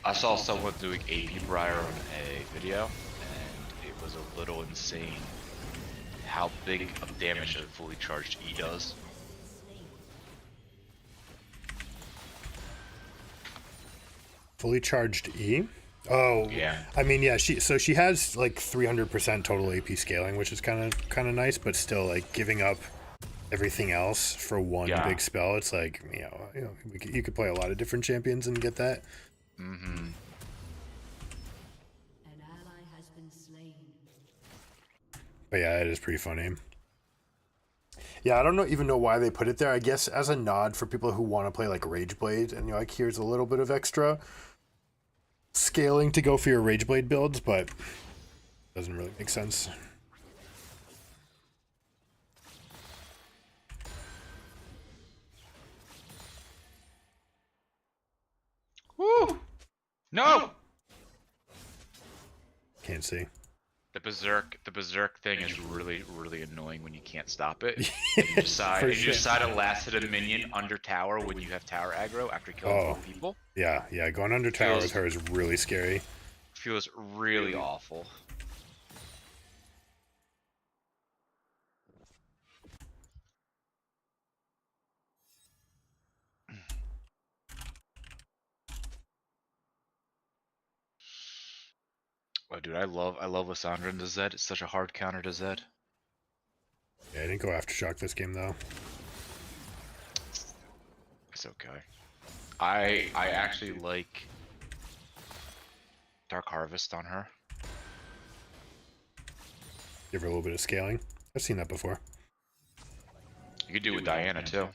[SPEAKER 3] I saw someone doing AP Briar on a video, and it was a little insane how big of damage a fully charged E does.
[SPEAKER 1] Fully charged E? Oh,
[SPEAKER 3] Yeah.
[SPEAKER 1] I mean, yeah. She has like 300% total AP scaling, which is kind of nice, but still, like giving up everything else for one big spell. It's like you could play a lot of different champions and get that.
[SPEAKER 3] Mm-hmm.
[SPEAKER 2] An ally has been slain.
[SPEAKER 1] But yeah, it is pretty funny. Yeah, I don't even know why they put it there. I guess as a nod for people who want to play like Rageblade, and like here's a little bit of extra scaling to go for your Rageblade builds, but doesn't really make sense.
[SPEAKER 3] Woo! No!
[SPEAKER 1] Can't see.
[SPEAKER 3] The berserk thing is really annoying when you can't stop it. And you decide to last hit a minion under tower when you have tower aggro after killing 4 people.
[SPEAKER 1] Yeah, going under tower with her is really scary.
[SPEAKER 3] Feels really awful. Oh, dude, I love Lissandra into Zed. It's such a hard counter to Zed.
[SPEAKER 1] Yeah, I didn't go Aftershock this game though.
[SPEAKER 3] It's okay. I actually like Dark Harvest on her.
[SPEAKER 1] Give her a little bit of scaling. I've seen that before.
[SPEAKER 3] You could do it with Diana too.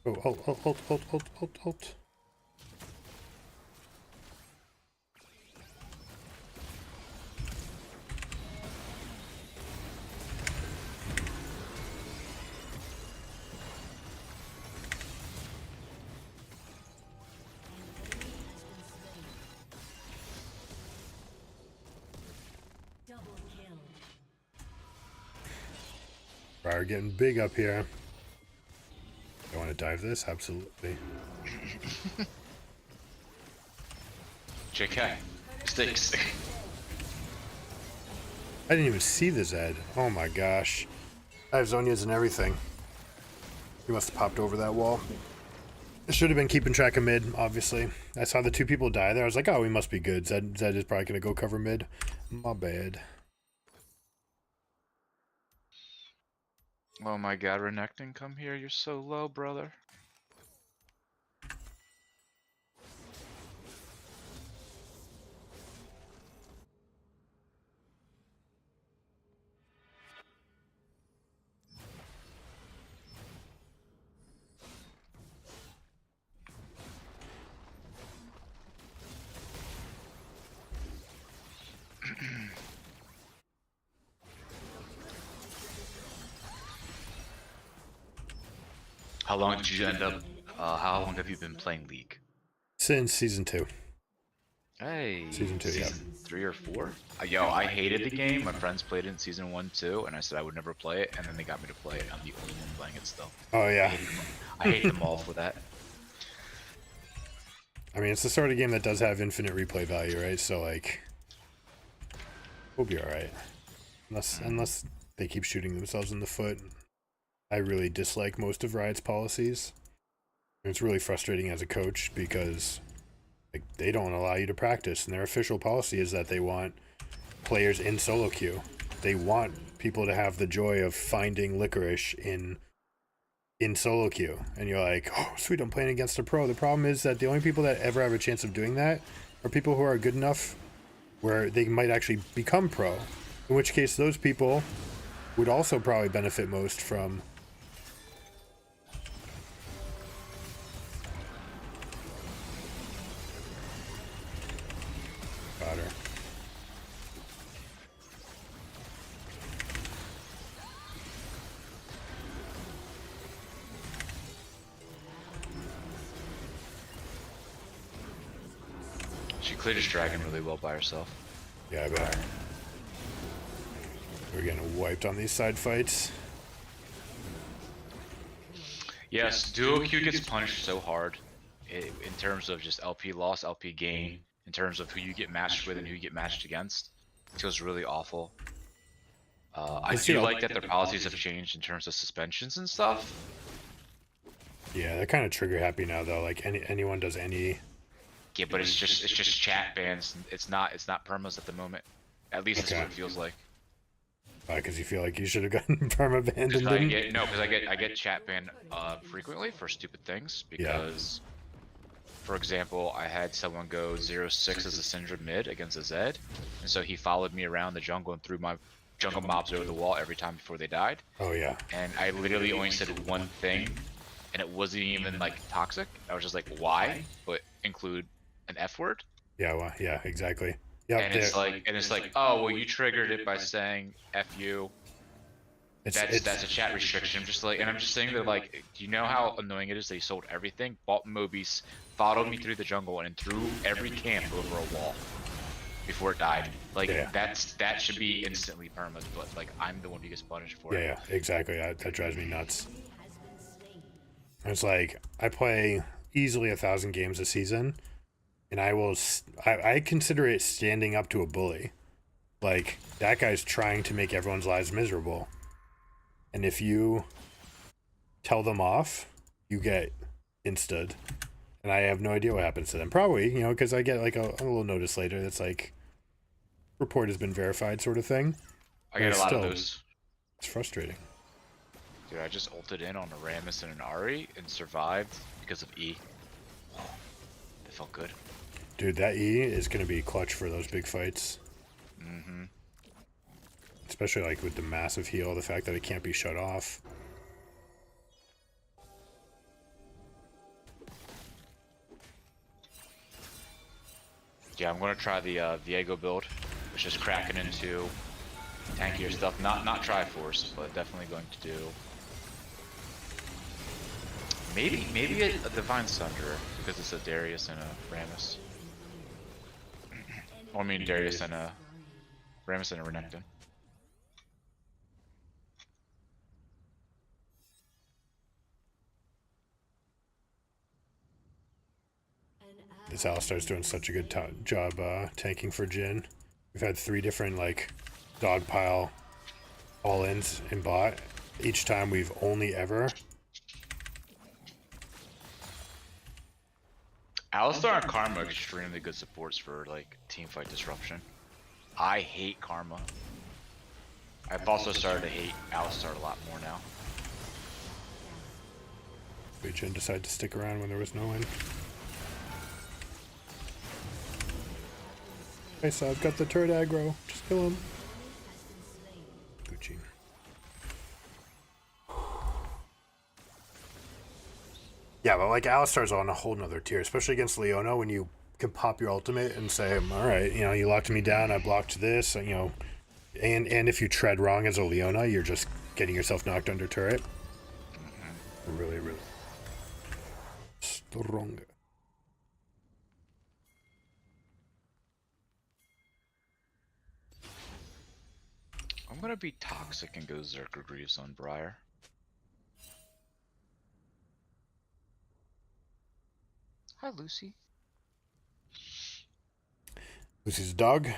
[SPEAKER 1] Oh, halt.
[SPEAKER 2] Double kill.
[SPEAKER 1] Briar getting big up here. I want to dive this? Absolutely.
[SPEAKER 3] JK. Sticks.
[SPEAKER 1] I didn't even see the Zed. Oh my gosh. I have Zonias and everything. He must have popped over that wall. I should have been keeping track of mid, obviously. I saw the two people die there. I was like, oh, we must be good. Zed is probably going to go cover mid. My bad.
[SPEAKER 3] Oh my god, Renekton, come here. You're so low, brother. How long did you end up? How long have you been playing League?
[SPEAKER 1] Since season 2.
[SPEAKER 3] Hey,
[SPEAKER 1] Season 2, yeah.
[SPEAKER 3] season 3 or 4? Yo, I hated the game. My friends played it in season 1 too, and I said I would never play it, and then they got me to play it. I'm the only one playing it still.
[SPEAKER 1] Oh, yeah.
[SPEAKER 3] I hate them all for that.
[SPEAKER 1] I mean, it's the sort of game that does have infinite replay value, right? So, like, we'll be alright. Unless they keep shooting themselves in the foot. I really dislike most of Riot's policies. And it's really frustrating as a coach because like they don't allow you to practice, and their official policy is that they want players in solo queue. They want people to have the joy of finding licorice in solo queue. And you're like, oh sweet, I'm playing against a pro. The problem is that the only people that ever have a chance of doing that are people who are good enough where they might actually become pro. In which case those people would also probably benefit most from Potter.
[SPEAKER 3] She cleared his dragon really well by herself.
[SPEAKER 1] Yeah, I bet. We're getting wiped on these side fights.
[SPEAKER 3] Yes, duo Q gets punished so hard in terms of just LP loss, LP gain, in terms of who you get matched with and who you get matched against. It feels really awful. I do like that their policies have changed in terms of suspensions and stuff.
[SPEAKER 1] Yeah, they're kind of trigger happy now though. Like anyone does any.
[SPEAKER 3] Yeah, but it's just chat bans. It's not permas at the moment. At least that's what it feels like.
[SPEAKER 1] Because you feel like you should have gotten perma-banned.
[SPEAKER 3] Because I get chat banned frequently for stupid things. Because, for example, I had someone go 0-6 as a Syndra mid against a Zed, and so he followed me around the jungle and threw my jungle mobs over the wall every time before they died.
[SPEAKER 1] Oh yeah.
[SPEAKER 3] And I literally only said one thing, and it wasn't even like toxic. I was just like, why? But include an F word.
[SPEAKER 1] Yeah. Well, yeah. Exactly. Yep,
[SPEAKER 3] and it's like, oh well, you triggered it by saying "f you." That's a chat restriction. I'm just like, and I'm just saying that like, do you know how annoying it is? They sold everything, bought Mobius, followed me through the jungle, and threw every camp over a wall before it died. Like that should be instantly permas, but like I'm the one who gets punished for it.
[SPEAKER 1] Yeah, exactly. That drives me nuts. It's like I play easily 1,000 games a season. And I consider it standing up to a bully. Like, that guy's trying to make everyone's lives miserable. And if you tell them off, you get insta'd. and I have no idea what happens to them. Probably, you know, because I get like a little notice later that's like, report has been verified sort of thing.
[SPEAKER 3] I get a lot
[SPEAKER 1] Still,
[SPEAKER 3] of those.
[SPEAKER 1] it's frustrating.
[SPEAKER 3] Dude, I just ulted in on a Rammus and an Ari and survived because of E. That felt good.
[SPEAKER 1] Dude, that E is going to be clutch for those big fights.
[SPEAKER 3] Mm-hmm.
[SPEAKER 1] Especially like with the massive heal, the fact that it can't be shut off.
[SPEAKER 3] Yeah, I'm gonna try the Viego build, which is cracking into tankier stuff. Not Triforce, but definitely going to do maybe a Divine Sunder because it's a Darius and a Rammus. Or I mean Darius and a Rammus and a Renekton.
[SPEAKER 1] This Alistar's doing such a good job tanking for Jhin. We've had 3 different like dogpile all-ins in bot. Each time we've only ever.
[SPEAKER 3] Alistar and Karma are extremely good supports for like teamfight disruption. I hate Karma. I've also started to hate Alistar a lot more now.
[SPEAKER 1] Jhin decided to stick around when there was no one. Okay, so I've got the turret aggro. Just kill him. Gucci. Yeah, but like Alistar's on a whole nother tier, especially against Leona when you can pop your ultimate and say, all right, you know, you locked me down, I blocked this, you know, and if you tread wrong as a Leona, you're just getting yourself knocked under turret. Really, really strong.
[SPEAKER 3] I'm gonna be toxic and go Zerker Greaves on Briar. Hi, Lucy.
[SPEAKER 1] Lucy's a dog?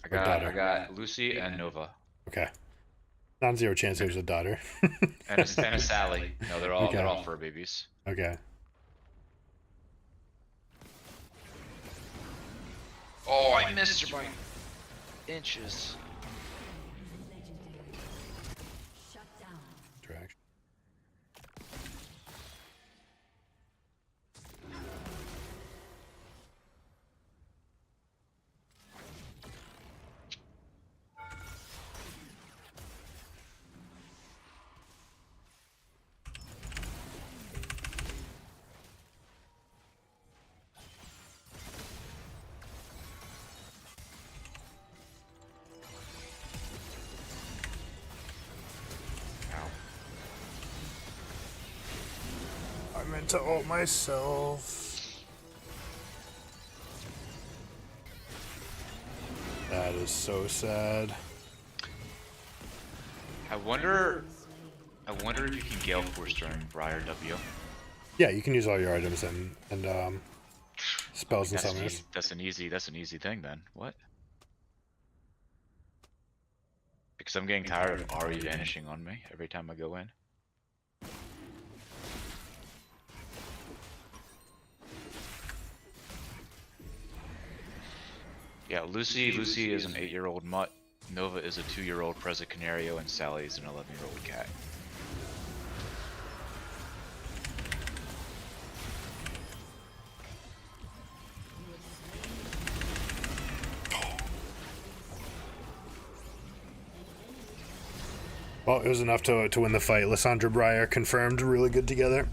[SPEAKER 3] I got Lucy and Nova.
[SPEAKER 1] Okay. Non-zero chance there's a daughter.
[SPEAKER 3] and a Sally. No, they're all fur babies.
[SPEAKER 1] Okay.
[SPEAKER 3] Oh, I missed her by inches.
[SPEAKER 2] Shut down.
[SPEAKER 1] Interaction. I meant to ult myself. That is so sad.
[SPEAKER 3] I wonder if you can Gale Force during Briar W.
[SPEAKER 1] Yeah, you can use all your items and spells and summoners.
[SPEAKER 3] That's an easy thing then. What? Because I'm getting tired of Ari vanishing on me every time I go in. Yeah, Lucy is an 8-year-old mutt. Nova is a 2-year-old Preza Canario, and Sally is an 11-year-old cat.
[SPEAKER 1] Well, it was enough to win the fight. Lissandra Briar confirmed, really good together.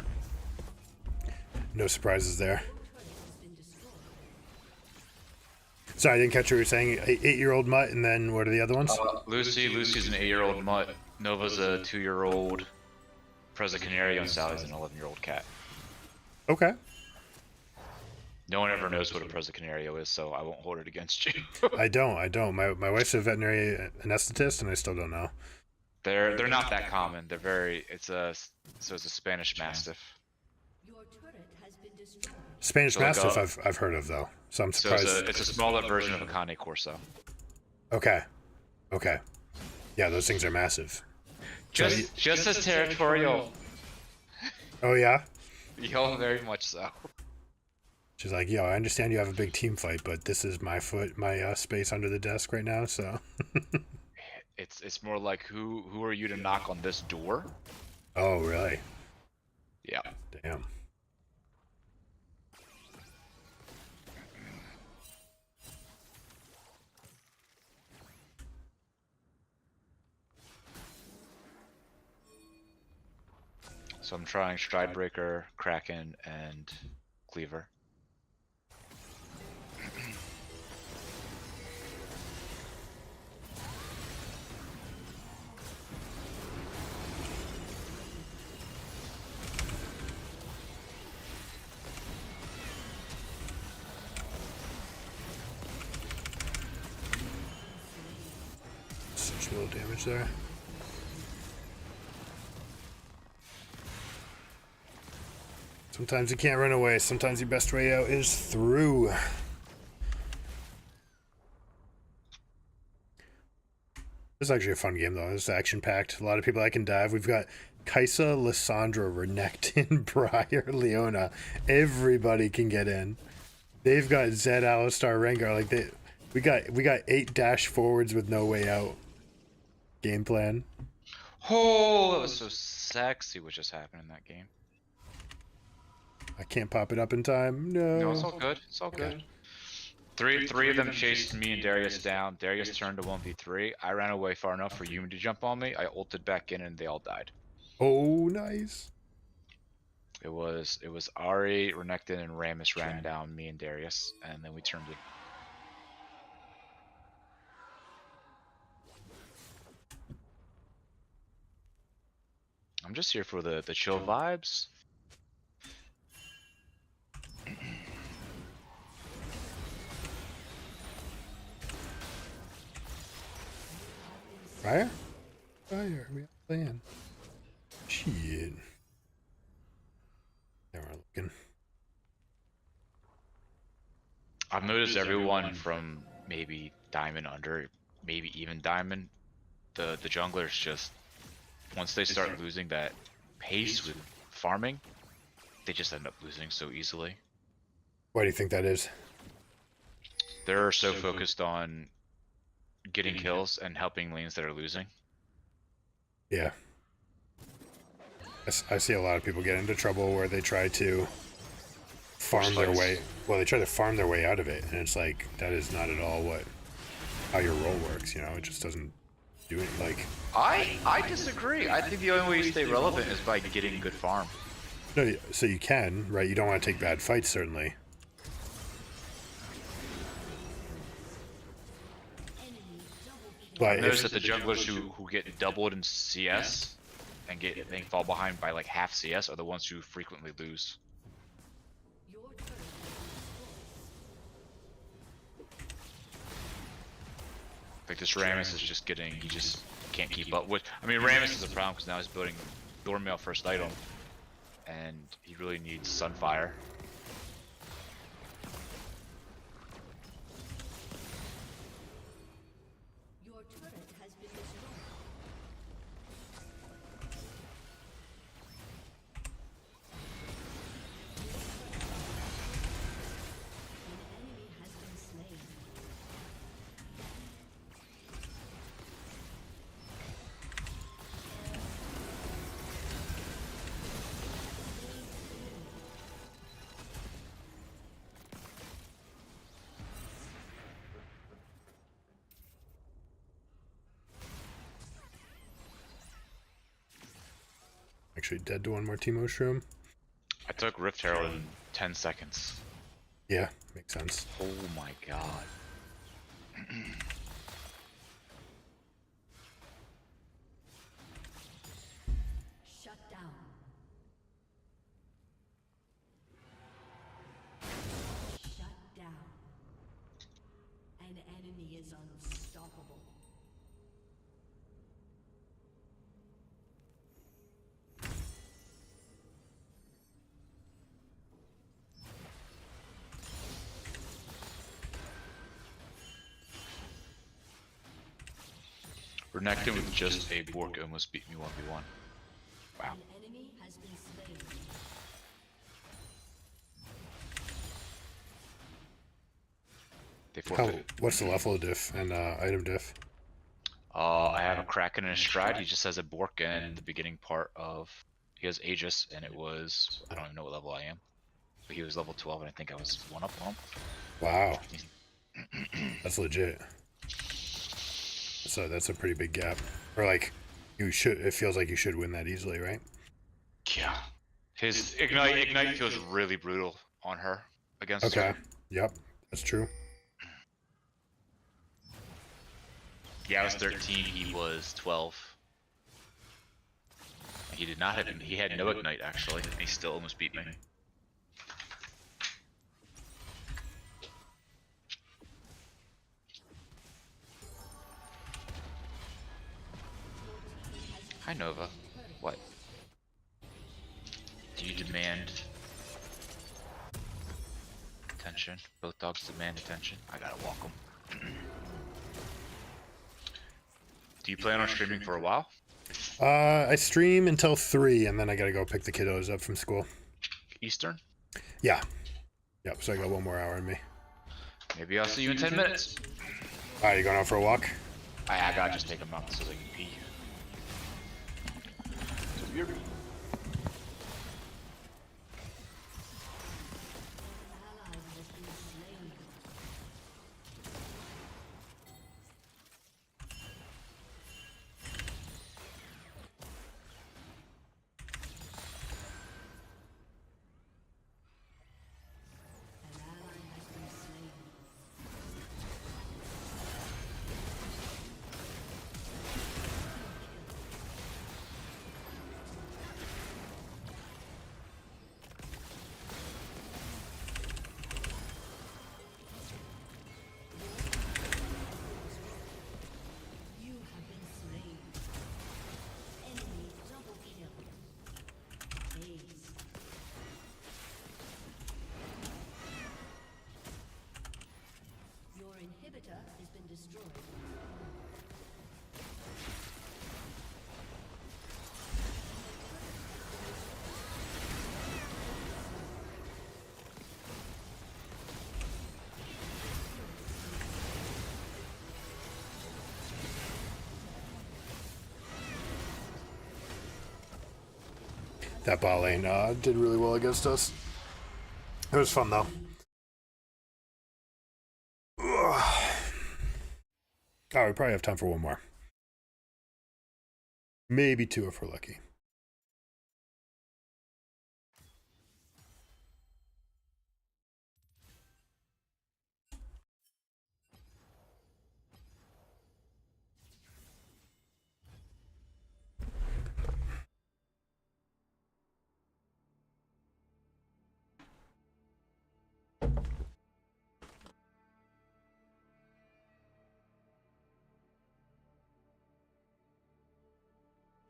[SPEAKER 1] No surprises there. Sorry, I didn't catch what you were saying. 8-year-old mutt, and then what are the other ones?
[SPEAKER 3] Lucy's an 8-year-old mutt. Nova's a 2-year-old Preza Canario, and Sally's an 11-year-old cat.
[SPEAKER 1] Okay.
[SPEAKER 3] No one ever knows what a Preza Canario is, so I won't hold it against you.
[SPEAKER 1] I don't. My wife's a veterinary anesthetist, and I still don't know.
[SPEAKER 3] They're not that common. They're very. It's a Spanish Mastiff.
[SPEAKER 2] Your turret has been destroyed.
[SPEAKER 1] Spanish
[SPEAKER 3] So like
[SPEAKER 1] Mastiff I've heard of though, so I'm
[SPEAKER 3] So
[SPEAKER 1] surprised.
[SPEAKER 3] it's a smaller version of a Cane Corso.
[SPEAKER 1] Okay. Yeah, those things are massive.
[SPEAKER 3] Just as territorial.
[SPEAKER 1] Oh yeah.
[SPEAKER 3] Yo, very much so.
[SPEAKER 1] She's like, yo, I understand you have a big team fight, but this is my space under the desk right now, so.
[SPEAKER 3] It's more like who are you to knock on this door?
[SPEAKER 1] Oh, really?
[SPEAKER 3] Yeah.
[SPEAKER 1] Damn.
[SPEAKER 3] So I'm trying Stridebreaker, Kraken, and Cleaver.
[SPEAKER 1] Such low damage there. Sometimes you can't run away. Sometimes your best way out is through. This is actually a fun game, though. This is action-packed. A lot of people that can dive. We've got Kaisa, Lissandra, Renekton, Briar, Leona. Everybody can get in. They've got Zed, Alistar, Rengar. Like we got 8 dash forwards with no way out. Game plan.
[SPEAKER 3] Oh, that was so sexy what just happened in that game.
[SPEAKER 1] I can't pop it up in time. No.
[SPEAKER 3] No, it's all good. It's all good. Three of them chased me and Darius down. Darius turned to 1v3. I ran away far enough for Yuumi to jump on me. I ulted back in and they all died.
[SPEAKER 1] Oh, nice.
[SPEAKER 3] It was Ari, Renekton, and Rammus ran down me and Darius, and then we turned it. I'm just here for the chill vibes.
[SPEAKER 1] Briar? Briar, we are playing. Shit. They were looking.
[SPEAKER 3] I've noticed everyone from maybe Diamond under, maybe even Diamond, the junglers just, once they start losing that pace with farming, they just end up losing so easily.
[SPEAKER 1] Why do you think that is?
[SPEAKER 3] They're so focused on getting kills and helping lanes that are losing.
[SPEAKER 1] Yeah. I see a lot of people get into trouble where they try to farm their way. Well, they try to farm their way out of it, and it's like that is not at all how your role works. You know, it just doesn't do it. Like
[SPEAKER 3] I disagree. I think the only way you stay relevant is by getting good farm.
[SPEAKER 1] no, so you can, right? You don't want to take bad fights, certainly. But
[SPEAKER 3] Notice that the junglers who get doubled in CS and they fall behind by like half CS are the ones who frequently lose. Like this Rammus is just he just can't keep up with. I mean, Rammus is a problem because now he's building Doormail first item, and he really needs Sunfire.
[SPEAKER 2] Your turret has been destroyed. An enemy has been slain.
[SPEAKER 1] actually dead to one more Teemo shroom.
[SPEAKER 3] I took Rift Herald in 10 seconds.
[SPEAKER 1] Yeah, makes sense.
[SPEAKER 3] Oh my god.
[SPEAKER 2] Shut down. Shut down. An enemy is unstoppable.
[SPEAKER 3] Renekton with just a Bork almost beat me 1v1. Wow.
[SPEAKER 2] An enemy has been slain.
[SPEAKER 3] They forfeit.
[SPEAKER 1] What's the level diff and item diff?
[SPEAKER 3] I have a Kraken in his stride. He just has a Bork in the beginning part of. He has Aegis, and it was. I don't even know what level I am. But he was level 12, and I think I was 1 up on him.
[SPEAKER 1] Wow. That's legit. So that's a pretty big gap. Or like, it feels like you should win that easily, right?
[SPEAKER 3] Yeah. His Ignite feels really brutal on her against her.
[SPEAKER 1] Okay. Yep. That's true.
[SPEAKER 3] Yeah, I was 13, he was 12. He did not have, he had no Ignite actually, and he still almost beat me. Hi Nova. What? Do you demand attention? Both dogs demand attention. I gotta walk them. Do you plan on streaming for a while?
[SPEAKER 1] I stream until 3, and then I gotta go pick the kiddos up from school.
[SPEAKER 3] Eastern?
[SPEAKER 1] Yeah. Yep, so I got 1 more hour in me.
[SPEAKER 3] Maybe I'll see you in 10 minutes.
[SPEAKER 1] Alright, you going out for a walk?
[SPEAKER 3] I gotta just take them out so they can pee.
[SPEAKER 1] That bot lane did really well against us. It was fun though. Oh, we probably have time for 1 more. Maybe 2 if we're lucky.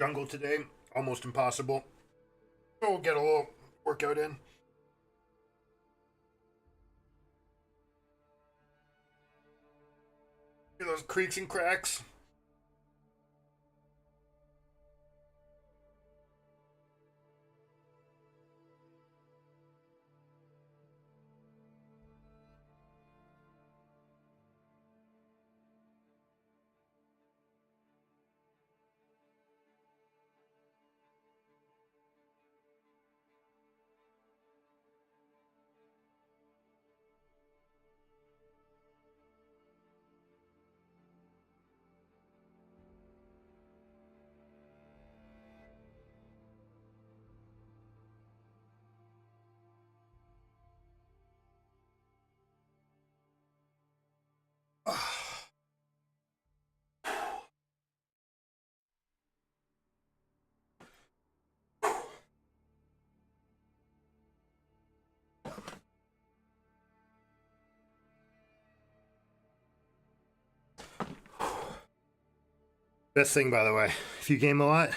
[SPEAKER 1] Jungle today, almost impossible. We'll get a little workout in. Hear those creaks and cracks. Best thing, by the way, if you game a lot,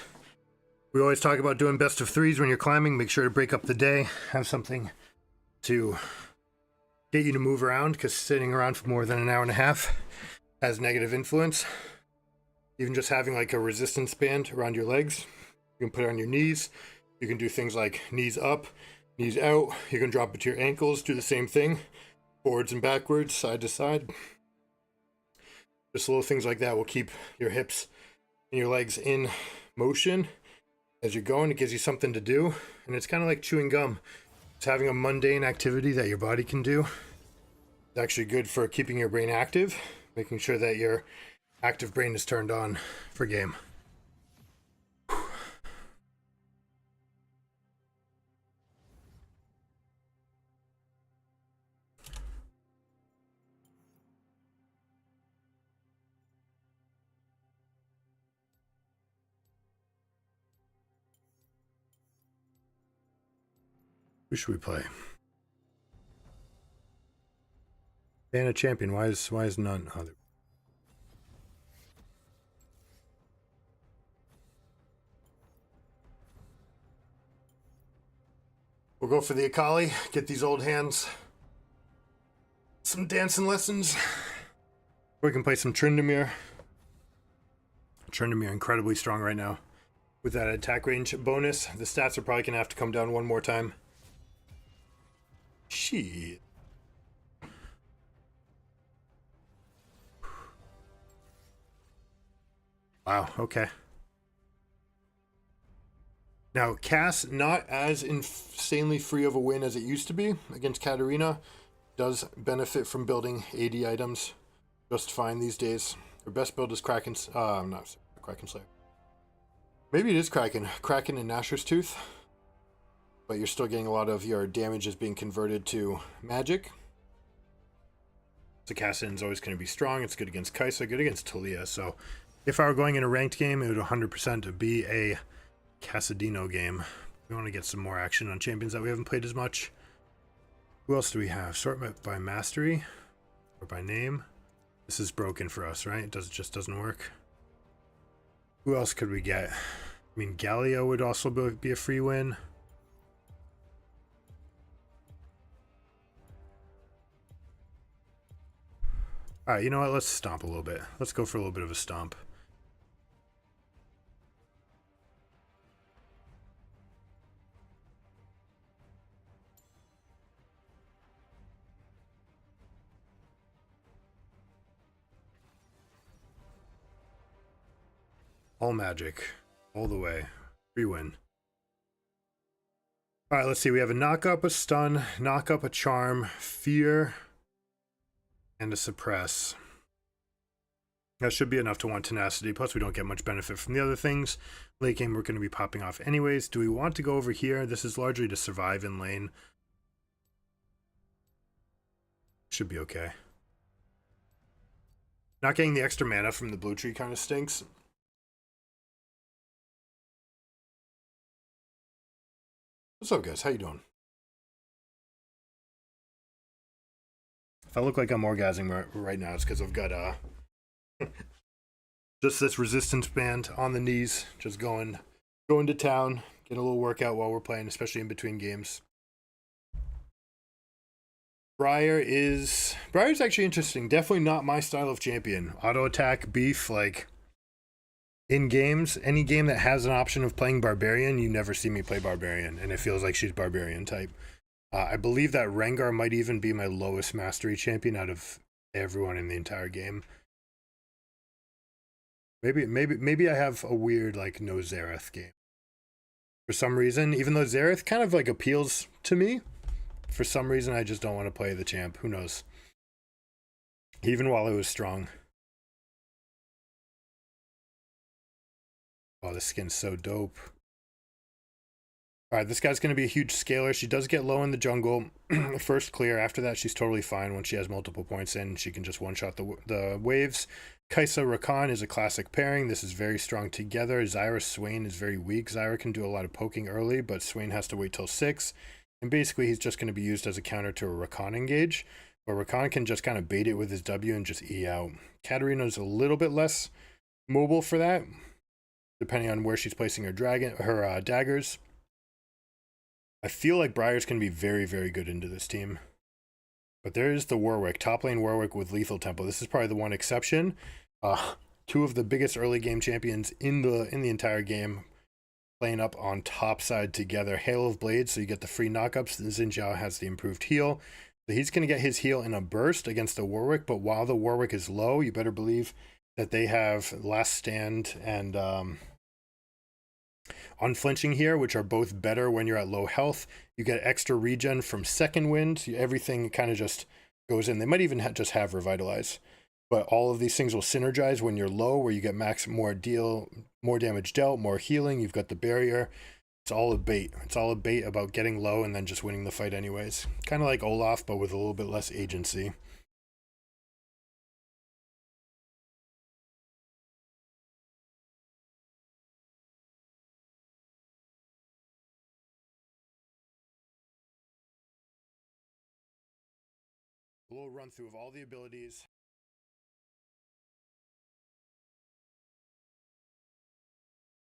[SPEAKER 1] we always talk about doing best of 3s when you're climbing. Make sure to break up the day, have something to get you to move around, because sitting around for more than an hour and a half has negative influence. Even just having like a resistance band around your legs, you can put it on your knees. You can do things like knees up, knees out. You can drop it to your ankles, do the same thing. Forwards and backwards, side to side. Just little things like that will keep your hips and your legs in motion as you're going. It gives you something to do, and it's kind of like chewing gum. It's having a mundane activity that your body can do. It's actually good for keeping your brain active, making sure that your active brain is turned on for game. Who should we play? Ban a champion. Why is none other? We'll go for the Akali. Get these old hands some dancing lessons. We can play some Tryndamere. Tryndamere incredibly strong right now. With that attack range bonus, the stats are probably going to have to come down one more time. Shit. Wow, okay. Now, Cass, not as insanely free of a win as it used to be against Katarina, does benefit from building AD items just fine these days. Her best build is Kraken, not Kraken Slayer. Maybe it is Kraken and Nashor's Tooth, but you're still getting a lot of your damage is being converted to magic. So Kassadin's always going to be strong. It's good against Kai'Sa, good against Talia. So if I were going in a ranked game, it would 100% be a Kassadino game. We want to get some more action on champions that we haven't played as much. Who else do we have? Sortment by mastery or by name. This is broken for us, right? It just doesn't work. Who else could we get? I mean, Galio would also be a free win. Alright, you know what? Let's stomp a little bit. Let's go for a little bit of a stomp. All magic. All the way. Free win. Alright, let's see. We have a knock up, a stun, knock up, a charm, fear, and a suppress. That should be enough to want tenacity. Plus, we don't get much benefit from the other things. Late game, we're going to be popping off anyways. Do we want to go over here? This is largely to survive in lane. Should be okay. Not getting the extra mana from the blue tree kind of stinks. What's up, guys? How you doing? If I look like I'm orgasming right now, it's because I've got just this resistance band on the knees, just going to town, getting a little workout while we're playing, especially in between games. Briar's actually interesting. Definitely not my style of champion. Auto attack, beef, like in games, any game that has an option of playing Barbarian, you never see me play Barbarian, and it feels like she's Barbarian type. I believe that Rengar might even be my lowest mastery champion out of everyone in the entire game. Maybe I have a weird like no Xerath game. For some reason, even though Xerath kind of like appeals to me, for some reason I just don't want to play the champ. Who knows? Even while it was strong. Oh, this skin's so dope. Alright, this guy's going to be a huge scaler. She does get low in the jungle. First clear. After that, she's totally fine. When she has multiple points in, she can just one-shot the waves. Kai'Sa Rakan is a classic pairing. This is very strong together. Zyra Swain is very weak. Zyra can do a lot of poking early, but Swain has to wait till 6. And basically, he's just going to be used as a counter to a Rakan engage. But Rakan can just kind of bait it with his W and just E out. Katarina's a little bit less mobile for that, depending on where she's placing her daggers. I feel like Briar's going to be very, very good into this team. But there is the Warwick, top lane Warwick with Lethal Tempo. This is probably the one exception. Two of the biggest early game champions in the entire game playing up on top side together. Hail of Blades, so you get the free knockups. Xin Zhao has the improved heal. So he's going to get his heal in a burst against the Warwick, but while the Warwick is low, you better believe that they have Last Stand and Unflinching here, which are both better when you're at low health. You get extra regen from Second Wind. Everything kind of just goes in. They might even just have Revitalize. But all of these things will synergize when you're low, where you get more damage dealt, more healing. You've got the barrier. It's all a bait. It's all a bait about getting low and then just winning the fight anyways. Kind of like Olaf, but with a little bit less agency. A little run through of all the abilities.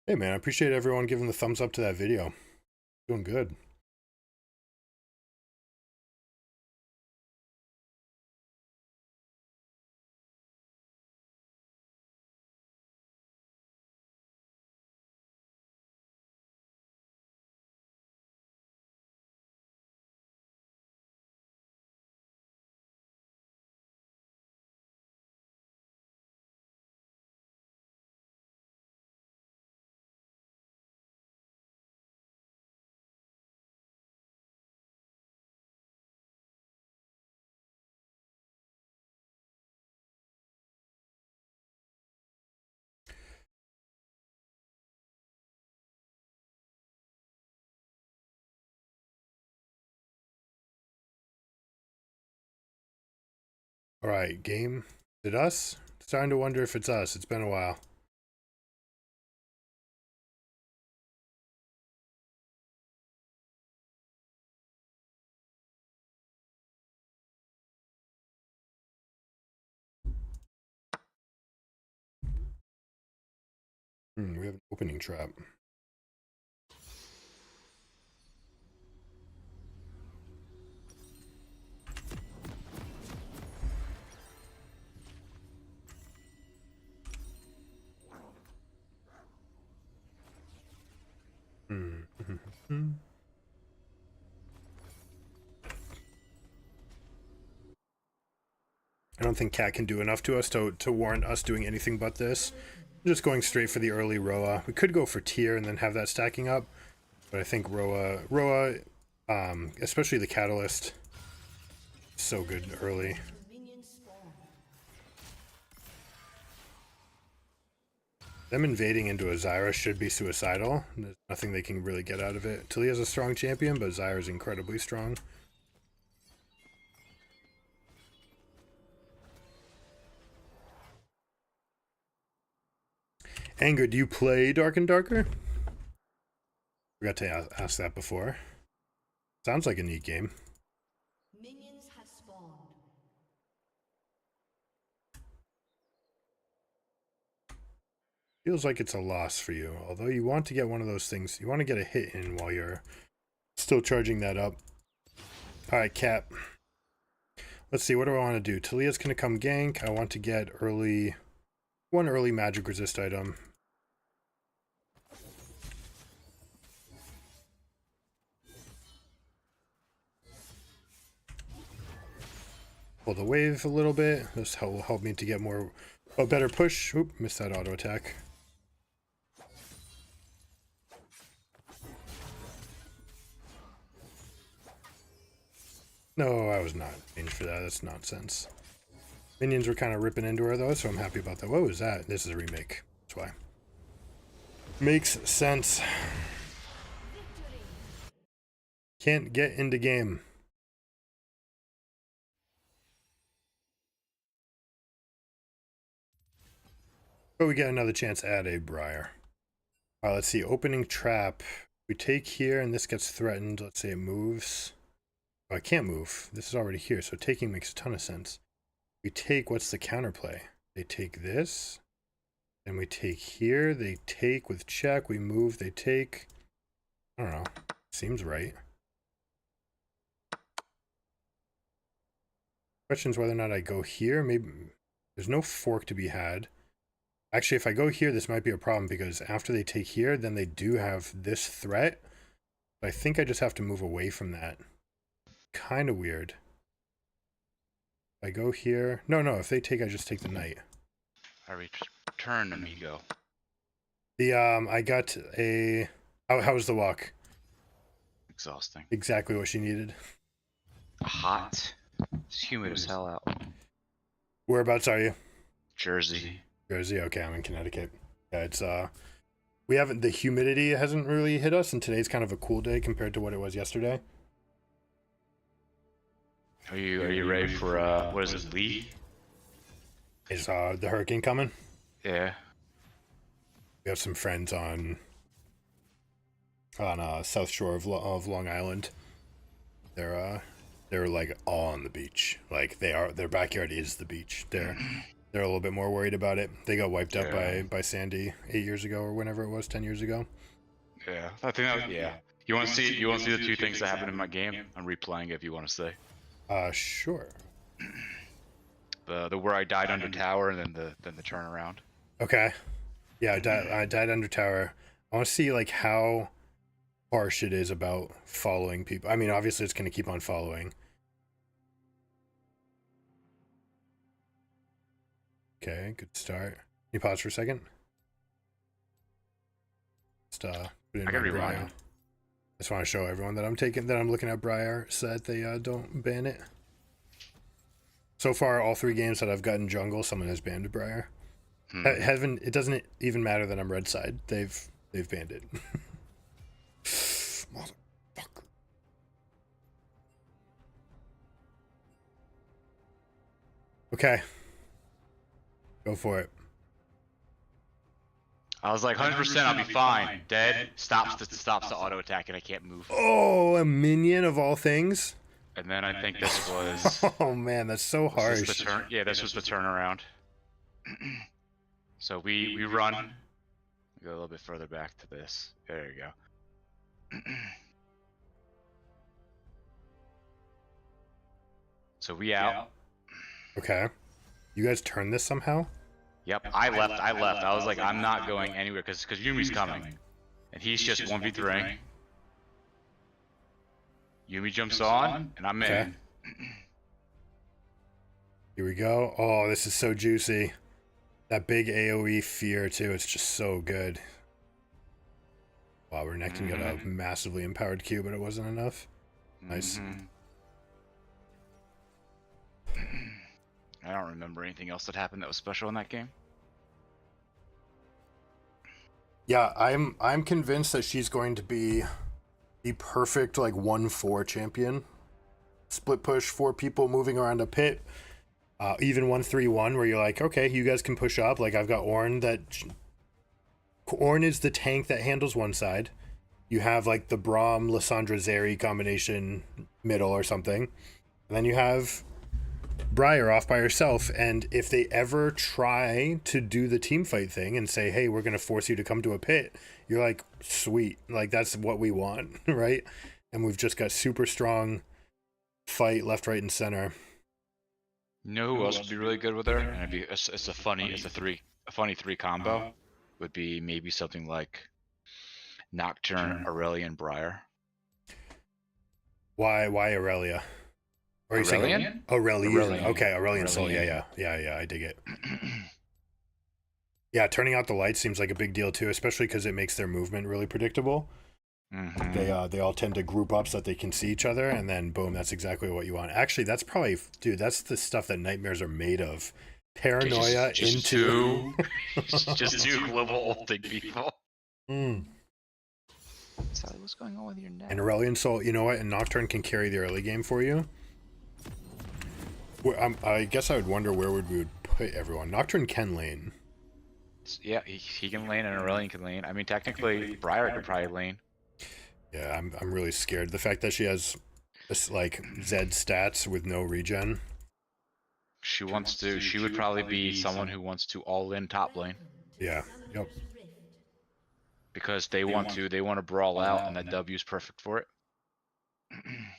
[SPEAKER 1] Hey man, I appreciate everyone giving the thumbs up to that video. Doing good. All right, game. Is it us? Starting to wonder if it's us. It's been a while. We have an opening trap. I don't think Cat can do enough to us to warrant us doing anything but this. I'm just going straight for the early Roa. We could go for tier and then have that stacking up, but I think Roa, especially the Catalyst, so good early. Them invading into a Zyra should be suicidal. There's nothing they can really get out of it. Talia's a strong champion, but Zyra's incredibly strong. Anger, do you play Dark and Darker? Forgot to ask that before. Sounds like a neat game.
[SPEAKER 2] Minions have spawned.
[SPEAKER 1] Feels like it's a loss for you. Although you want to get one of those things. You want to get a hit in while you're still charging that up. Alright, Cat. Let's see, what do I want to do? Talia's going to come gank. I want to get one early magic resist item. Pull the wave a little bit. This will help me to get a better push. Oop, missed that auto attack. No, I was not changed for that. That's nonsense. Minions were kind of ripping into her though, so I'm happy about that. What was that? This is a remake. That's why. Makes sense. Can't get into game. But we get another chance at a Briar. Let's see. Opening trap. We take here and this gets threatened. Let's say it moves. Oh, I can't move. This is already here, so taking makes a ton of sense. We take, what's the counterplay? They take this. Then we take here. They take with check. We move. They take. I don't know. Seems right. Question's whether or not I go here. Maybe there's no fork to be had. Actually, if I go here, this might be a problem because after they take here, then they do have this threat. But I think I just have to move away from that. Kind of weird. I go here. No, if they take, I just take the knight.
[SPEAKER 3] I return amigo.
[SPEAKER 1] The I got a. How was the walk?
[SPEAKER 3] Exhausting.
[SPEAKER 1] Exactly what she needed.
[SPEAKER 3] Hot. It's humid as hell out.
[SPEAKER 1] Whereabouts are you?
[SPEAKER 3] Jersey.
[SPEAKER 1] Jersey. Okay, I'm in Connecticut. Yeah, it's we haven't. The humidity hasn't really hit us, and today's kind of a cool day compared to what it was yesterday.
[SPEAKER 3] Are you ready for what is it, Lee?
[SPEAKER 1] Is the hurricane coming?
[SPEAKER 3] Yeah.
[SPEAKER 1] We have some friends on South Shore of Long Island. They're like all on the beach. Like their backyard is the beach. They're a little bit more worried about it. They got wiped out by Sandy 8 years ago or whenever it was, 10 years ago.
[SPEAKER 3] Yeah, I think that. Yeah. You want to see the two things that happened in my game? I'm replaying it if you want to say.
[SPEAKER 1] Sure.
[SPEAKER 3] The where I died under tower and then the turnaround.
[SPEAKER 1] Okay. Yeah, I died under tower. I want to see like how harsh it is about following people. I mean, obviously it's going to keep on following. Okay, good start. Can you pause for a second? Just put in
[SPEAKER 3] I can rewind.
[SPEAKER 1] Briar. I just want to show everyone that I'm looking at Briar so that they don't ban it. So far, all 3 games that I've gotten jungle, someone has banned Briar. It doesn't even matter that I'm red side. They've banned it. Motherfucker. Okay. Go for it.
[SPEAKER 3] I was like 100%. I'll be fine. Dead. Stops the auto attack and I can't move.
[SPEAKER 1] Oh, a minion of all things.
[SPEAKER 3] And then I think this was.
[SPEAKER 1] Oh man, that's so harsh.
[SPEAKER 3] This was the turnaround. So we run. Go a little bit further back to this. There you go. So we out.
[SPEAKER 1] Okay. You guys turn this somehow?
[SPEAKER 3] Yep, I left. I was like, I'm not going anywhere because Yumi's coming, and he's just 1v3. Yumi jumps on, and I'm in.
[SPEAKER 1] Here we go. Oh, this is so juicy. That big AoE fear too. It's just so good. Wow, Renekton got a massively empowered Q, but it wasn't enough. Nice.
[SPEAKER 3] I don't remember anything else that happened that was special in that game.
[SPEAKER 1] Yeah, I'm convinced that she's going to be the perfect like 1-4 champion. Split push, 4 people moving around a pit. Even 1-3-1 where you're like, okay, you guys can push up. Like I've got Ornn Ornn is the tank that handles one side. You have like the Braum Lissandra Zeri combination middle or something. And then you have Briar off by herself, and if they ever try to do the team fight thing and say, hey, we're going to force you to come to a pit, you're like, sweet, like that's what we want, right? And we've just got super strong fight left, right, and center.
[SPEAKER 3] You know who else would be really good with her? And it's a funny 3 combo. Would be maybe something like Nocturne, Aurelia, and Briar.
[SPEAKER 1] Why Aurelia? Or are you saying Aurelian? Okay, Aurelian Soul. Yeah, I dig it. Yeah, turning out the lights seems like a big deal too, especially because it makes their movement really predictable. They all tend to group up so that they can see each other, and then boom, that's exactly what you want. Actually, that's probably, dude, that's the stuff that nightmares are made of. Paranoia just into
[SPEAKER 3] just 2 global ulting people. Sally, what's going on with your neck?
[SPEAKER 1] And Aurelian Soul, you know what? And Nocturne can carry the early game for you. I guess I would wonder where we would put everyone. Nocturne can lane.
[SPEAKER 3] Yeah, he can lane and Aurelian can lane. I mean, technically, Briar could probably lane.
[SPEAKER 1] Yeah, I'm really scared. The fact that she has this, like, Zed stats with no regen.
[SPEAKER 3] She would probably be someone who wants to all in top lane.
[SPEAKER 1] Yeah, yep.
[SPEAKER 3] Because they want to brawl out, and that W is perfect for it.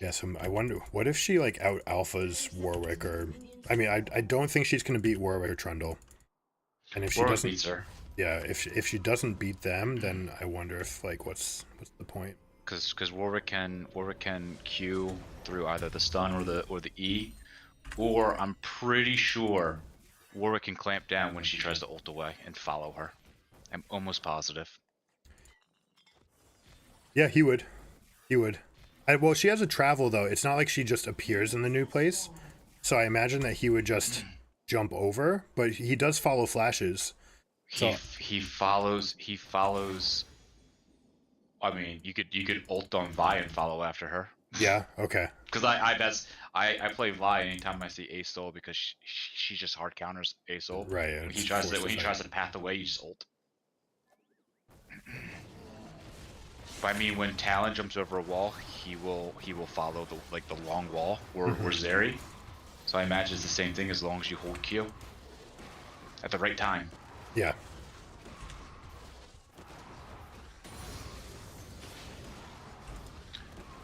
[SPEAKER 1] Yeah, so I wonder, what if she like out alphas Warwick, or I mean, I don't think she's gonna beat Warwick or Trundle. And if she
[SPEAKER 3] Warwick
[SPEAKER 1] doesn't,
[SPEAKER 3] beats her.
[SPEAKER 1] Yeah, if she doesn't beat them, then I wonder if like what's the point?
[SPEAKER 3] Because Warwick can Q through either the stun or the E, Or I'm pretty sure Warwick can clamp down when she tries to ult away and follow her. I'm almost positive.
[SPEAKER 1] Yeah, he would. He would. Well, she has a travel though. It's not like she just appears in the new place. So I imagine that he would just jump over, but he does follow flashes. So
[SPEAKER 3] He follows. I mean, you could ult on Vi and follow after her.
[SPEAKER 1] yeah, okay.
[SPEAKER 3] Because I play Vi anytime I see Asol because she just hard counters Asol.
[SPEAKER 1] Right.
[SPEAKER 3] When he tries to path away, you just ult. But I mean, when Talon jumps over a wall, he will follow the long wall or Zeri. So I imagine it's the same thing as long as you hold Q at the right time.
[SPEAKER 1] Yeah.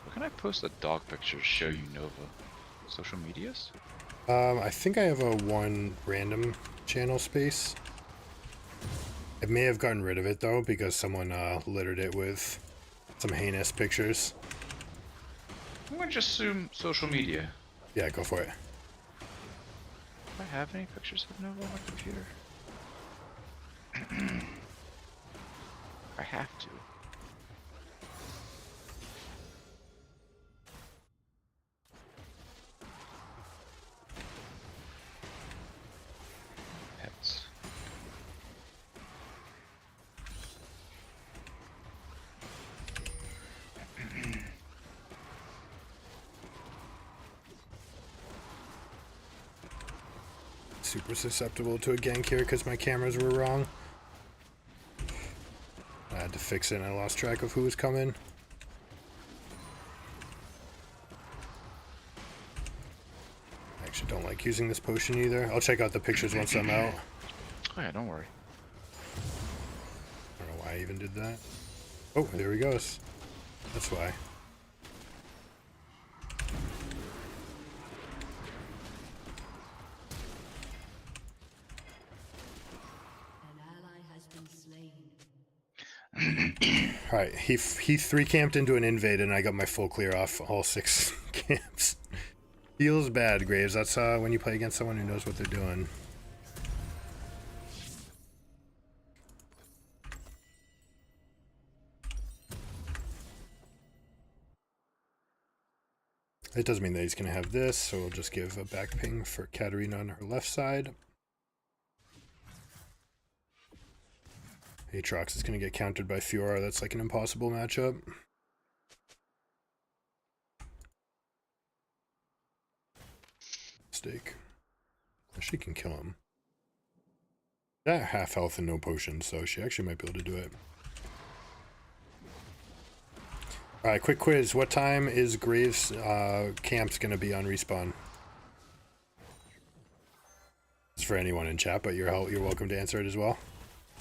[SPEAKER 3] Where can I post a dog picture to show you Nova? Social medias?
[SPEAKER 1] I think I have a one random channel space. I may have gotten rid of it though because someone littered it with some heinous pictures.
[SPEAKER 3] I'm gonna just assume social media.
[SPEAKER 1] Yeah, go for it.
[SPEAKER 3] Do I have any pictures of Nova on my computer? I have to. Pets.
[SPEAKER 1] Super susceptible to a gank here because my cameras were wrong. I had to fix it and I lost track of who was coming. I actually don't like using this potion either. I'll check out the pictures once I'm out.
[SPEAKER 3] Oh yeah, don't worry.
[SPEAKER 1] I don't know why I even did that. Oh, there he goes. That's why.
[SPEAKER 2] An ally has been slain.
[SPEAKER 1] Alright, he 3-camped into an invade and I got my full clear off all 6 camps. Feels bad, Graves. That's when you play against someone who knows what they're doing. It does mean that he's going to have this, so we'll just give a back ping for Katarina on her left side. Aatrox is going to get countered by Fiora. That's like an impossible matchup. Mistake. She can kill him. That half health and no potions, so she actually might be able to do it. Alright, quick quiz. What time is Graves' camps going to be on respawn? It's for anyone in chat, but you're welcome to answer it as well.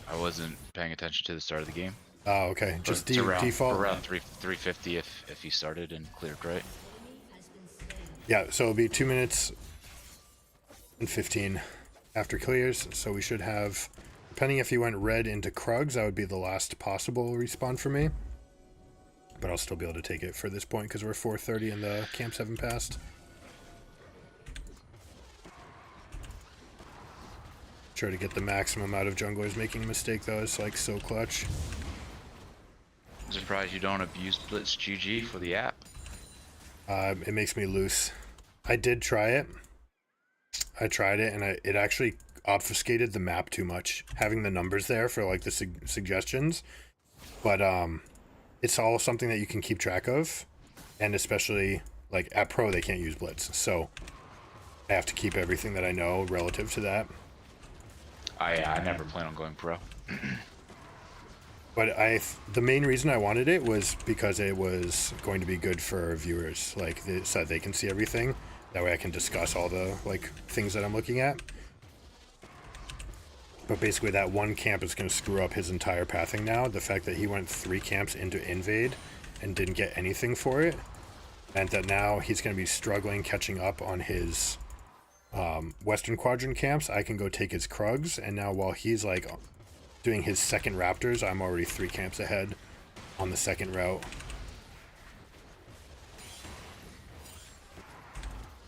[SPEAKER 3] I wasn't paying attention to the start of the game.
[SPEAKER 1] Oh, okay. Just
[SPEAKER 3] around,
[SPEAKER 1] default?
[SPEAKER 3] Around 350 if you started and cleared right.
[SPEAKER 1] Yeah, so it'll be 2 minutes and 15 after clears, so we should have, depending if you went red into Krugs, that would be the last possible respawn for me. But I'll still be able to take it for this point because we're 4:30 and the camps haven't passed. Try to get the maximum out of junglers. Making a mistake though is like so clutch.
[SPEAKER 3] I'm surprised you don't abuse Blitz GG for the app.
[SPEAKER 1] It makes me loose. I did try it. I tried it and it actually obfuscated the map too much. Having the numbers there for like the suggestions. But it's all something that you can keep track of. And especially like at Pro they can't use Blitz. So I have to keep everything that I know relative to that.
[SPEAKER 3] I never plan on going pro.
[SPEAKER 1] But the main reason I wanted it was because it was going to be good for viewers, like so they can see everything. That way I can discuss all the like things that I'm looking at. But basically that one camp is going to screw up his entire pathing now. The fact that he went 3 camps into invade and didn't get anything for it meant that now he's going to be struggling catching up on his Western Quadrant camps. I can go take his Krugs, and now while he's like doing his second Raptors, I'm already 3 camps ahead on the second route.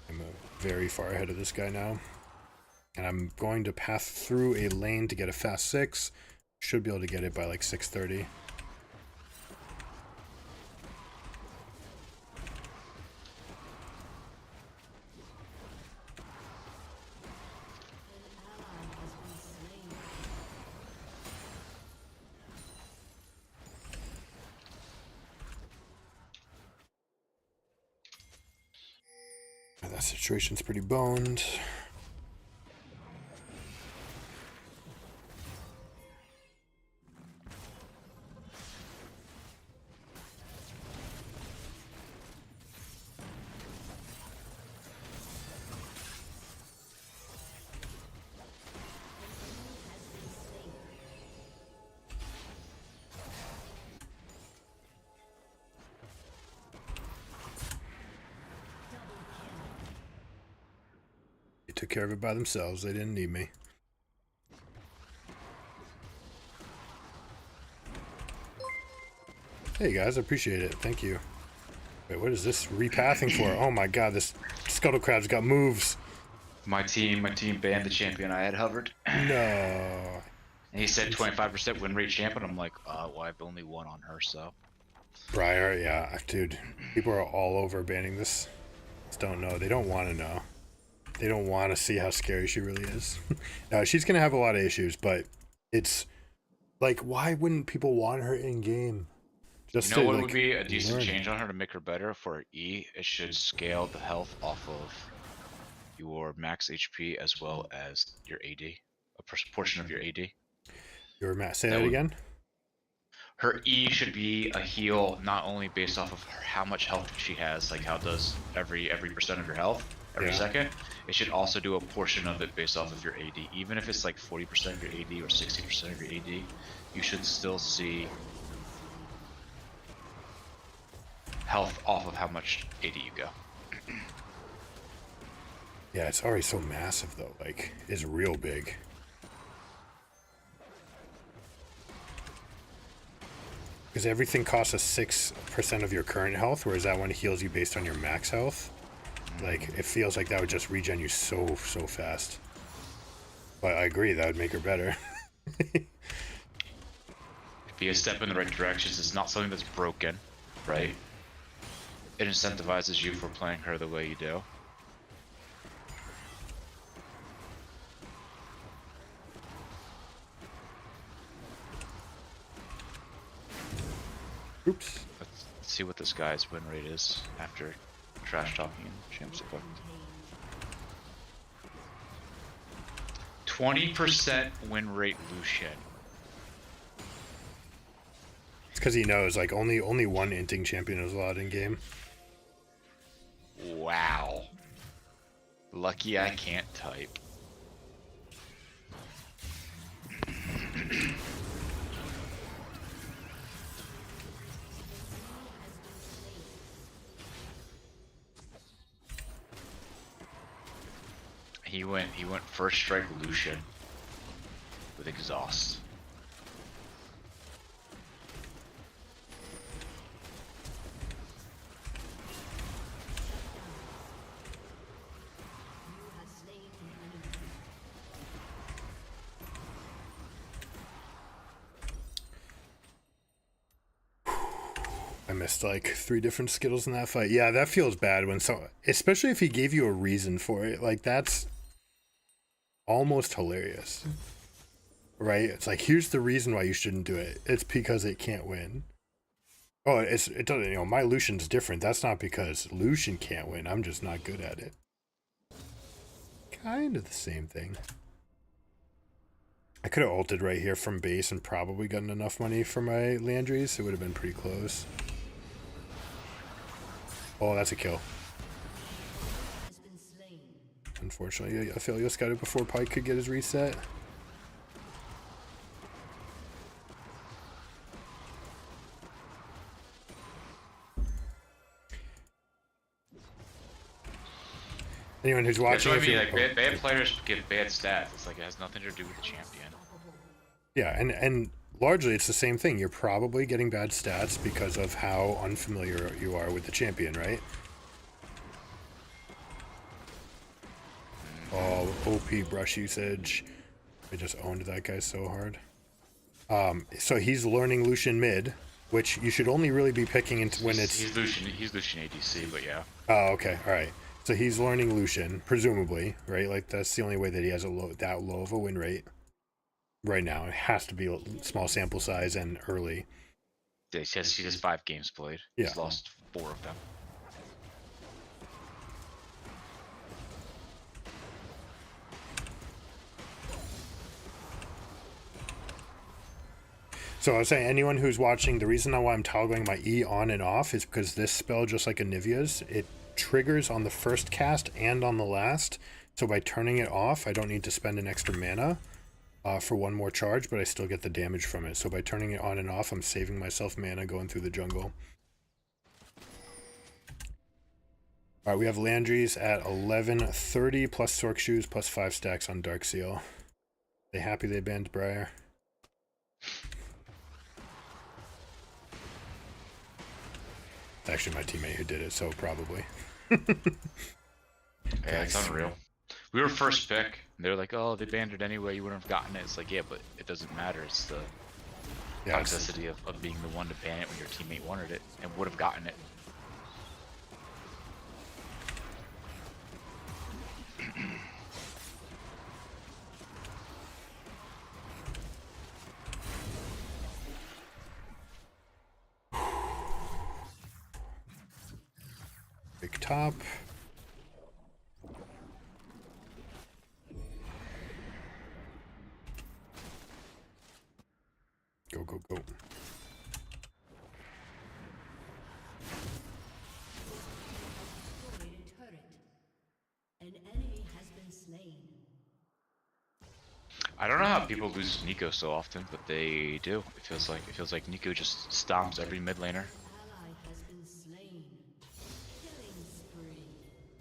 [SPEAKER 1] I'm very far ahead of this guy now. And I'm going to pass through a lane to get a fast 6. Should be able to get it by like 6:30. That situation's pretty boned. Took care of it by themselves. They didn't need me. Hey guys, I appreciate it. Thank you. Wait, what is this repathing for? Oh my god, this Scuttle Crab's got moves.
[SPEAKER 3] My team banned the champion I had hovered.
[SPEAKER 1] No.
[SPEAKER 3] And he said 25% win rate champion. I'm like, well, I've only won on her, so.
[SPEAKER 1] Briar, yeah, dude. People are all over banning this. Just don't know. They don't want to know. They don't want to see how scary she really is. No, she's going to have a lot of issues, but it's like, why wouldn't people want her in game? Just
[SPEAKER 3] You know
[SPEAKER 1] to,
[SPEAKER 3] what
[SPEAKER 1] like,
[SPEAKER 3] would be a decent
[SPEAKER 1] learn.
[SPEAKER 3] change on her to make her better for her E? It should scale the health off of your max HP as well as your AD, a portion of your AD.
[SPEAKER 1] Your Matt, say
[SPEAKER 3] That
[SPEAKER 1] that
[SPEAKER 3] would-
[SPEAKER 1] again?
[SPEAKER 3] Her E should be a heal not only based off of how much health she has, like how does every percent of your health every
[SPEAKER 1] Yeah.
[SPEAKER 3] second. It should also do a portion of it based off of your AD. Even if it's like 40% of your AD or 60% of your AD, you should still see health off of how much AD you go.
[SPEAKER 1] Yeah, it's already so massive though. Like, it's real big. Because everything costs us 6% of your current health, whereas that one heals you based on your max health. Like, it feels like that would just regen you so fast. But I agree, that would make her better.
[SPEAKER 3] Be a step in the right directions. It's not something that's broken, right? It incentivizes you for playing her the way you do.
[SPEAKER 1] Oops.
[SPEAKER 3] Let's see what this guy's win rate is after trash talking and champs effect. 20% win rate Lucian.
[SPEAKER 1] It's because he knows, like, only one inting champion is allowed in game.
[SPEAKER 3] Wow. Lucky I can't type. He went first strike Lucian with exhaust.
[SPEAKER 1] I missed like 3 different Skittles in that fight. Yeah, that feels bad when especially if he gave you a reason for it. Like, that's almost hilarious. Right? It's like, here's the reason why you shouldn't do it. It's because it can't win. Oh, it doesn't, you know, my Lucian's different. That's not because Lucian can't win. I'm just not good at it. Kind of the same thing. I could have ulted right here from base and probably gotten enough money for my Landry's. It would have been pretty close. Oh, that's a kill. Unfortunately, Aphelios got it before Pike could get his reset. Anyone who's watching,
[SPEAKER 3] That's what I mean, like, bad players get bad stats. It's like it has nothing to do with the champion.
[SPEAKER 1] yeah, and largely it's the same thing. You're probably getting bad stats because of how unfamiliar you are with the champion, right? OP brush usage. I just owned that guy so hard. So he's learning Lucian mid, which you should only really be picking into when it's...
[SPEAKER 3] He's Lucian ADC, but yeah.
[SPEAKER 1] Oh, okay, alright. So he's learning Lucian, presumably, right? Like, that's the only way that he has that low of a win rate right now. It has to be a small sample size and early.
[SPEAKER 3] He has 5 games played.
[SPEAKER 1] Yeah.
[SPEAKER 3] He's lost 4 of them.
[SPEAKER 1] So I was saying, anyone who's watching, the reason why I'm toggling my E on and off is because this spell, just like Anivia's, it triggers on the first cast and on the last. So by turning it off, I don't need to spend an extra mana for one more charge, but I still get the damage from it. So by turning it on and off, I'm saving myself mana going through the jungle. Alright, we have Landry's at 1130 plus Sork Shoes plus 5 stacks on Dark Seal. They happy they banned Briar? It's actually my teammate who did it, so probably.
[SPEAKER 3] Yeah, it's unreal. We were first pick. And they were like, oh, they banned it anyway, you wouldn't have gotten it. It's like, yeah, but it doesn't matter. It's the toxicity of being the one to ban it when your teammate wanted it and would have gotten it.
[SPEAKER 1] Big top. Go, go, go.
[SPEAKER 2] An enemy has been slain.
[SPEAKER 3] I don't know how people lose to Nico so often, but they do. It feels like Nico just stomps every mid laner.
[SPEAKER 2] Ally has been slain. Killing spree.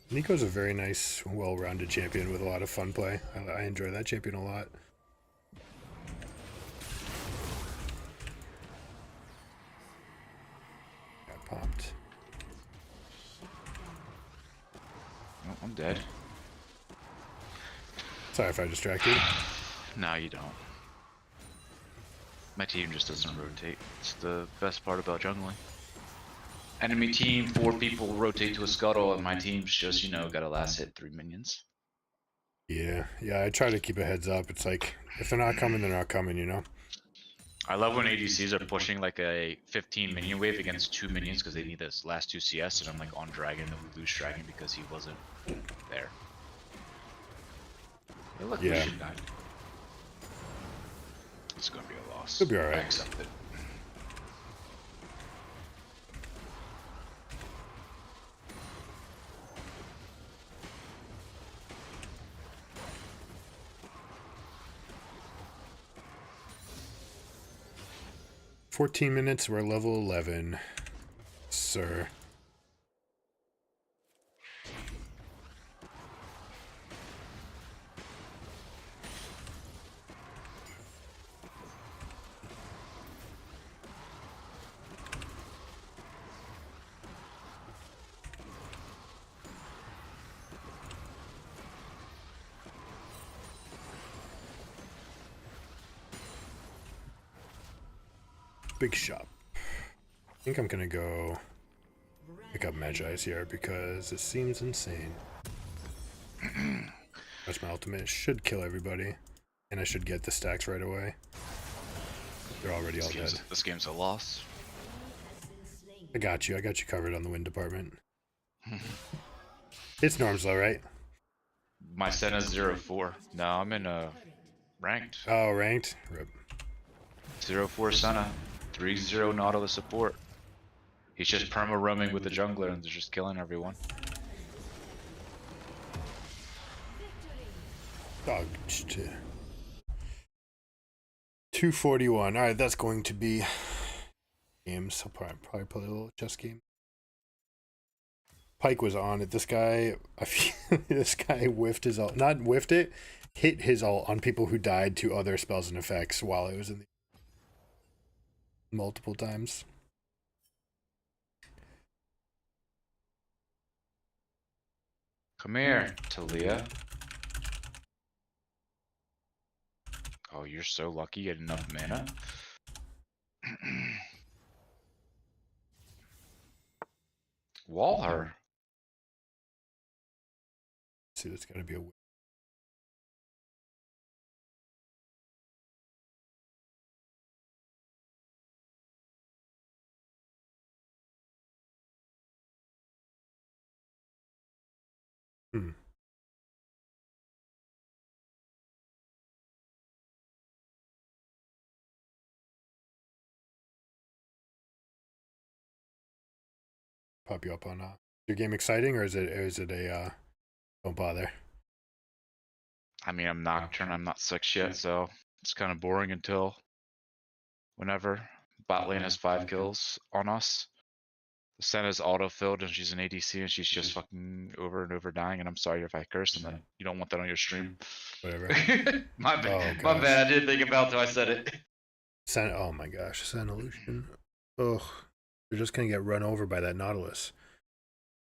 [SPEAKER 1] Nico's a very nice, well-rounded champion with a lot of fun play. I enjoy that champion a lot. Got popped.
[SPEAKER 3] Oh, I'm dead.
[SPEAKER 1] Sorry if I distracted.
[SPEAKER 3] No, you don't. My team just doesn't rotate. It's the best part about jungling. Enemy team, 4 people rotate to a scuttle, and my team's just, you know, got a last hit 3 minions.
[SPEAKER 1] Yeah, I try to keep a heads up. It's like, if they're not coming, they're not coming, you know?
[SPEAKER 3] I love when ADCs are pushing like a 15 minion wave against 2 minions because they need this last 2 CS, and I'm like on Dragon, and we lose Dragon because he wasn't there. Hey, look,
[SPEAKER 1] Yeah.
[SPEAKER 3] Lucian died. It's gonna be a loss.
[SPEAKER 1] It'll be alright.
[SPEAKER 3] I accept it.
[SPEAKER 1] "14 minutes, we're level 11, sir." Big shop. I think I'm gonna go pick up Magi's here because it seems insane. That's my ultimate. Should kill everybody, and I should get the stacks right away. They're already all dead.
[SPEAKER 3] This game's a loss.
[SPEAKER 1] I got you covered on the win department. It's Norm's though, right?
[SPEAKER 3] My Senna's 0-4. No, I'm in ranked.
[SPEAKER 1] Oh, ranked? Rip.
[SPEAKER 3] 0-4 Senna. 3-0 Nautilus support. He's just perma roaming with the jungler and they're just killing everyone.
[SPEAKER 1] Dog. 241. Alright, that's going to be games. I'll probably play a little chess game. Pike was on it. This guy, this guy whiffed his ult. Not whiffed it, hit his ult on people who died to other spells and effects while it was in the multiple times.
[SPEAKER 3] Come here, Talia. Oh, you're so lucky you had enough mana. Wall her.
[SPEAKER 1] See, that's got to be a. Hmm. Pop you up on your game exciting, or is it a don't bother?
[SPEAKER 3] I mean, I'm Nocturne. I'm not 6 yet, so it's kind of boring until whenever. Bot lane has 5 kills on us. Senna's auto-filled and she's an ADC and she's just fucking over and over dying. And I'm sorry if I curse, and then you don't want that on your stream.
[SPEAKER 1] Whatever.
[SPEAKER 3] My bad.
[SPEAKER 1] Oh,
[SPEAKER 3] My
[SPEAKER 1] gosh.
[SPEAKER 3] bad. I didn't think about it till I said it.
[SPEAKER 1] Oh my gosh, Senolution. Ugh, they're just gonna get run over by that Nautilus.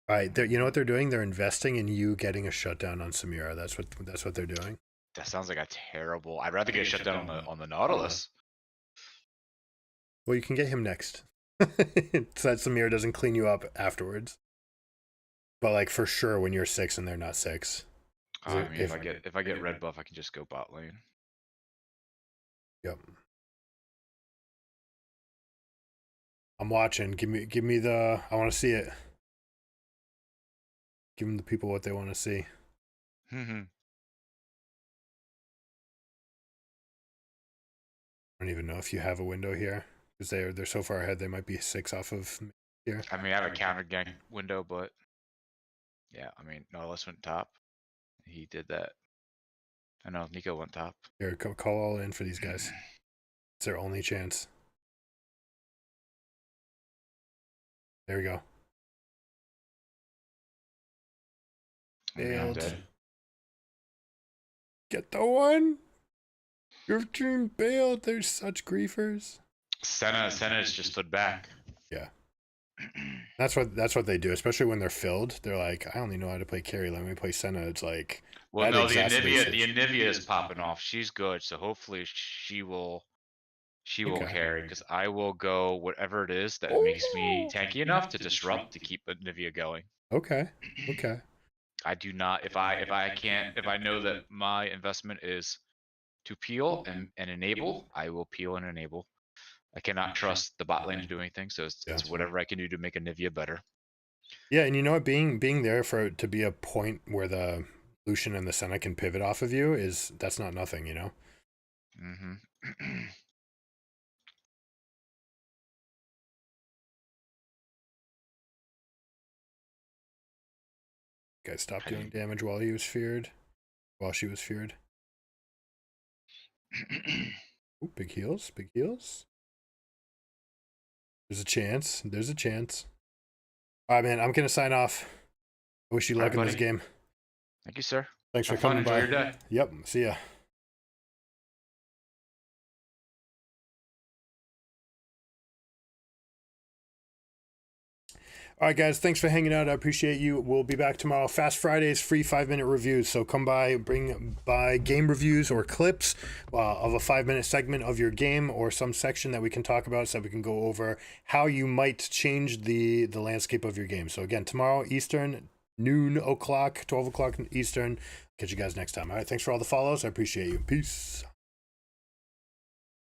[SPEAKER 1] All right, you know what they're doing? They're investing in you getting a shutdown on Samira. That's what they're doing.
[SPEAKER 3] That sounds like a terrible. I'd rather get shut down on the Nautilus.
[SPEAKER 1] Well, you can get him next, so that Samira doesn't clean you up afterwards. But like for sure, when you're 6 and they're not 6.
[SPEAKER 3] I mean, if I get red buff, I can just go bot lane.
[SPEAKER 1] Yep. I'm watching. Give me the. I want to see it. Give them the people what they want to see. I don't even know if you have a window here because they're so far ahead. They might be 6 off of here.
[SPEAKER 3] I mean, I have a counter gank window, but yeah, I mean, Nautilus went top. He did that. I know Nico went top.
[SPEAKER 1] Here, call all in for these guys. It's their only chance. There we go. Bailed. Get the one. Your team bailed. They're such griefers.
[SPEAKER 3] Senna's just stood back.
[SPEAKER 1] Yeah. That's what they do, especially when they're filled. They're like, I only know how to play carry. Let me play Senna. It's like,
[SPEAKER 3] well, no, the Anivia is popping off. She's good, so hopefully she will carry, because I will go whatever it is that makes me tanky enough to disrupt to keep Anivia going.
[SPEAKER 1] Okay.
[SPEAKER 3] I do not. If I know that my investment is to peel and enable, I will peel and enable. I cannot trust the bot lane to do anything, so it's whatever I can do to make Anivia better.
[SPEAKER 1] Yeah, and you know what? Being there to be a point where the Lucian and the Senna can pivot off of you that's not nothing, you know? Guy stopped doing damage while she was feared. Ooh, big heals. There's a chance. All right, man, I'm going to sign off. I wish you luck in this game.
[SPEAKER 3] Thank you, sir.
[SPEAKER 1] Thanks for coming by.
[SPEAKER 3] Enjoy your day.
[SPEAKER 1] Yep, see ya. All right, guys, thanks for hanging out. I appreciate you. We'll be back tomorrow. Fast Fridays, free 5-minute reviews. So come by, bring by game reviews or clips of a 5-minute segment of your game or some section that we can talk about so that we can go over how you might change the landscape of your game. So again, tomorrow, Eastern, noon o'clock, 12 o'clock Eastern. Catch you guys next time. All right, thanks for all the follows. I appreciate you. Peace.